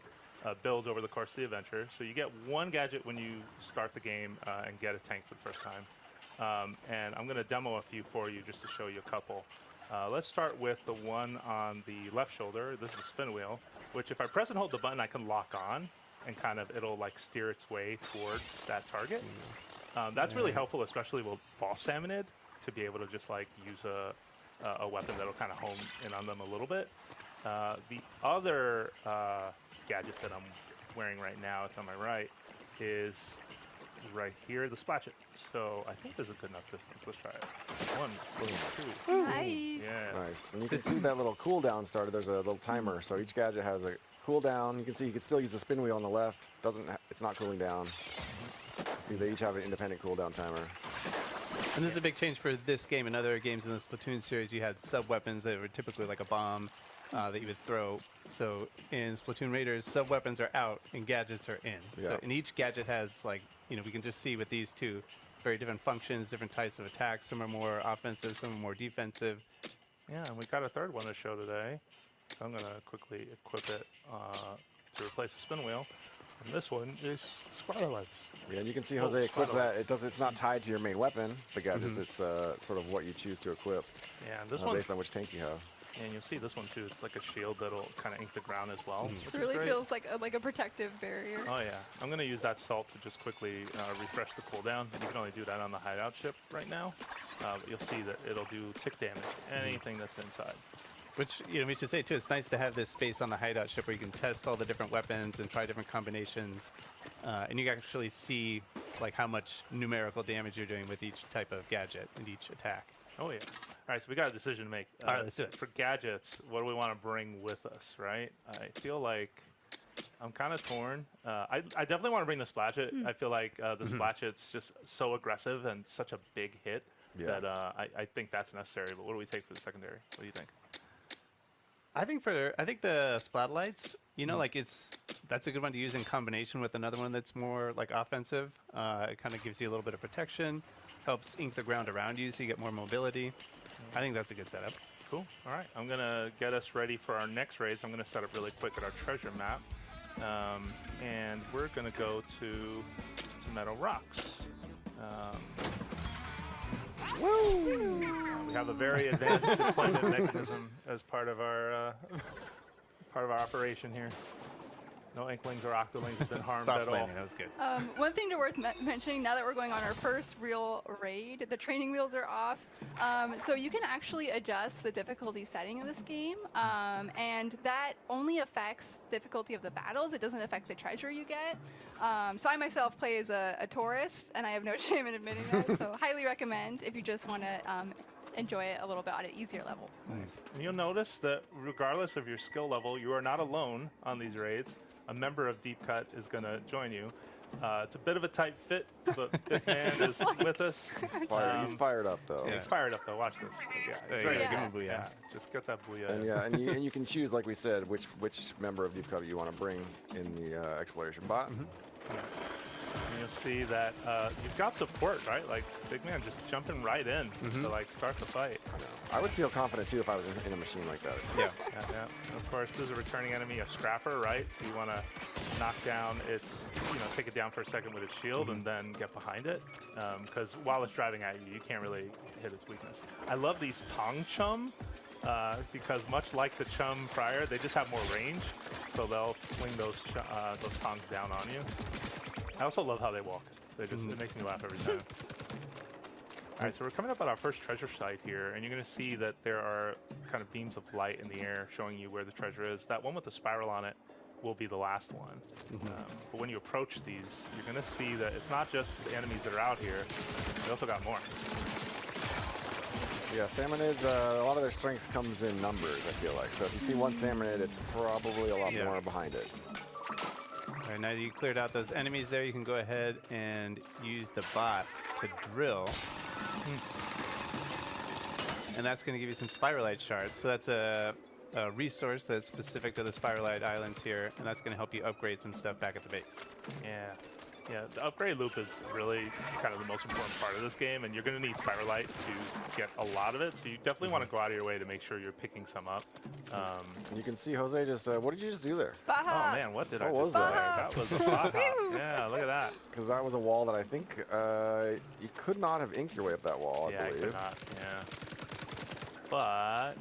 builds over the course of the adventure. So you get one gadget when you start the game and get a tank for the first time. And I'm going to demo a few for you just to show you a couple. Let's start with the one on the left shoulder. This is a spin wheel, which if I press and hold the button, I can lock on, and kind of it'll like steer its way towards that target. That's really helpful, especially with boss salmonid, to be able to just like use a weapon that'll kind of home in on them a little bit. The other gadget that I'm wearing right now, it's on my right, is right here, the splatch it. So I think there's a good enough distance. Let's try it. 1, 2. Nice. Yeah. Nice. And you can see that little cooldown starter. There's a little timer. So each gadget has a cooldown. You can see you can still use the spin wheel on the left. It's not cooling down. See, they each have an independent cooldown timer. And this is a big change for this game. In other games in the Splatoon series, you had sub-weapons that were typically like a bomb that you would throw. So in Splatoon Raiders, sub-weapons are out and gadgets are in. Yeah. So and each gadget has, like, you know, we can just see with these two, very different functions, different types of attacks. Some are more offensive, some are more defensive. Yeah, and we got a third one to show today. So I'm going to quickly equip it to replace the spin wheel. And this one is Spiralites. Yeah, and you can see Jose equip that. It's not tied to your main weapon, the gadgets. It's sort of what you choose to equip. Yeah, and this one based on which tank you have. And you'll see this one too. It's like a shield that'll kind of ink the ground as well. It really feels like a protective barrier. Oh yeah, I'm going to use that salt to just quickly refresh the cooldown. You can only do that on the hideout ship right now. But you'll see that it'll do tick damage to anything that's inside. Which, you know, we should say too, it's nice to have this space on the hideout ship where you can test all the different weapons and try different combinations. And you can actually see like how much numerical damage you're doing with each type of gadget and each attack. Oh yeah. All right, so we got a decision to make. All right, let's do it. For gadgets, what do we want to bring with us, right? I feel like I'm kind of torn. I definitely want to bring the Splatchet. I feel like the Splatchet's just so aggressive and such a big hit that I think that's necessary. But what do we take for the secondary? What do you think? I think the Splatlights, you know, like that's a good one to use in combination with another one that's more like offensive. It kind of gives you a little bit of protection, helps ink the ground around you so you get more mobility. I think that's a good setup. Cool. All right, I'm gonna get us ready for our next raids. I'm gonna set up really quick at our treasure map, and we're gonna go to Meadow Rocks. We have a very advanced deployment mechanism as part of our operation here. No Inklings or Octolings have been harmed at all. That was good. One thing worth mentioning, now that we're going on our first real raid, the training wheels are off. So you can actually adjust the difficulty setting of this game. And that only affects difficulty of the battles. It doesn't affect the treasure you get. So I myself play as a tourist, and I have no shame in admitting that. So highly recommend if you just want to enjoy it a little bit on an easier level. Nice. And you'll notice that regardless of your skill level, you are not alone on these raids. A member of Deep Cut is going to join you. It's a bit of a tight fit, but Big Man is with us. He's fired up, though. Yeah. He's fired up, though. Watch this. Yeah, give him a booyah. Yeah, just get that booyah. And you can choose, like we said, which member of Deep Cut you want to bring in the exploration bot. And you'll see that you've got support, right? Like Big Man just jumping right in to like start the fight. I would feel confident too if I was in a machine like that. Yeah. And of course, there's a returning enemy, a scrapper, right? So you want to knock down its, take it down for a second with its shield and then get behind it. Because while it's driving at you, you can't really hit its weakness. I love these Tong Chum because much like the Chum prior, they just have more range. So they'll swing those tongs down on you. I also love how they walk. They just it makes me laugh every time. All right, so we're coming up on our first treasure site here, and you're going to see that there are kind of beams of light in the air showing you where the treasure is. That one with the spiral on it will be the last one. But when you approach these, you're going to see that it's not just the enemies that are out here. They also got more. Yeah, salmonids, a lot of their strength comes in numbers, I feel like. So if you see one salmonid, it's probably a lot more behind it. All right, now that you cleared out those enemies there, you can go ahead and use the bot to drill. And that's going to give you some Spiralite shards. So that's a resource that's specific to the Spiralite Islands here, and that's going to help you upgrade some stuff back at the base. Yeah. Yeah, the upgrade loop is really kind of the most important part of this game, and you're going to need Spiralite to get a lot of it, so you definitely want to go out of your way to make sure you're picking some up. You can see Jose just, what did you just do there? Oh man, what did I was just do that? there? That was a bot hop. Yeah, look at that. Because that was a wall that I think you could not have inked your way up that wall, I believe. I could not, yeah. But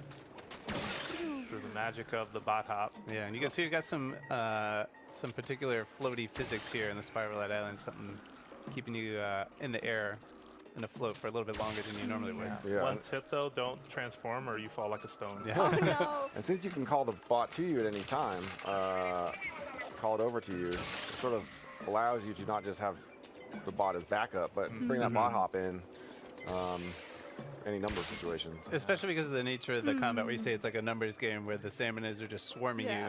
through the magic of the bot hop. Yeah, and you can see we've got some particular floaty physics here in the Spiralite Island, something keeping you in the air and afloat for a little bit longer than you normally would. Yeah. One tip though, don't transform or you fall like a stone. Yeah. Oh no. And since you can call the bot to you at any time, call it over to you, it sort of allows you to not just have the bot as backup, but bring that bot hop in any number of situations. Especially because of the nature of the combat, where you say it's like a numbers game where the salmonids are just swarming you.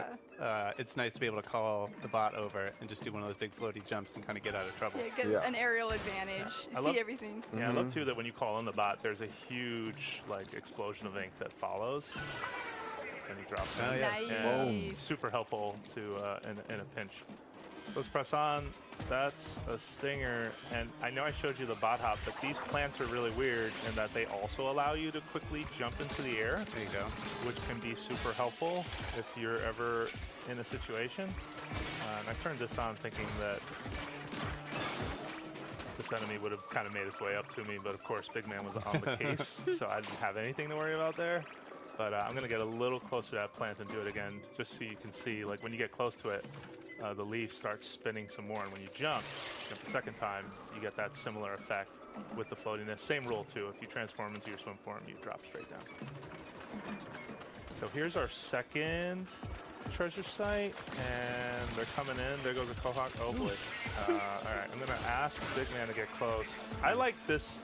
It's nice to be able to call the bot over and just do one of those big floaty jumps and kind of get out of trouble. Yeah, get an aerial advantage. I See love, everything. Yeah, I love too that when you call in the bot, there's a huge like explosion of ink that follows. And he drops it. Oh, yes. Nice. Super helpful to in a pinch. Let's press on. That's a stinger, and I know I showed you the bot hop, but these plants are really weird in that they also allow you to quickly jump into the air. There you go. Which can be super helpful if you're ever in a situation. And I turned this on thinking that this enemy would have kind of made its way up to me, but of course Big Man was on the case, so I didn't have anything to worry about there. But I'm going to get a little closer to that plant and do it again, just so you can see, like when you get close to it, the leaf starts spinning some more, and when you jump the second time, you get that similar effect with the floatiness. Same rule too, if you transform into your swim form, you drop straight down. So here's our second treasure site, and they're coming in. There goes a Quahog. Oh boy. All right, I'm gonna ask Big Man to get close. I like this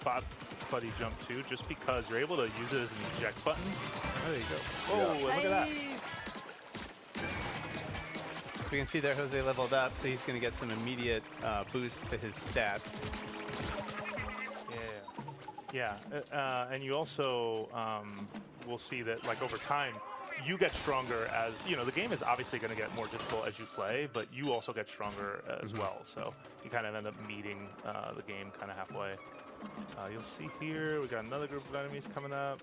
bot buddy jump too, just because you're able to use it as an eject button. There you go. Oh, look at that. We can see there Jose leveled up, so he's going to get some immediate boost to his stats. Yeah, and you also will see that like over time, you get stronger as, you know, the game is obviously going to get more difficult as you play, but you also get stronger as well. So you kind of end up meeting the game kind of halfway. You'll see here, we got another group of enemies coming up.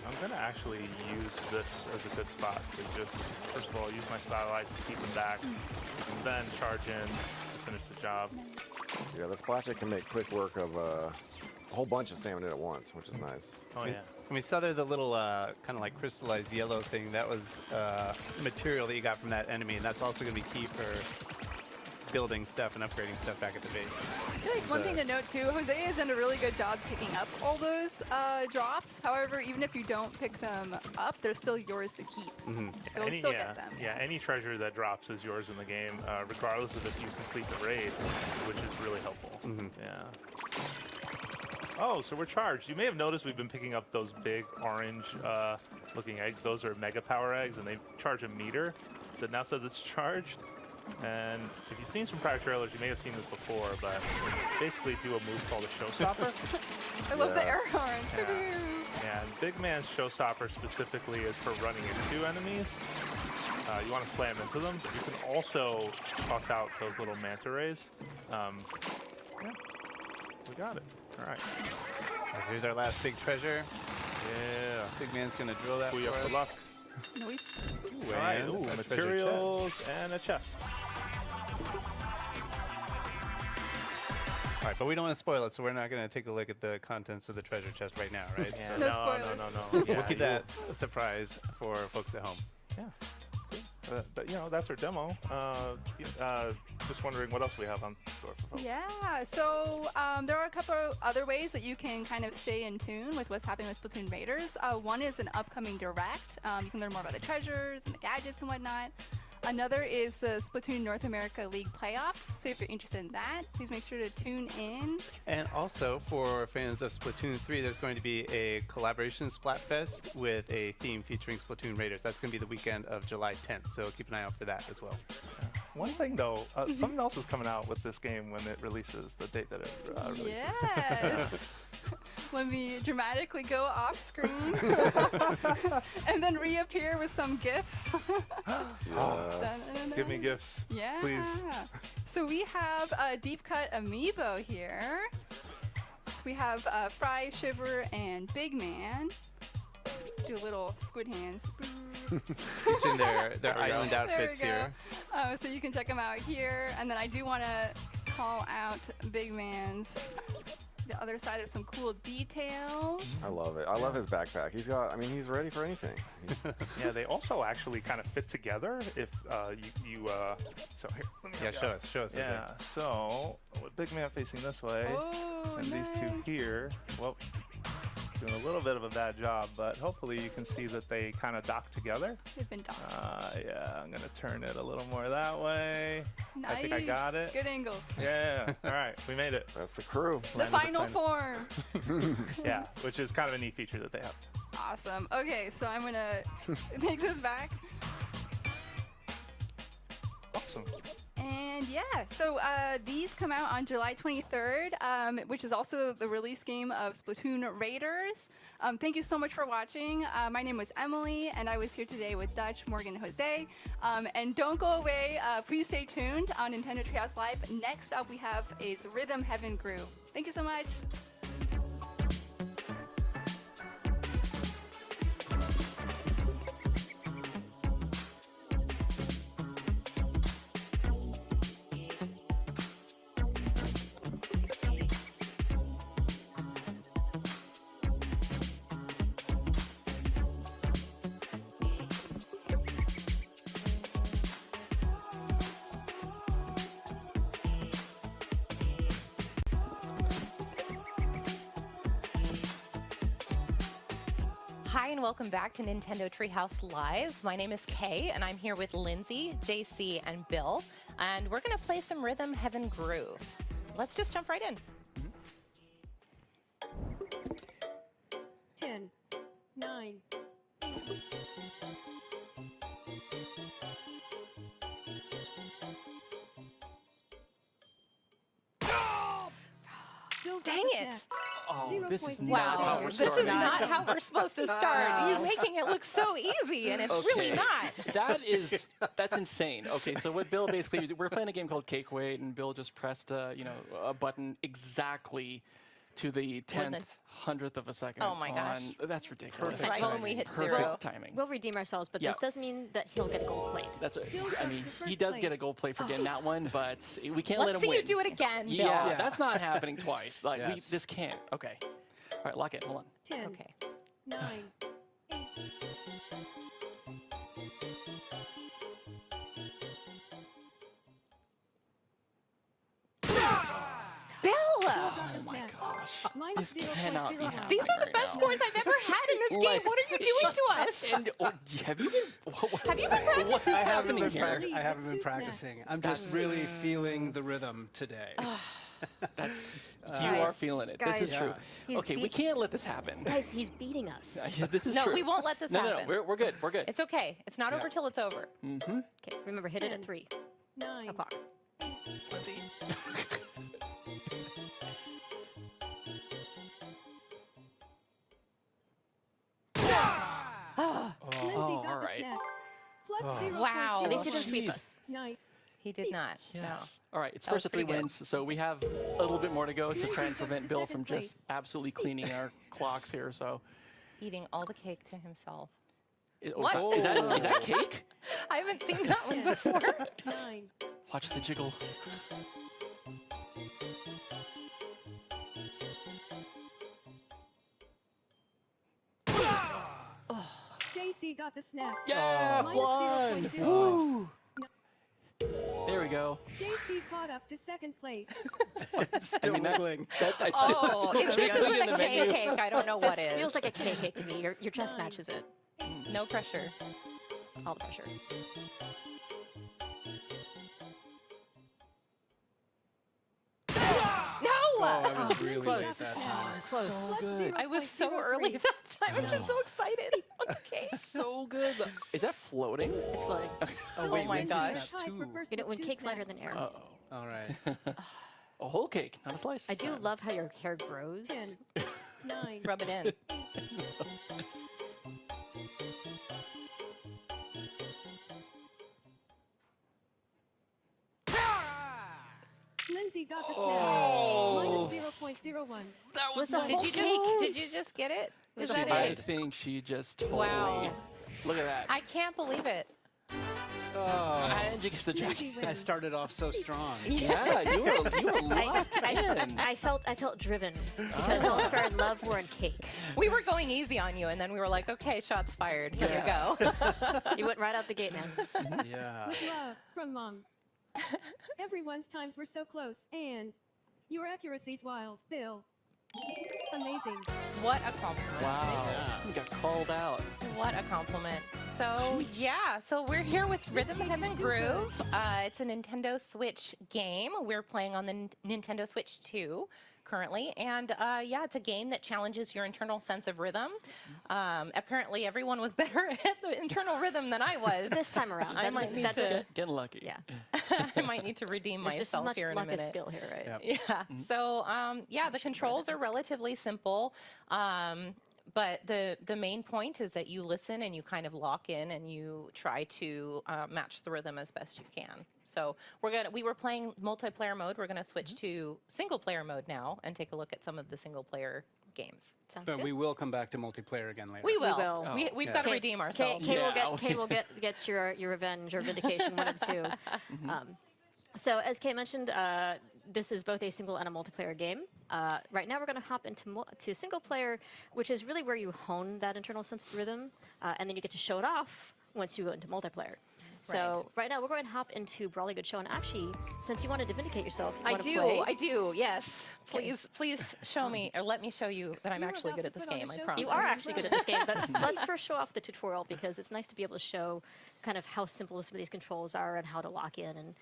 I'm going to actually use this as a good spot to just, first of all, use my spotlights to keep them back, and then charge in to finish the job. Yeah, the Splatchet can make quick work of a whole bunch of salmon at once, which is nice. Oh, yeah. And we saw there the little kind of like crystallized yellow thing. That was material that you got from that enemy, and that's also going to be key for building stuff and upgrading stuff back at the base. I feel like one thing to note too, Jose has done a really good job picking up all those drops. However, even if you don't pick them up, they're still yours to keep. So you'll still get them. Yeah, any treasure that drops is yours in the game, regardless of if you complete the raid, which is really helpful. Yeah. Oh, so we're charged. You may have noticed we've been picking up those big orange looking eggs. Those are mega power eggs, and they charge a meter that now says it's charged. And if you've seen some prior trailers, you may have seen this before, but basically do a move called a showstopper. I love the air horns. Yeah, and Big Man's showstopper specifically is for running into enemies. You want to slam into them, but you can also toss out those little manta rays. Yeah, we got it. All right. So here's our last big treasure. Yeah. Big Man's going to drill that Booyah for for luck. Nice. All right, materials and a chest. All right, but we don't want to spoil it, so we're not going to take a look at the contents of the treasure chest right now, right? Yeah, No no. We'll keep that a surprise for folks at home. Yeah. But you know, that's our demo. Just wondering what else we have on store for folks. Yeah, so there are a couple other ways that you can kind of stay in tune with what's happening with Splatoon Raiders. One is an upcoming direct. You can learn more about the treasures and the gadgets and whatnot. Another is the Splatoon North America League playoffs. So if you're interested in that, please make sure to tune in. And also, for fans of Splatoon 3, there's going to be a collaboration Splatfest with a theme featuring Splatoon Raiders. That's going to be the weekend of July 10th, so keep an eye out for that as well. One thing though, something else is coming out with this game when it releases, the date that it releases. Yes. let me dramatically go off screen and then reappear with some gifts. Give me gifts, yeah. please. So we have a deep cut amiibo here. So we have Fry, Shiver, and Big Man. Do a little squid hands. Each in their island outfits here. So you can check them out here. And then I do want to call out Big Man's the other side. There's some cool details. I love it. I love his backpack. He's got, I mean, he's ready for anything. Yeah, they also actually kind of fit together if you so here, let me show us. Yeah, so with Big Man facing this way, and these two here, well, doing a little bit of a bad job, but hopefully you can see that they kind of dock together. They've been docked. Yeah, I'm gonna turn it a little more that way. Nice. I think I got it. Good angle. Yeah, all right, we made it. That's the crew. The final form. Yeah, which is kind of a neat feature that they have. Awesome. Okay, so I'm gonna take this back. Awesome. And yeah, so these come out on July 23rd, which is also the release game of Splatoon Raiders. Thank you so much for watching. My name was Emily, and I was here today with Dutch, Morgan, and Jose. And don't go away. Please stay tuned on Nintendo Treehouse Live. Next up, we have is Rhythm Heaven Groove. Thank you so much. Hi and welcome back to Nintendo Treehouse Live. My name is Kay and I'm here with Lindsay, JC, and Bill. And we're going to play some Rhythm Heaven Groove. Let's just jump right in. 10, 9, 8. Dang it! Oh, this is not how we're This is not how we're supposed to start. You're making it look so easy, and it's really not. That's insane. Okay, so what Bill basically, we're playing a game called Cake Weight, and Bill just pressed a button exactly to the 10th, 100th of a second. Oh my gosh. That's ridiculous. Right when we hit Perfect zero. timing. We'll redeem ourselves, but this does mean that he'll get a gold plate. I mean, he does get a gold plate for getting that one, but we can't let him win. Let's see you do it again, Bill. Yeah, that's not happening twice. Like this can't. Okay. All right, lock it. Hold on. 10, okay. 9, 8. Bill! Oh my gosh. This cannot be happening. These are the best scores I've ever had in this game. What are you doing to us? Have you been practicing? What is happening here? I haven't been practicing. I'm just really feeling the rhythm today. That's you are feeling it. This is true. Okay, we can't let this happen. Guys, he's beating us. This is no, true. we won't let this happen. No, we're good. We're good. It's okay. It's not over till it's over. Mm-hmm. Okay, remember, hit it at 3. 9. Apart. Let's see. Lindsay got all the right. snack. Plus 0. Wow. At least he didn't sweep us. Nice. He did not. Yes. All right, it's That first was of 3 pretty good. wins, so we have a little bit more to go to try and prevent Bill from just absolutely cleaning our clocks here. So, Eating all the cake to himself. is that cake? I haven't seen that one before. 9. Watch the jiggle. JC got the snack. Yeah, Minus fun. 0.05. Woo. There we go. JC caught up to second place. Still wiggling. If this isn't a cake, I don't know what This is. feels like a cake to me. Your chest matches it. No pressure. All the pressure. No! I was really Close. late that time. Close. So good. I was so early that time. I'm just so excited on the cake. So good. Is that floating? It's floating. Oh wait, my Lindsay's gosh. got 2. You know, when cake's lighter than air. Uh-oh. All right. A whole cake, not a slice. I do love how your hair grows. 10. 9. Rub it in. Lindsay got the snap. Oh. Minus 0.01. That was Did you just get it? Is that I it? think she just totally... Wow. Look at that. I can't believe it. Oh. And you get the jacket. I started off so strong. Yeah, you were locked in. I felt driven because all Fair and Love were in cake. We were going easy on you, and then we were like, okay, shots fired. Here you go. You went right out the gate, man. Yeah. With love from Mom. Everyone's times were so close, and your accuracy's wild, Bill. Amazing. What a compliment. Wow. You got called out. What a compliment. So, yeah, so we're here with Rhythm, Heaven, Groove. It's a Nintendo Switch game. We're playing on the Nintendo Switch 2 currently. And, yeah, it's a game that challenges your internal sense of rhythm. Apparently, everyone was better at the internal rhythm than I was. This time around. I might need to... Getting lucky. Yeah. I might need to redeem There's just as myself much here in luck a minute. as skill here, right? Yeah. So, yeah, the controls are relatively simple. But the main point is that you listen and you kind of lock in and you try to match the rhythm as best you can. So we were playing multiplayer mode. We're gonna switch to single player mode now and take a look at some of the single player games. Sounds But good. we will come back to multiplayer again later. We will. will. We've got to redeem ourselves. Kay will get your revenge or vindication, one of the two. So as Kay mentioned, this is both a single and a multiplayer game. Right now we're going to hop into single player, which is really where you hone that internal sense of rhythm, and then you get to show it off once you go into multiplayer. So right now we're going to hop into Brawly Good Show, and actually, since you wanted to vindicate yourself, you I wanna play? do, yes. Please show me, or let me show you that I'm actually good at this game, I promise. You are actually good at this game, but let's first show off the tutorial because it's nice to be able to show kind of how simple some of these controls are and how to lock in, and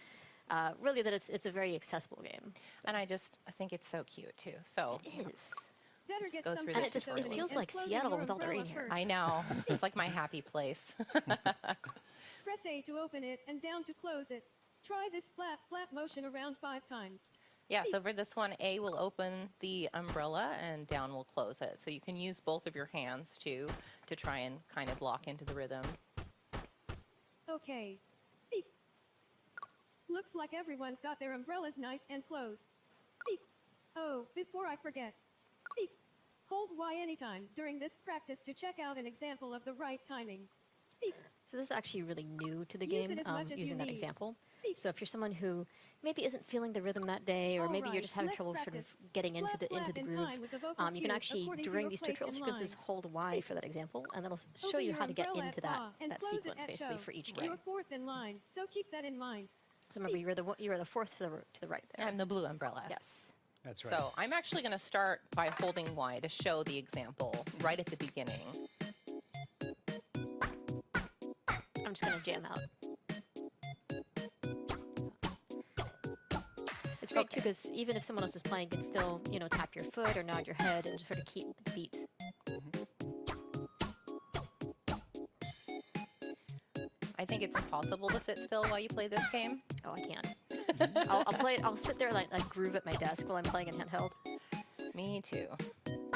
really that it's a very accessible game. And I think it's so cute too. So it is. Better get And it feels like Seattle with all the rain here. I know. It's like my happy place. Press A to open it and down to close it. Try this flap motion around 5 times. Yeah, so for this one, A will open the umbrella and down will close it. So you can use both of your hands to try and kind of lock into the rhythm. Okay. Beep. Looks like everyone's got their umbrellas nice and closed. Beep. Oh, before I forget. Beep. Hold Y anytime during this practice to check out an example of the right timing. Beep. So this is actually really new to the Use game, it as much as you using that need. example. So if you're someone who maybe isn't feeling the rhythm that day, or maybe you're just having trouble sort of getting into the groove, you can actually, during these tutorial sequences, hold Y for that example, and that'll show you how to get into that sequence basically for each game. You're fourth in line, so keep that in mind. So remember, you are the fourth to the right there. I'm the blue umbrella. Yes. That's right. So I'm actually going to start by holding Y to show the example right at the beginning. I'm just going to jam out. It's great too, because even if someone else is playing, you can still, tap your foot or nod your head and just sort of keep the beat. I think it's impossible to sit still while you play this game. Oh, I can't. I'll sit there like groove at my desk while I'm playing in handheld. Me too.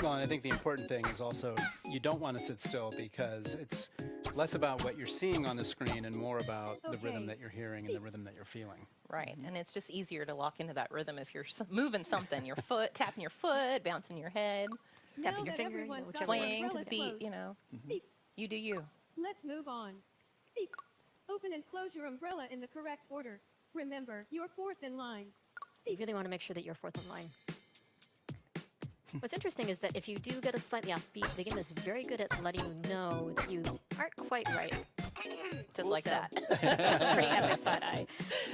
Well, and I think the important thing is also you don't want to sit still because it's less about what you're seeing on the screen and more about the rhythm that you're hearing and the rhythm that you're feeling. Right, and it's just easier to lock into that rhythm if you're moving something, your foot, tapping your foot, bouncing your head, tapping your finger, swaying to the beat, You do you. Let's move on. Beep. Open and close your umbrella in the correct order. Remember, you're fourth in line. You really want to make sure that you're fourth in line. What's interesting is that if you do get a slightly off beat, the game is very good at letting you know that you aren't quite right. Just like that. That's a pretty epic side eye.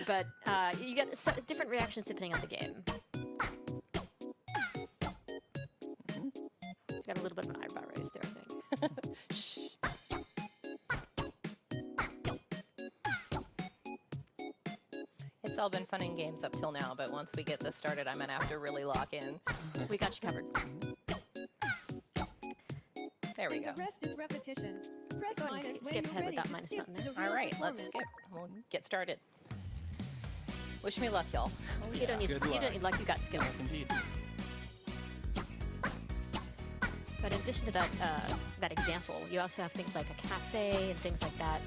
But you get different reactions depending on the game. Got a little bit of an eyebrow raise there, I think. Shh. It's all been fun and games up till now, but once we get this started, I'm gonna have to really lock in. We got you covered. There we go. The rest is repetition. Press minus skip ahead with that minus button there. All right, let's skip. We'll get started. Wish me luck, y'all. You don't need luck. You got skill. Indeed. But in addition to that, that example, you also have things like a cafe and things like that.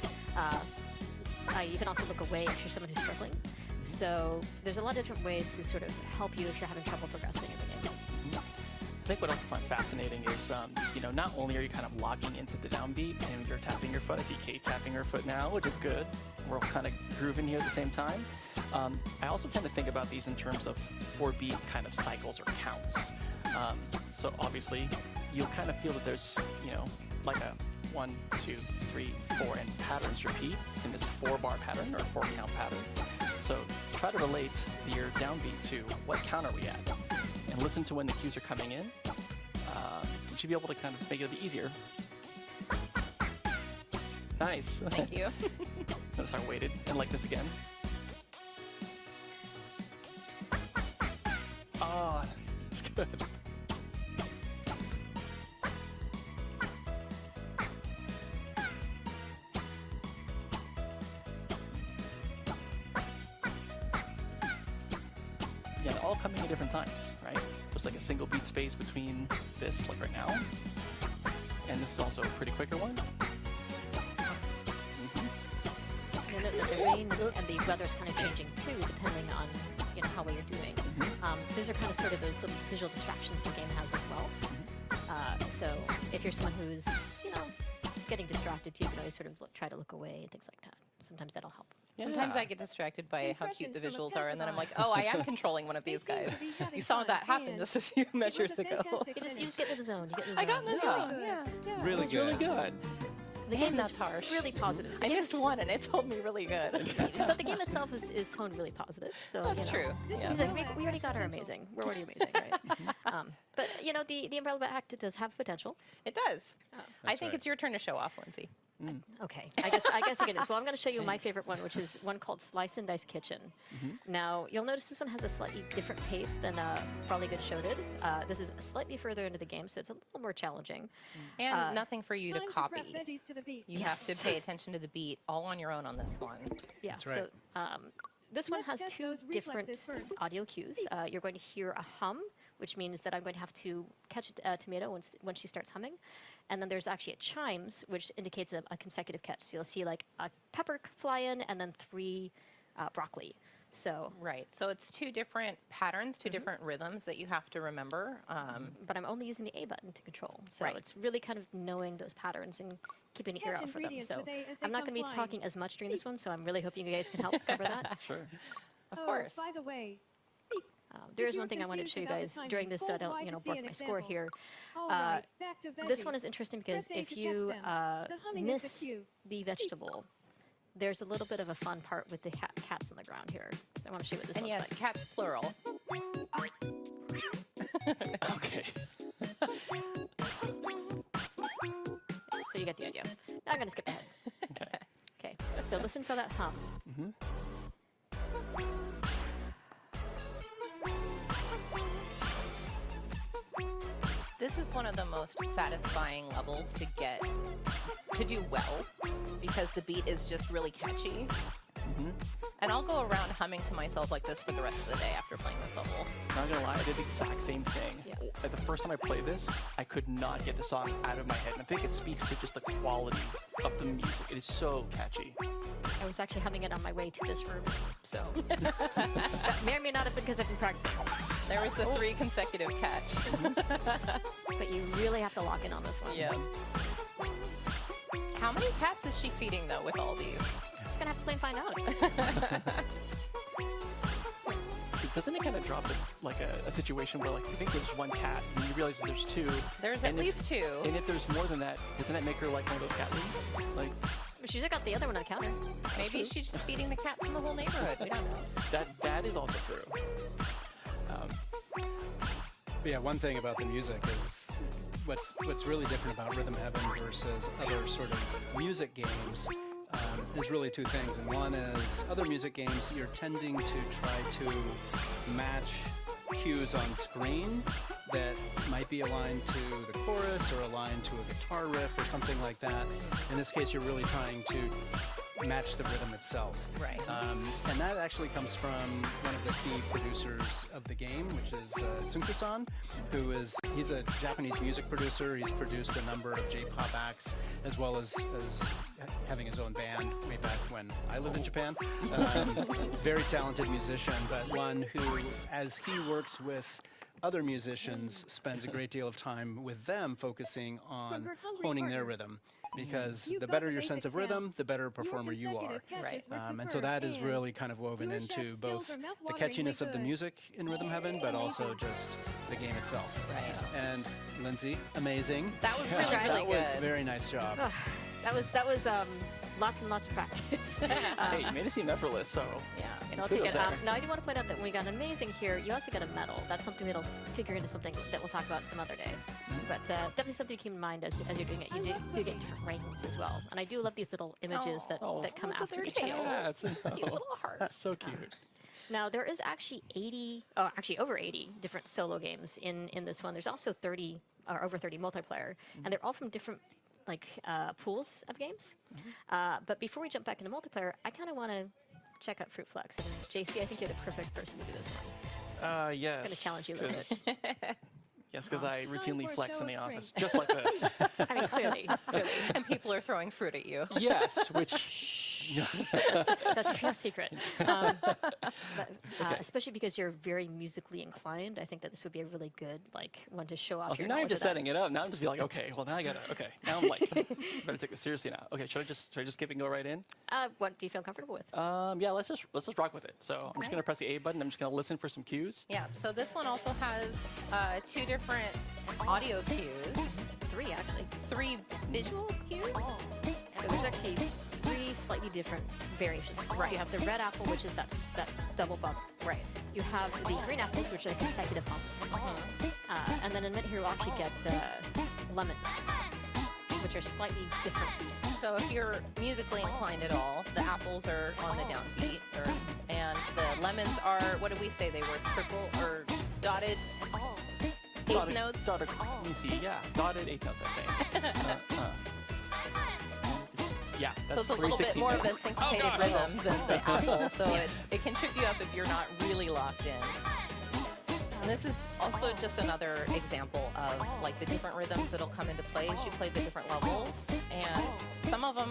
You can also look away if you're someone who's struggling. So there's a lot of different ways to sort of help you if you're having trouble progressing in the game. I think what I also find fascinating is, you know, not only are you kind of locking into the downbeat and you're tapping your foot. I see Kate tapping her foot now, which is good. We're all kind of grooving here at the same time. I also tend to think about these in terms of 4-beat kind of cycles or counts. So obviously, you'll kind of feel that there's, you know, like a 1, 2, 3, 4, and patterns repeat in this 4-bar pattern or 4-count pattern. So try to relate your downbeat to what count are we at, and listen to when the cues are coming in. You should be able to kind of make it a bit easier. Nice. Thank you. Notice how I waited, and like this again. Oh, it's good. Yeah, they're all coming at different times, right? There's like a single beat space between this, like right now, and this is also a pretty quicker one. And the rain and the weather's kind of changing too, depending on how well you're doing. Those are kind of sort of those little visual distractions the game has as well. So if you're someone who's getting distracted, you can always sort of try to look away and things like that. Sometimes that'll help. Sometimes I get distracted by how cute the visuals are, and then I'm like, oh, I am controlling one of these guys. You saw that happen just a few measures ago. You just get to the zone. You get in the zone. I got in the zone. Yeah. Really good. Really good. The game that's is harsh. really positive. I missed one, and it told me really good. But the game itself is toned really positive. So That's true. Yeah. He's like, we already got our amazing. We're already amazing, right? But the Umbrella Act does have potential. It does. I think it's your turn to show off, Lindsay. Okay, I guess again, well, I'm going to show you my favorite one, which is one called Slice and Dice Kitchen. Now, you'll notice this one has a slightly different pace than Probably Good Show did. This is slightly further into the game, so it's a little more challenging. And nothing for you to copy. Veggies to the beat. You have to pay attention to the beat all on your own on this one. Yeah, That's right. So this one has get 2 those different reflexes first. audio cues. You're going to hear a hum, which means that I'm going to have to catch a tomato when she starts humming. And then there's actually a chimes, which indicates a consecutive catch. So you'll see like a pepper fly in and then 3 broccoli. So Right. So it's 2 different patterns, 2 different rhythms that you have to remember. but I'm only using the A button to control. So Right. it's really kind of knowing those patterns and keeping an ear Catch out for them. ingredients So with A as they I'm not come going to be flying. talking as much during this one, so I'm really hoping you guys can help cover that. Sure. Of Oh, course. by the way, There If is you're one thing I wanted to show you confused guys about the during timing, this, hold don't Y to see work an my score example. here. all right, back to veggies. This one is interesting because Press A if to you catch them. The humming is the miss cue. the vegetable, there's a little bit of a fun part with the cats on the ground here. So I want to show you what this And looks yes, like. cats plural. Okay. So you get the idea. Now I'm going to skip ahead. Okay, so listen for that hum. This is one of the most satisfying levels to do well, because the beat is just really catchy. And I'll go around humming to myself like this for the rest of the day after playing this level. Not gonna lie, I did the exact same thing. The first time I played this, I could not get the song out of my head. And I think it speaks to just the quality of the music. It is so catchy. I was actually humming it on my way to this room, so that may or may not have been because I've been practicing. There was the 3 consecutive catch. But you really have to lock in on this one. Yeah. How many cats is she feeding though with all these? Just gonna have to play and find out. Doesn't it kind of drop this like a situation where like you think there's 1 cat and you realize that there's 2? There's at least 2. And if there's more than that, doesn't that make her like one of those cat ladies? Like She's got the other one on the counter. Maybe she's just feeding the cats in the whole neighborhood. We don't know. that is also true. But yeah, one thing about the music is what's really different about Rhythm Heaven versus other sort of music games is really 2 things. And one is other music games, you're tending to try to match cues on screen that might be aligned to the chorus or aligned to a guitar riff or something like that. In this case, you're really trying to match the rhythm itself. Right. And that actually comes from one of the key producers of the game, which is Tsunku-san, he's a Japanese music producer. He's produced a number of J-pop acts, as well as having his own band way back when I lived in Japan. Very talented musician, but one who, as he works with other musicians, spends a great deal of time with them focusing on honing their rhythm. Because the better your sense of rhythm, the better performer you are. Right. And so that is really kind of woven into both the catchiness of the music in Rhythm Heaven, but also just the game itself. Right. And Lindsay, amazing. That was really, really That was very nice job. That was lots and lots of practice. Hey, you made it seem effortless, so Yeah, and I'll take it. Now, I do want to point out that when we got an amazing here, you also got a medal. That's something that'll figure into something that we'll talk about some other day. But definitely something to keep in mind as you're doing it. You do get different rankings as well. And I do love these little images that come after each tail. Yeah, it's Cute little hearts. That's so cute. Now, there is actually over 80 different solo games in this one. There's also 30, or over 30 multiplayer. And they're all from different pools of games. But before we jump back into multiplayer, I kind of want to check out Fruit Flex. And JC, I think you're the perfect person to do this one. Yes. I'm going to challenge you a little bit. Yes, because I routinely flex in the office, just like this. I mean, clearly. And people are throwing fruit at you. Yes, which... That's a true secret. Especially because you're very musically inclined, I think that this would be a really good one to show off your now you're knowledge just of that. setting it up. Now I'm just be like, okay, well now I gotta, now I'm like, better take this seriously now. Okay, should I just skip and go right in? What do you feel comfortable with? Yeah, let's just rock with it. So I'm just gonna press the A button. I'm just gonna listen for some cues. Yeah, so this one also has 2 different audio cues. 3, actually. 3 visual cues? So there's actually 3 slightly different variations. Right. So you have the red apple, which is that double bump. Right. You have the green apples, which are consecutive bumps. And then in a minute here, we'll actually get lemons, which are slightly different beat. So if you're musically inclined at all, the apples are on the downbeat, and the lemons are, what did we say they were, triple or dotted eighth notes? Dotted, let me see, yeah, dotted 8 notes, I think. Yeah, so that's it's a little bit more of a syncopated rhythm than the apple, so it can trip you up if you're not really locked in. And this is also just another example of the different rhythms that'll come into play as you play the different levels. And some of them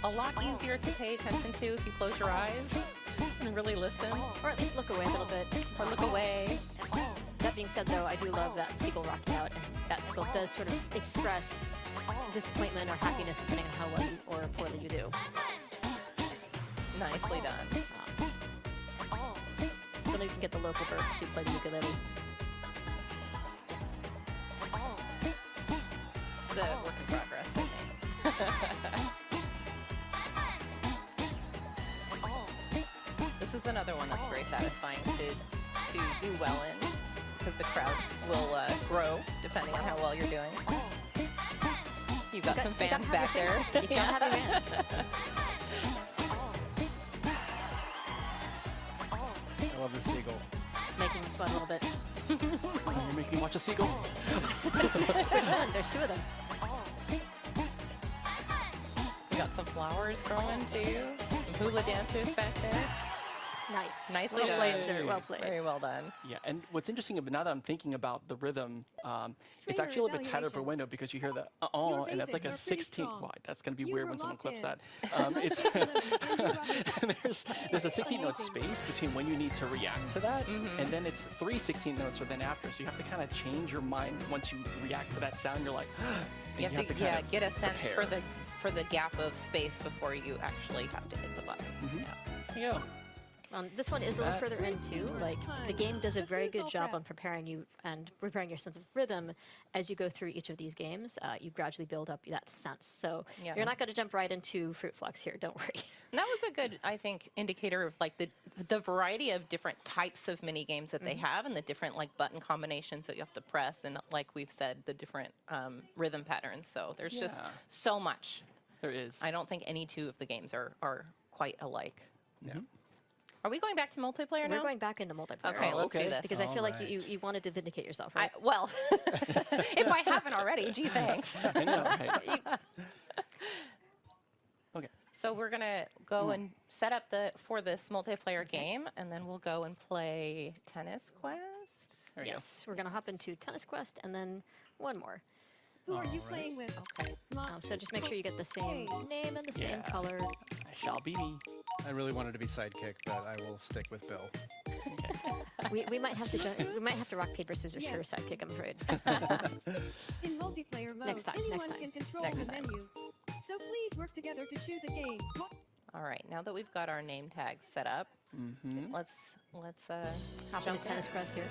a lot easier to pay attention to if you close your eyes and really listen. Or at least look away a little bit. Or look away. That being said, though, I do love that seagull rocking out, and that seagull does sort of express disappointment or happiness depending on how well or poorly you do. Nicely done. So you can get the local birds to play the ukulele. It's a work in progress, I think. This is another one that's very satisfying to do well in, because the crowd will grow depending on how well you're doing. You've got some fans back there. You gotta have your fans. I love the seagull. Making me sweat a little bit. You're making me watch a seagull. Which one? There's 2 of them. We got some flowers growing too. Some hula dancers back there. Nice. Nicely well done. played, sir. Well played. Very well done. Yeah, and what's interesting about now that I'm thinking about the rhythm, it's actually a little bit tighter for window because you hear the and that's like a 16th wide. That's going to be weird when someone clips that. It's there's a 16 note space between when you need to react to that, and then it's 3 16 notes for then after. So you have to kind of change your mind once you react to that sound. You're like, you have to get a sense for the gap of space before you actually have to hit the button. Yeah. This one is a little further in too. The game does a very good job on preparing you and preparing your sense of rhythm as you go through each of these games. You gradually build up that sense. So you're not going to jump right into Fruit Flex here. Don't worry. And that was a good, I think, indicator of the variety of different types of mini games that they have, and the different button combinations that you have to press, and like we've said, the different rhythm patterns. So there's just so much. There is. I don't think any 2 of the games are quite alike. Yeah. Are we going back to multiplayer now? We're going back into multiplayer. Okay, let's do this. Because I feel like you wanted to vindicate yourself, right? Well, if I haven't already, gee, thanks. I know, right? Okay. So we're gonna go and set up for this multiplayer game, and then we'll go and play Tennis Quest. Yes, we're gonna hop into Tennis Quest, and then one more. Who are you playing with? Okay. So just make sure you get the same name and the same color. I shall be me. I really wanted to be sidekick, but I will stick with Bill. We might have to we might have to rock paper scissors for your sidekick, I'm afraid. In multiplayer mode, Next time, anyone next time. can control Next the time. menu. So please work together to choose a game. All right, now that we've got our name tags set up, let's Hop jump into Tennis Quest here.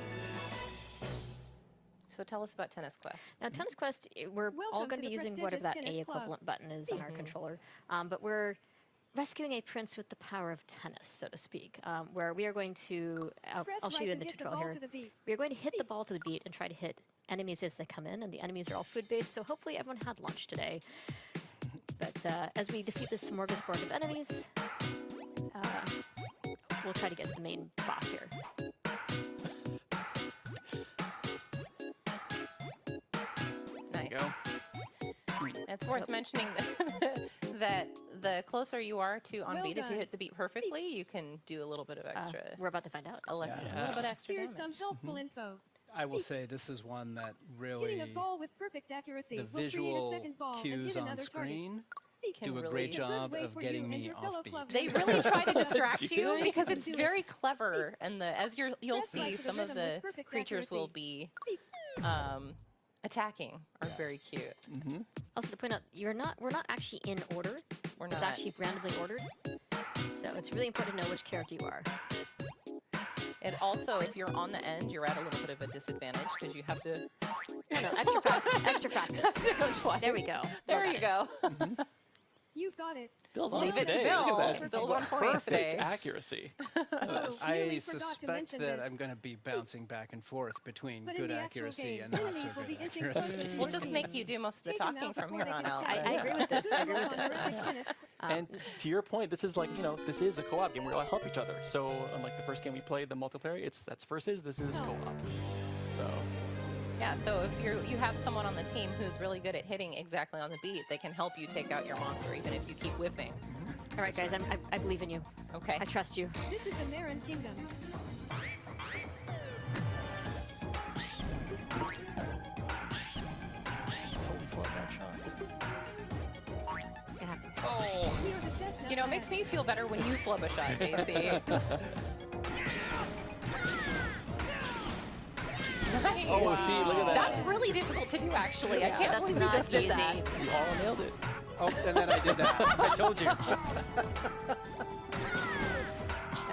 So tell us about Tennis Quest. Now, Tennis Quest, we're all Welcome going to to be the using whatever that prestigious A tennis club. equivalent button is on our controller, but we're rescuing a prince with the power of tennis, so to speak, where we are going to, I'll show you in the tutorial here, we are going to hit the ball to the beat and try to hit enemies as they come in, and the enemies are all food-based, so hopefully everyone had lunch today. But as we defeat this smorgasbord of enemies, we'll try to get the main boss here. Nice. It's worth mentioning that the closer you are to on Well beat, if you done. hit the beat perfectly, you can do a little bit of extra. We're about to find out. A little bit extra Here's damage. some helpful info. I will say this is one that Hitting really, a ball with perfect accuracy the will create a visual second ball and cues hit on another screen Can do a really- great It's a good job way of for getting you and me your fellow off beat. club They really try to distract Do you it. because it's Do it. very clever, and as you'll Press see, right to the some of rhythm with the perfect creatures will accuracy. be attacking are very cute. Also to point out, we're not actually in order. We're It's not. actually randomly ordered. So it's really important to know which character you are. It also, if you're on the end, you're at a little bit of a disadvantage because you have to. No, extra practice. Extra practice. Go twice. There we go. There Bill you got go. You've got it. Bill's Leave on it to today. Bill. Look at that. Bill's on point Perfect today. accuracy. I nearly forgot to suspect mention that this. I'm going to be bouncing back and forth between But in good the actual accuracy game, and not so enemies will good be inching accuracy. closer. We'll just make you do most of the Take them talking out from before here they on can out. check. I agree with this. I agree with this. Terrific tennis. And to your point, this is like, this is a co-op game where we all help each other. So unlike the first game we played, the multiplayer, this is co-op. So Yeah, so if you have someone on the team who's really good at hitting exactly on the beat, they can help you take out your monster even if you keep whiffing. All right, guys, I believe in you. Okay. I trust you. This is the Marin Kingdom. totally flub that shot. It happens. Oh, We are the chestnut it makes man. me feel better when you flub a shot, JC. Nice. Oh, see, look at that. That's really difficult to do, actually. I Yeah, can't that's believe not we just did easy. that. You all nailed it. Oh, and then I did that. I told you.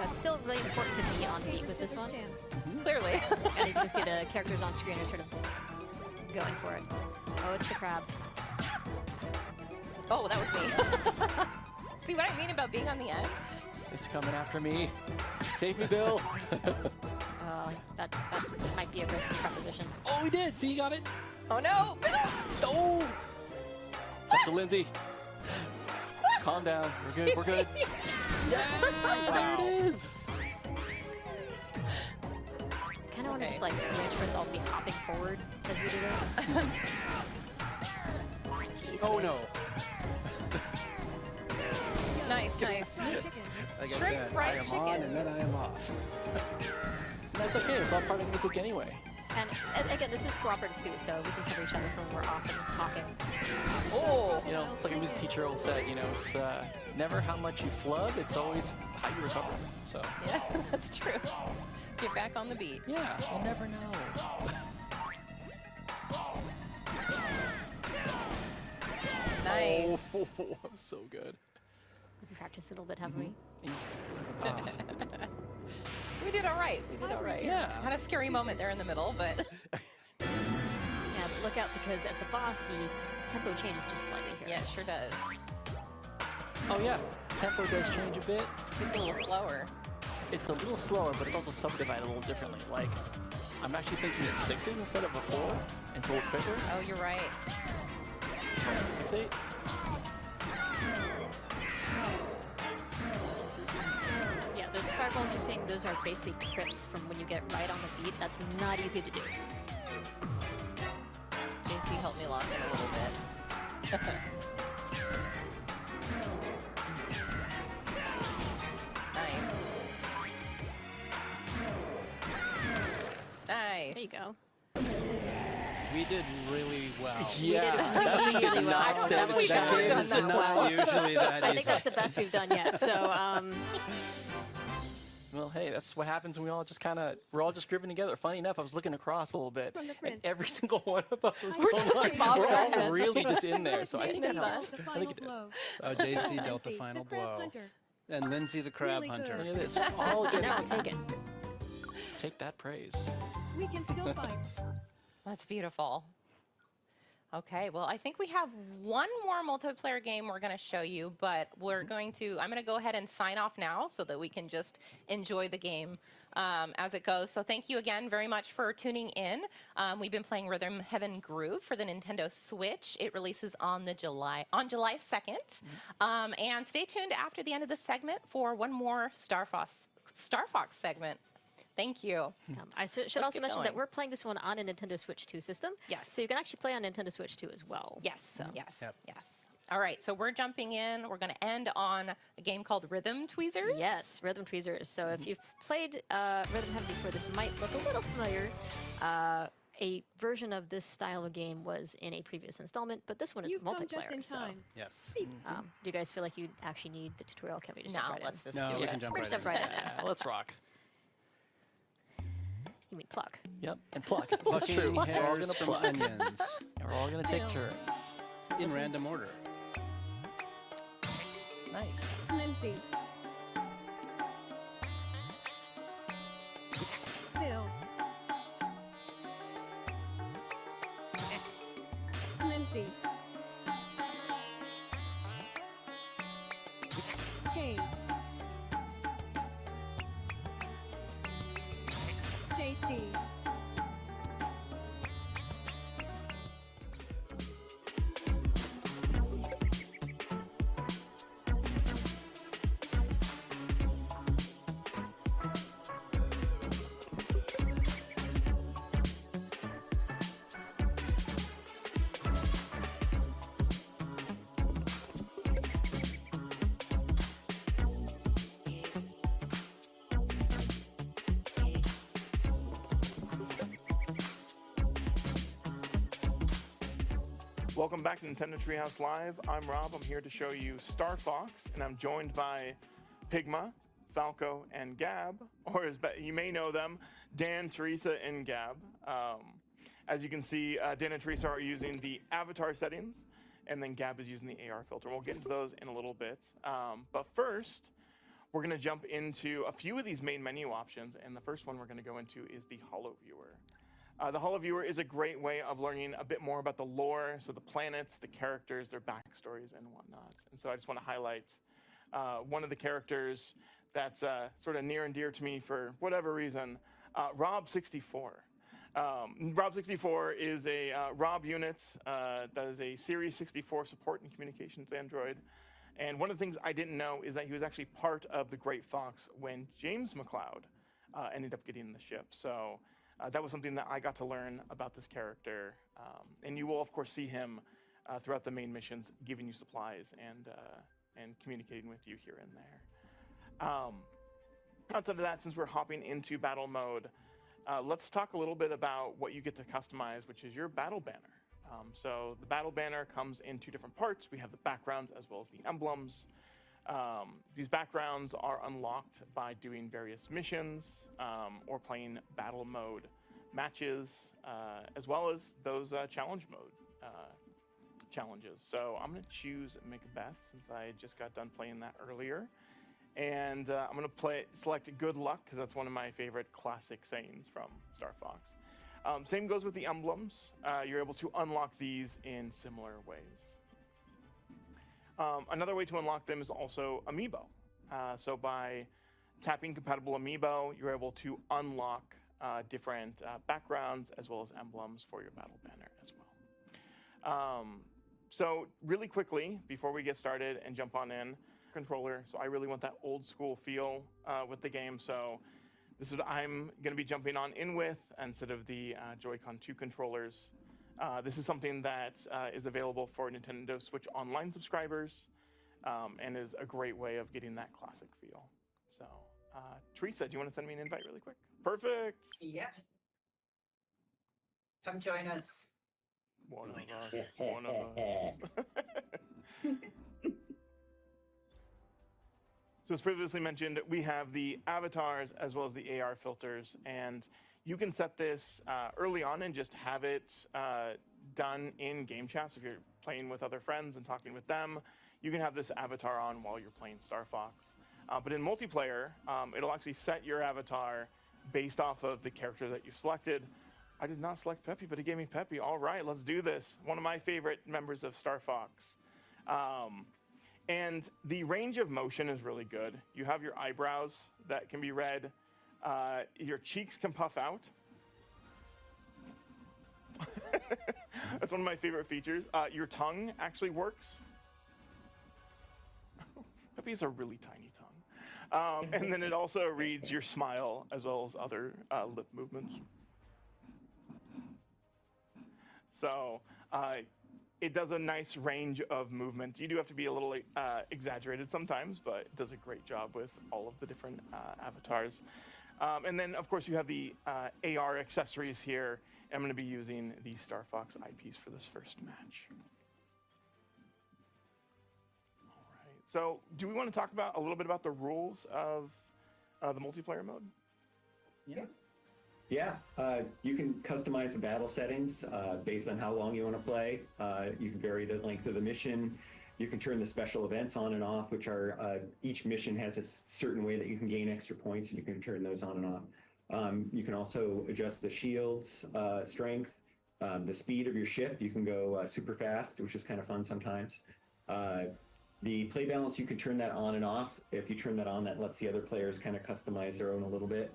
It's still really important to be on beat with this one. Jam. Clearly. And as you can see, the characters on screen are sort of going for it. Oh, it's the crab. Oh, that was me. See what I mean about being on the end? It's coming after me. Save me, Bill. That might be a risky proposition. Oh, we did. See, you got it. Oh, no. Oh. It's up to Lindsay. Calm down. We're good. We're good. Yeah, there it is. Kind of want to just like for all be hopping forward as we do this. Jeez, Oh, man. no. Nice, nice. Like I Shrimp said, I fried am chicken. on and then I am off. That's okay. It's all part of the music anyway. And again, this is cooperative too, so we can cover each other when we're off and talking. Oh, it's like a music teacher will say, it's never how much you flub, it's always how you recover. So Yeah, that's true. Get back on the beat. yeah, you'll never know. Nice. Oh, so good. We can practice a little bit, haven't we? We did all right. We did all right. Yeah. Had a scary moment there in the middle, but Yeah, but look out because at the boss, the tempo changes just slightly here. yeah, it sure does. Oh yeah, tempo does change a bit. It's a little slower. It's a little slower, but it's also subdivided a little differently. Like, I'm actually thinking it's 6s instead of a 4, and it's a little quicker. Oh, you're right. 6/8. Yeah, those fireballs you're seeing, those are basically crits from when you get right on the beat. That's not easy to do. JC helped me lock in a little bit. you go. We did really well. Yeah, we did really well. That was not usually that I easy. think that's the best we've done yet. So, Well, hey, that's what happens when we're all just grooving together. Funny enough, I was looking across a little bit, and every single one of us was going like, we're all really just in there. So I think that helped. I think it did. So JC dealt the final blow. And Lindsay the crab Really hunter. good. Look at this. We're all good. now I'll take it. Take that praise. We can still fight. That's beautiful. Okay, well, I think we have one more multiplayer game we're going to show you, but I'm going to go ahead and sign off now so that we can just enjoy the game as it goes. So thank you again very much for tuning in. We've been playing Rhythm Heaven Groove for the Nintendo Switch. It releases on July 2nd. And stay tuned after the end of the segment for one more Star Fox segment. Thank you. I should also mention that we're playing this one on a Nintendo Switch 2 system. Yes. So you can actually play on Nintendo Switch 2 as well. Yes, So. yes, Yep. yes. All right, so we're jumping in. We're going to end on a game called Rhythm Tweezers. Yes, Rhythm Tweezers. So if you've played Rhythm Heaven before, this might look a little familiar. A version of this style of game was in a previous installment, but this one is You've come multiplayer. just in so, time. Yes. do you guys feel like you actually need the tutorial? Can we just jump right in? let's just No, do we it. can jump We're right just jump in. right in. Yeah, let's rock. You mean pluck? Yep, and pluck. That's Plucking true. We're all hairs gonna from pluck. onions And we're all gonna take turns. in random order. Nice. Lindsay. Bill. Lindsay. Kay. JC. Welcome back to Nintendo Treehouse Live. I'm Rob. I'm here to show you Star Fox, and I'm joined by Pigma, Falco, and Gab, or as you may know them, Dan, Teresa, and Gab. As you can see, Dan and Teresa are using the avatar settings, and then Gab is using the AR filter. We'll get into those in a little bit. But first, we're going to jump into a few of these main menu options, and the first one we're going to go into is the Holo Viewer. The Holo Viewer is a great way of learning a bit more about the lore, so the planets, the characters, their backstories, and whatnot. And so I just want to highlight one of the characters that's sort of near and dear to me for whatever reason, Rob64. Rob64 is a Rob unit that is a Series 64 support and communications android. And one of the things I didn't know is that he was actually part of the Great Fox when James McLeod ended up getting the ship. So that was something that I got to learn about this character. And you will, of course, see him throughout the main missions, giving you supplies and communicating with you here and there. Outside of that, since we're hopping into battle mode, let's talk a little bit about what you get to customize, which is your battle banner. So the battle banner comes in two different parts. We have the backgrounds as well as the emblems. These backgrounds are unlocked by doing various missions or playing battle mode matches, as well as those challenge mode challenges. So I'm going to choose Macbeth since I just got done playing that earlier. And I'm going to select Good Luck because that's one of my favorite classic sayings from Star Fox. Same goes with the emblems. You're able to unlock these in similar ways. Another way to unlock them is also Amiibo. So by tapping compatible Amiibo, you're able to unlock different backgrounds as well as emblems for your battle banner as well. So really quickly, before we get started and jump on in, controller. So I really want that old school feel with the game. So this is what I'm going to be jumping on in with instead of the Joy-Con 2 controllers. This is something that is available for Nintendo Switch Online subscribers and is a great way of getting that classic feel. So, Teresa, do you want to send me an invite really quick? Perfect. Yeah. Come join us. One of us. One of us. So as previously mentioned, we have the avatars as well as the AR filters, and you can set this early on and just have it done in game chat. So if you're playing with other friends and talking with them, you can have this avatar on while you're playing Star Fox. But in multiplayer, it'll actually set your avatar based off of the characters that you've selected. I did not select Peppy, but it gave me Peppy. All right, let's do this. One of my favorite members of Star Fox. And the range of motion is really good. You have your eyebrows that can be read. Your cheeks can puff out. That's one of my favorite features. Your tongue actually works. Peppy has a really tiny tongue. And then it also reads your smile as well as other lip movements. So it does a nice range of movement. You do have to be a little exaggerated sometimes, but it does a great job with all of the different avatars. And then, of course, you have the AR accessories here. I'm going to be using the Star Fox eyepiece for this first match. All right. So do we want to talk about a little bit about the rules of the multiplayer mode? Yeah, you can customize the battle settings based on how long you want to play. You can vary the length of the mission. You can turn the special events on and off, which are each mission has a certain way that you can gain extra points, and you can turn those on and off. You can also adjust the shield's strength, the speed of your ship. You can go super fast, which is kind of fun sometimes. The play balance, you can turn that on and off. If you turn that on, that lets the other players kind of customize their own a little bit.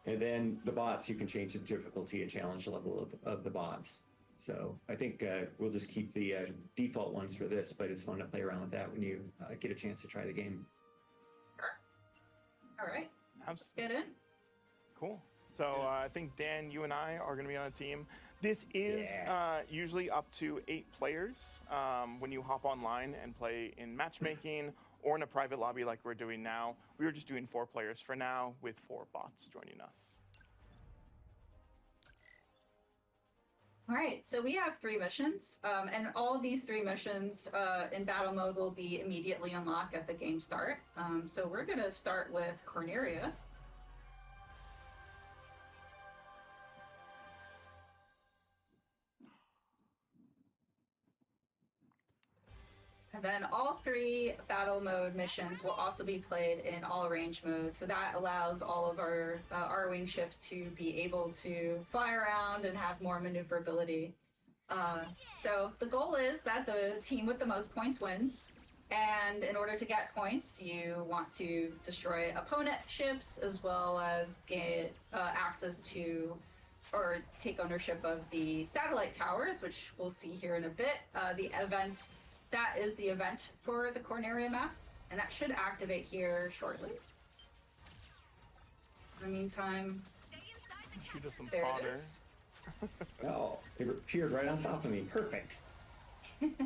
And then the bots, you can change the difficulty and challenge level of the bots. So I think we'll just keep the default ones for this, but it's fun to play around with that when you get a chance to try the game. All right. Let's get in. Cool. So I think, Dan, you and I are going to be on a team. This is usually up to 8 players when you hop online and play in matchmaking or in a private lobby like we're doing now. We were just doing 4 players for now with 4 bots joining us. All right, so we have 3 missions, and all of these 3 missions in battle mode will be immediately unlocked at the game start. So we're going to start with Corneria. And then all 3 battle mode missions will also be played in all range mode. So that allows all of our R-Wing ships to be able to fly around and have more maneuverability. So the goal is that the team with the most points wins. And in order to get points, you want to destroy opponent ships as well as get access to or take ownership of the satellite towers, which we'll see here in a bit. The event. That is the event for the Corneria map, and that should activate here shortly. In the meantime, shoot us some there fodder. it is. Oh, it appeared right on top of me. Perfect. Going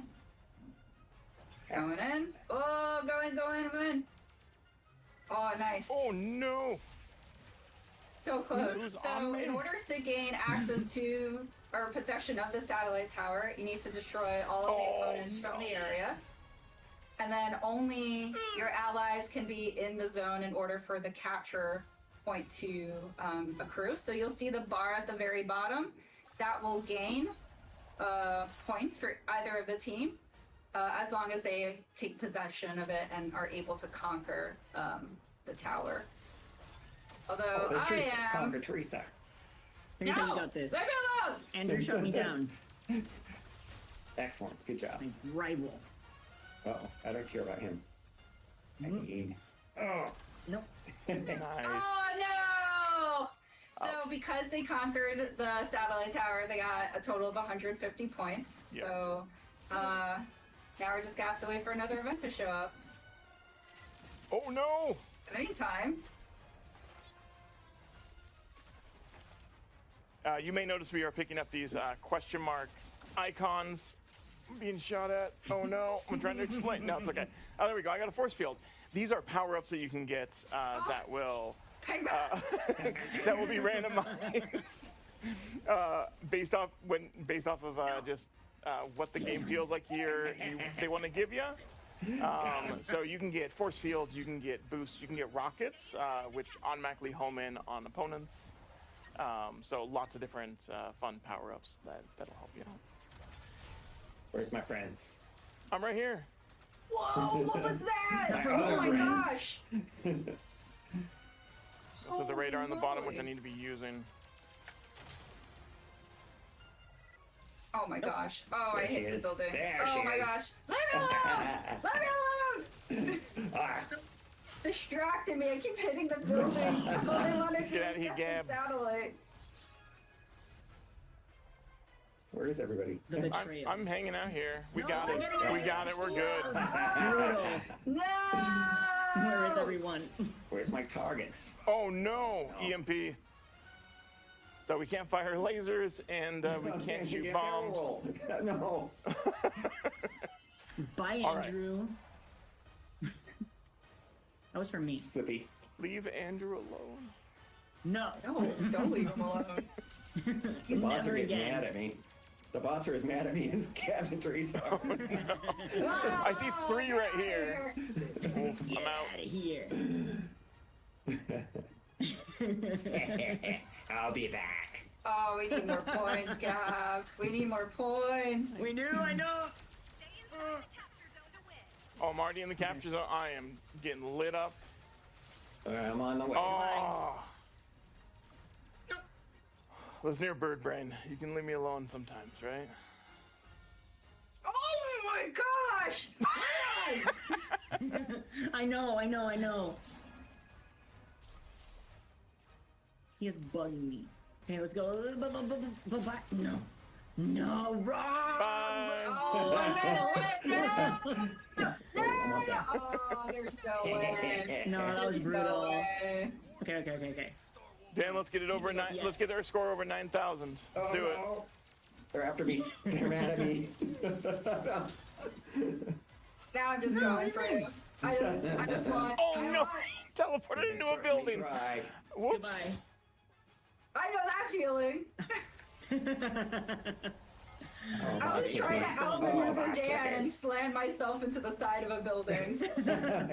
in. Oh, going. Oh, nice. Oh, no. So close. So in order to gain access to or possession of the satellite tower, you need to destroy all of the opponents from the area. And then only your allies can be in the zone in order for the capture point to accrue. So you'll see the bar at the very bottom. That will gain points for either of the team as long as they take possession of it and are able to conquer the tower. Although I am... Conquer Teresa. No! You got this. Leave me alone! Andrew shut me down. Excellent. Good job. My rival. Uh-oh. I don't care about him. I need... Oh! Nope. Nice. Oh, no! So because they conquered the satellite tower, they got a total of 150 points. Yep. So now we're just gonna have to wait for another event to show up. Oh, no! In the meantime... You may notice we are picking up these question mark icons being shot at. Oh no, I'm trying to explain. No, it's okay. Oh, there we go. I got a force field. These are power-ups that you can get that will be randomized. based off of just what the game feels like they want to give you. So you can get force fields, you can get boosts, you can get rockets, which automatically home in on opponents. So lots of different fun power-ups that'll help you out. Where's my friends? I'm right here. Whoa, what was that? Oh my gosh. So the radar on the bottom, which I need to be using. Oh my gosh. Oh, There I she hate the is. building. There oh she my is. gosh. Let me alone! Distracting me. I keep hitting the building. Holding on to Get out of here, Gab. satellite. Where is everybody? I'm hanging out here. We got it. We got it. We're good. Brutal. No! Where is everyone? Where's my targets? Oh no, EMP. So we can't fire lasers and we can't shoot bombs. No. Bye, All right. Andrew. That was from me. Slippy. Leave Andrew alone. No. No, don't leave him alone. The bots are Never getting again. mad at me. The bots are as mad at me as Gab and Teresa. Oh, no. I see 3 right here. Oof, Get I'm out. out of here. I'll be back. Oh, we need more points, Gab. We need more points. We do, I know. Oh, I'm already in the capture zone. I am getting lit up. All right, I'm on the way. Oh. Listen here, bird brain. You can leave me alone sometimes, right? Oh my gosh! I know. He is bugging me. Okay, let's go. No. No, wrong! Oh, there's no way. No, that was There's brutal. No way. Okay. Dan, let's get it over 9. Let's get our score over 9,000. Let's do it. No. They're after me. They're mad at me. Now I'm just going for you. I just want. Oh no! Teleported into a building. Try. Whoops. Goodbye. I know that feeling. I was trying to outmaneuver Dan and slam myself into the side of a building.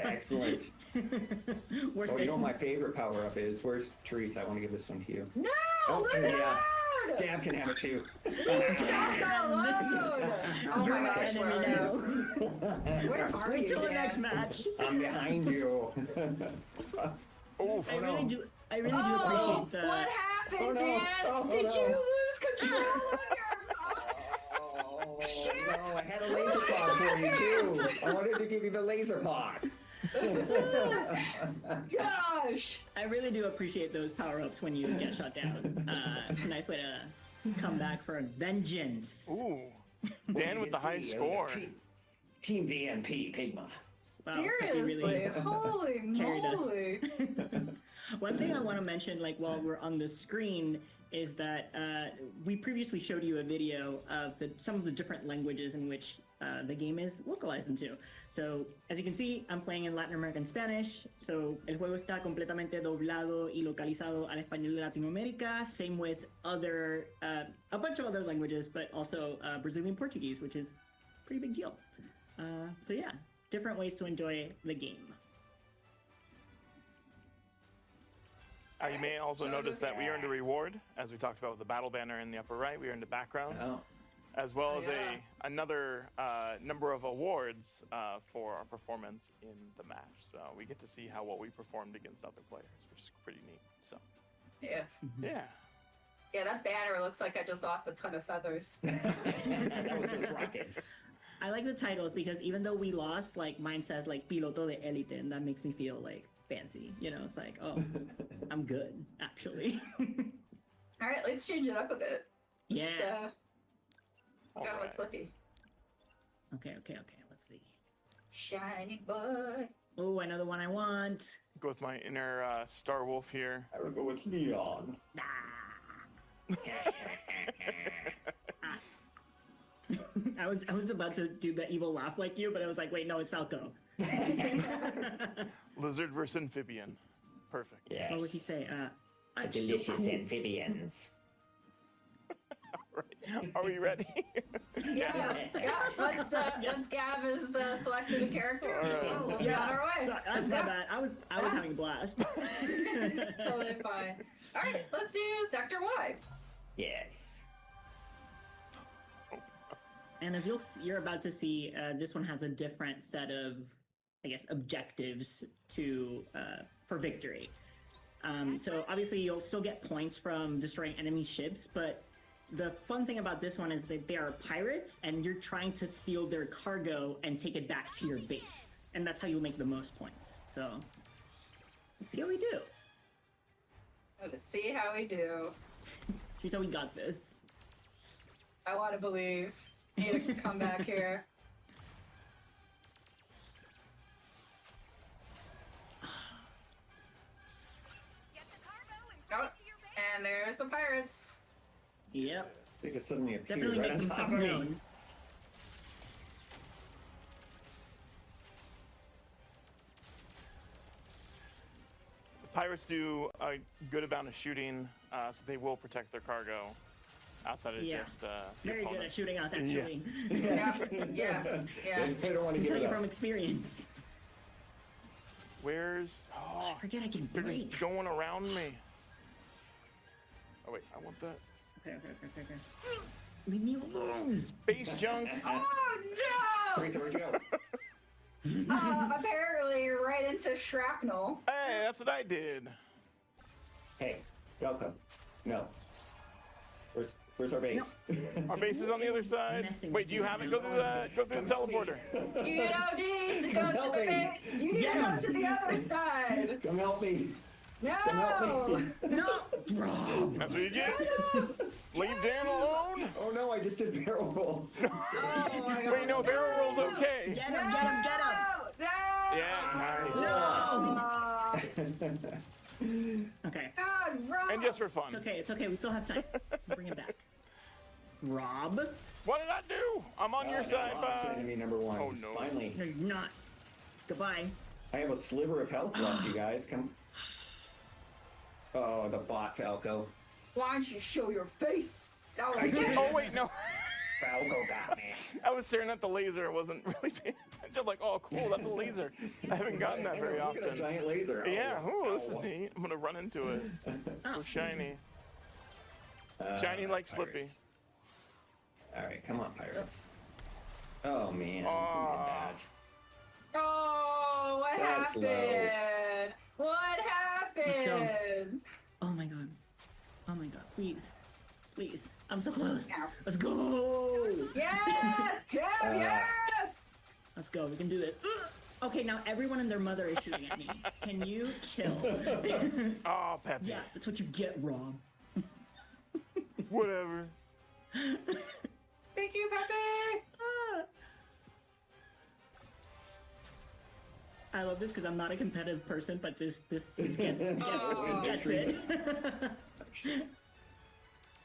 Excellent. Oh, you know what my favorite power-up is? Where's Teresa? I want to give this one to you. No! Oh, Leave it yeah. alone! Gab can have it too. Leave that alone! Oh You're my my gosh, enemy now. Where are Wait you, till the Dan? next match. I'm behind you. Oh, I really do appreciate the. What happened, Oh, no. Dan? Oh, Did no. you lose control of your... No, I had a laser pod for you too. I wanted to give you the laser pod. Gosh! I really do appreciate those power-ups when you get shot down. It's a nice way to come back for vengeance. Ooh. Dan with the high score. Team VNP, Pigma. Wow, Seriously, holy carried us. moly. One thing I want to mention, like while we're on the screen, is that we previously showed you a video of some of the different languages in which the game is localized into. So, as you can see, I'm playing in Latin American Spanish. So, el juego está completamente doblado y localizado al español de Latinoamérica. Same with other, a bunch of other languages, but also Brazilian Portuguese, which is a pretty big deal. So yeah, different ways to enjoy the game. You may also notice that we earned a reward, as we talked about with the battle banner in the upper right. We earned a background, as well as another number of awards for our performance in the match. So we get to see how well we performed against other players, which is pretty neat. So Yeah. yeah. Yeah, that banner looks like I just lost a ton of feathers. That was those rockets. I like the titles because even though we lost, like mine says like Piloto de Élite, and that makes me feel like fancy. You know, it's like, oh, I'm good, actually. All right, let's change it up a bit. Yeah. Go with Slippy. Okay, let's see. Shiny boy. Oh, another one I want. Go with my inner Star Wolf here. I would go with Leon. I was about to do the evil laugh like you, but I was like, wait, no, it's Falco. Lizard versus amphibian. Perfect. Yes. What would he say? The delicious amphibians. Right. Are we ready? Yeah. Once Gav is selected a character, we'll be on our way. That's not bad. I was having a blast. Totally fine. All right, let's do Sector Y. Yes. And as you're about to see, this one has a different set of, I guess, objectives to for victory. So obviously you'll still get points from destroying enemy ships, but the fun thing about this one is that they are pirates, and you're trying to steal their cargo and take it back to your base, and that's how you'll make the most points. So let's see how we do. Let's see how we do. She's how we got this. I want to believe. Need to come back here. Oh, and there's the pirates. Yep. They just suddenly appear Definitely right on making top some of me. known. The pirates do a good amount of shooting, so they will protect their cargo outside of just the Very good opponent. at shooting us, actually. Yeah. They don't want to I can give tell it you up. from experience. Where's... Oh, I forget I can they're break. just going around me. Oh, wait, I want that. Okay. Leave me alone. Space junk. Oh no! Where'd you go? Apparently right into shrapnel. Hey, that's what I did. Hey, welcome. No. Where's our base? Our base is on the other side. Wait, do you have it? Go through the teleporter. You don't need to go to the base. You need to go to the other side. Come help me. No. Come help me. No. Rob. That's what you get. Leave Dan alone. Oh no, I just did barrel roll. Oh my God. Wait, no, barrel roll's okay. Get him. No. Yeah, nice. Okay. God, Rob. And just for fun. It's okay. We still have time. Bring him back. Rob. What did I do? I'm on your side, Lost bud. enemy number one. Oh no. Finally. No, you're not. Goodbye. I have a sliver of health left, you guys. Come. Oh, the bot Falco. Why don't you show your face? Oh, Oh wait, no. Falco got me. I was staring at the laser. I wasn't really paying attention. I'm like, oh, cool, that's a laser. I haven't gotten that very Look often. at a giant laser. Yeah, Oh, ooh, this is neat. I'm gonna run into it. So shiny. Shiny like Slippy. Pirates. All right, come on, pirates. Oh man, who did that? Oh, what That's happened? low. What Let's go. happened? Oh my god. Oh my god. Please. Please. I'm so close. Let's go. Yes! Yes! Let's go. We can do this. Okay, now everyone and their mother is shooting at me. Can you chill? Oh, Peppy. Yeah, that's what you get, Rob. Whatever. Thank you, Pepe! I love this because I'm not a competitive person, but this gets it.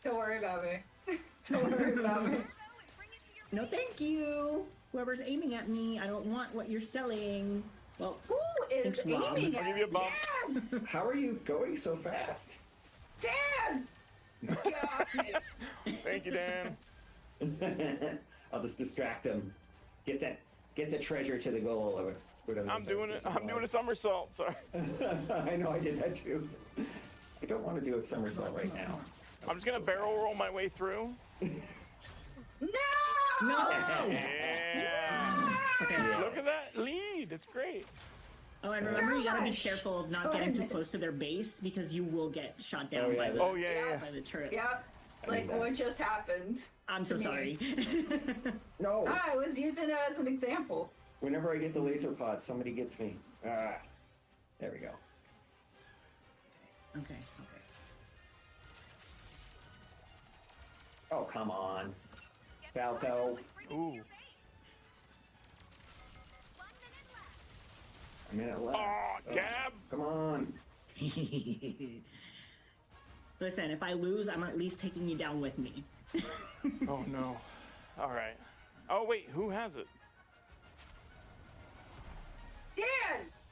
Don't worry about me. Don't worry about me. No, thank you. Whoever's aiming at me, I don't want what you're selling. Well, who is thanks, Rob. aiming I'll at give you a bump. Dan? How are you going so fast? Dan! Get off me. Thank you, Dan. I'll just distract him. Get the treasure to the goal. Or whatever. I'm doing it. I'm doing a somersault. Sorry. I know I did that too. I don't want to do a somersault right now. I'm just gonna barrel roll my way through. No! No! Yeah. Okay. Look at that lead. It's great. Oh, and remember, you gotta be careful of not getting too close to their base because you will get shot down by the by the turrets. Yep. Like what just happened. I'm so sorry. No. I was using it as an example. Whenever I get the laser pod, somebody gets me. There we go. Okay. Oh, come on. Falco. Ooh. A minute left. Oh, Gab. Come on. Listen, if I lose, I'm at least taking you down with me. Oh no. All right. Oh wait, who has it? Dan!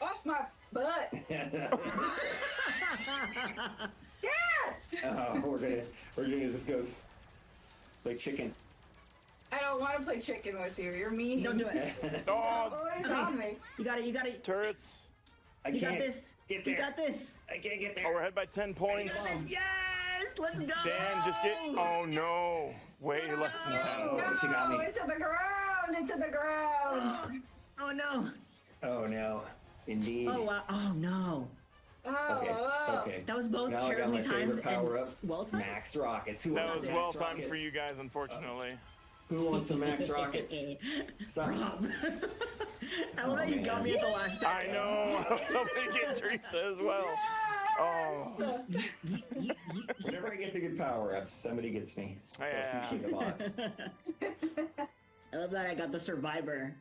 Off my butt! Dan! Oh, we're gonna just go Play chicken. I don't want to play chicken with you. You're mean. Don't do it. Oh, it's on me. You got it. Turrets. You got this. You got this. I can't get there. Oh, we're ahead by 10 points. Yes, let's go. Dan, just get. Oh no. Way less than 10. Oh, she got me. Into the ground. Into the ground. Oh no. Oh no. Indeed. Oh wow. Oh no. Okay. That was both now I got my terribly timed favorite power up. Well timed. Max rockets. Who That wants was Max well timed rockets? for you guys, unfortunately. Who wants some Max rockets? Stop. Rob. I love that you got me at the last second. I know. Somebody get Teresa as well. Oh. Whenever I get the good power ups, somebody gets me. Yeah. That's usually the bots. I love that I got the survivor.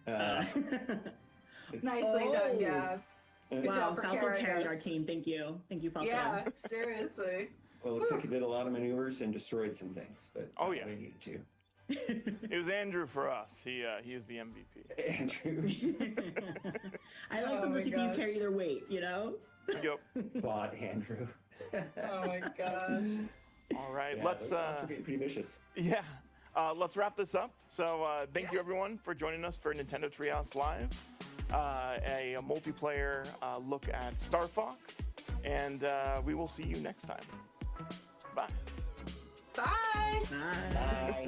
Nicely done, Gav. Good Wow, job for Falco carrying carried us. our team. Thank you, Falco. Yeah, seriously. Well, it looks like he did a lot of maneuvers and destroyed some things, but Oh, yeah. we needed to. It was Andrew for us. He is the MVP. Andrew. I like Oh when the my CPU gosh. carry their weight, you know? Yep. Claude Andrew. Oh my gosh. All right, Yeah, let's. those bots are getting pretty vicious. Yeah. Let's wrap this up. So thank you everyone for joining us for Nintendo Treehouse Live, a multiplayer look at Star Fox, and we will see you next time. Bye. Bye. Bye. Bye.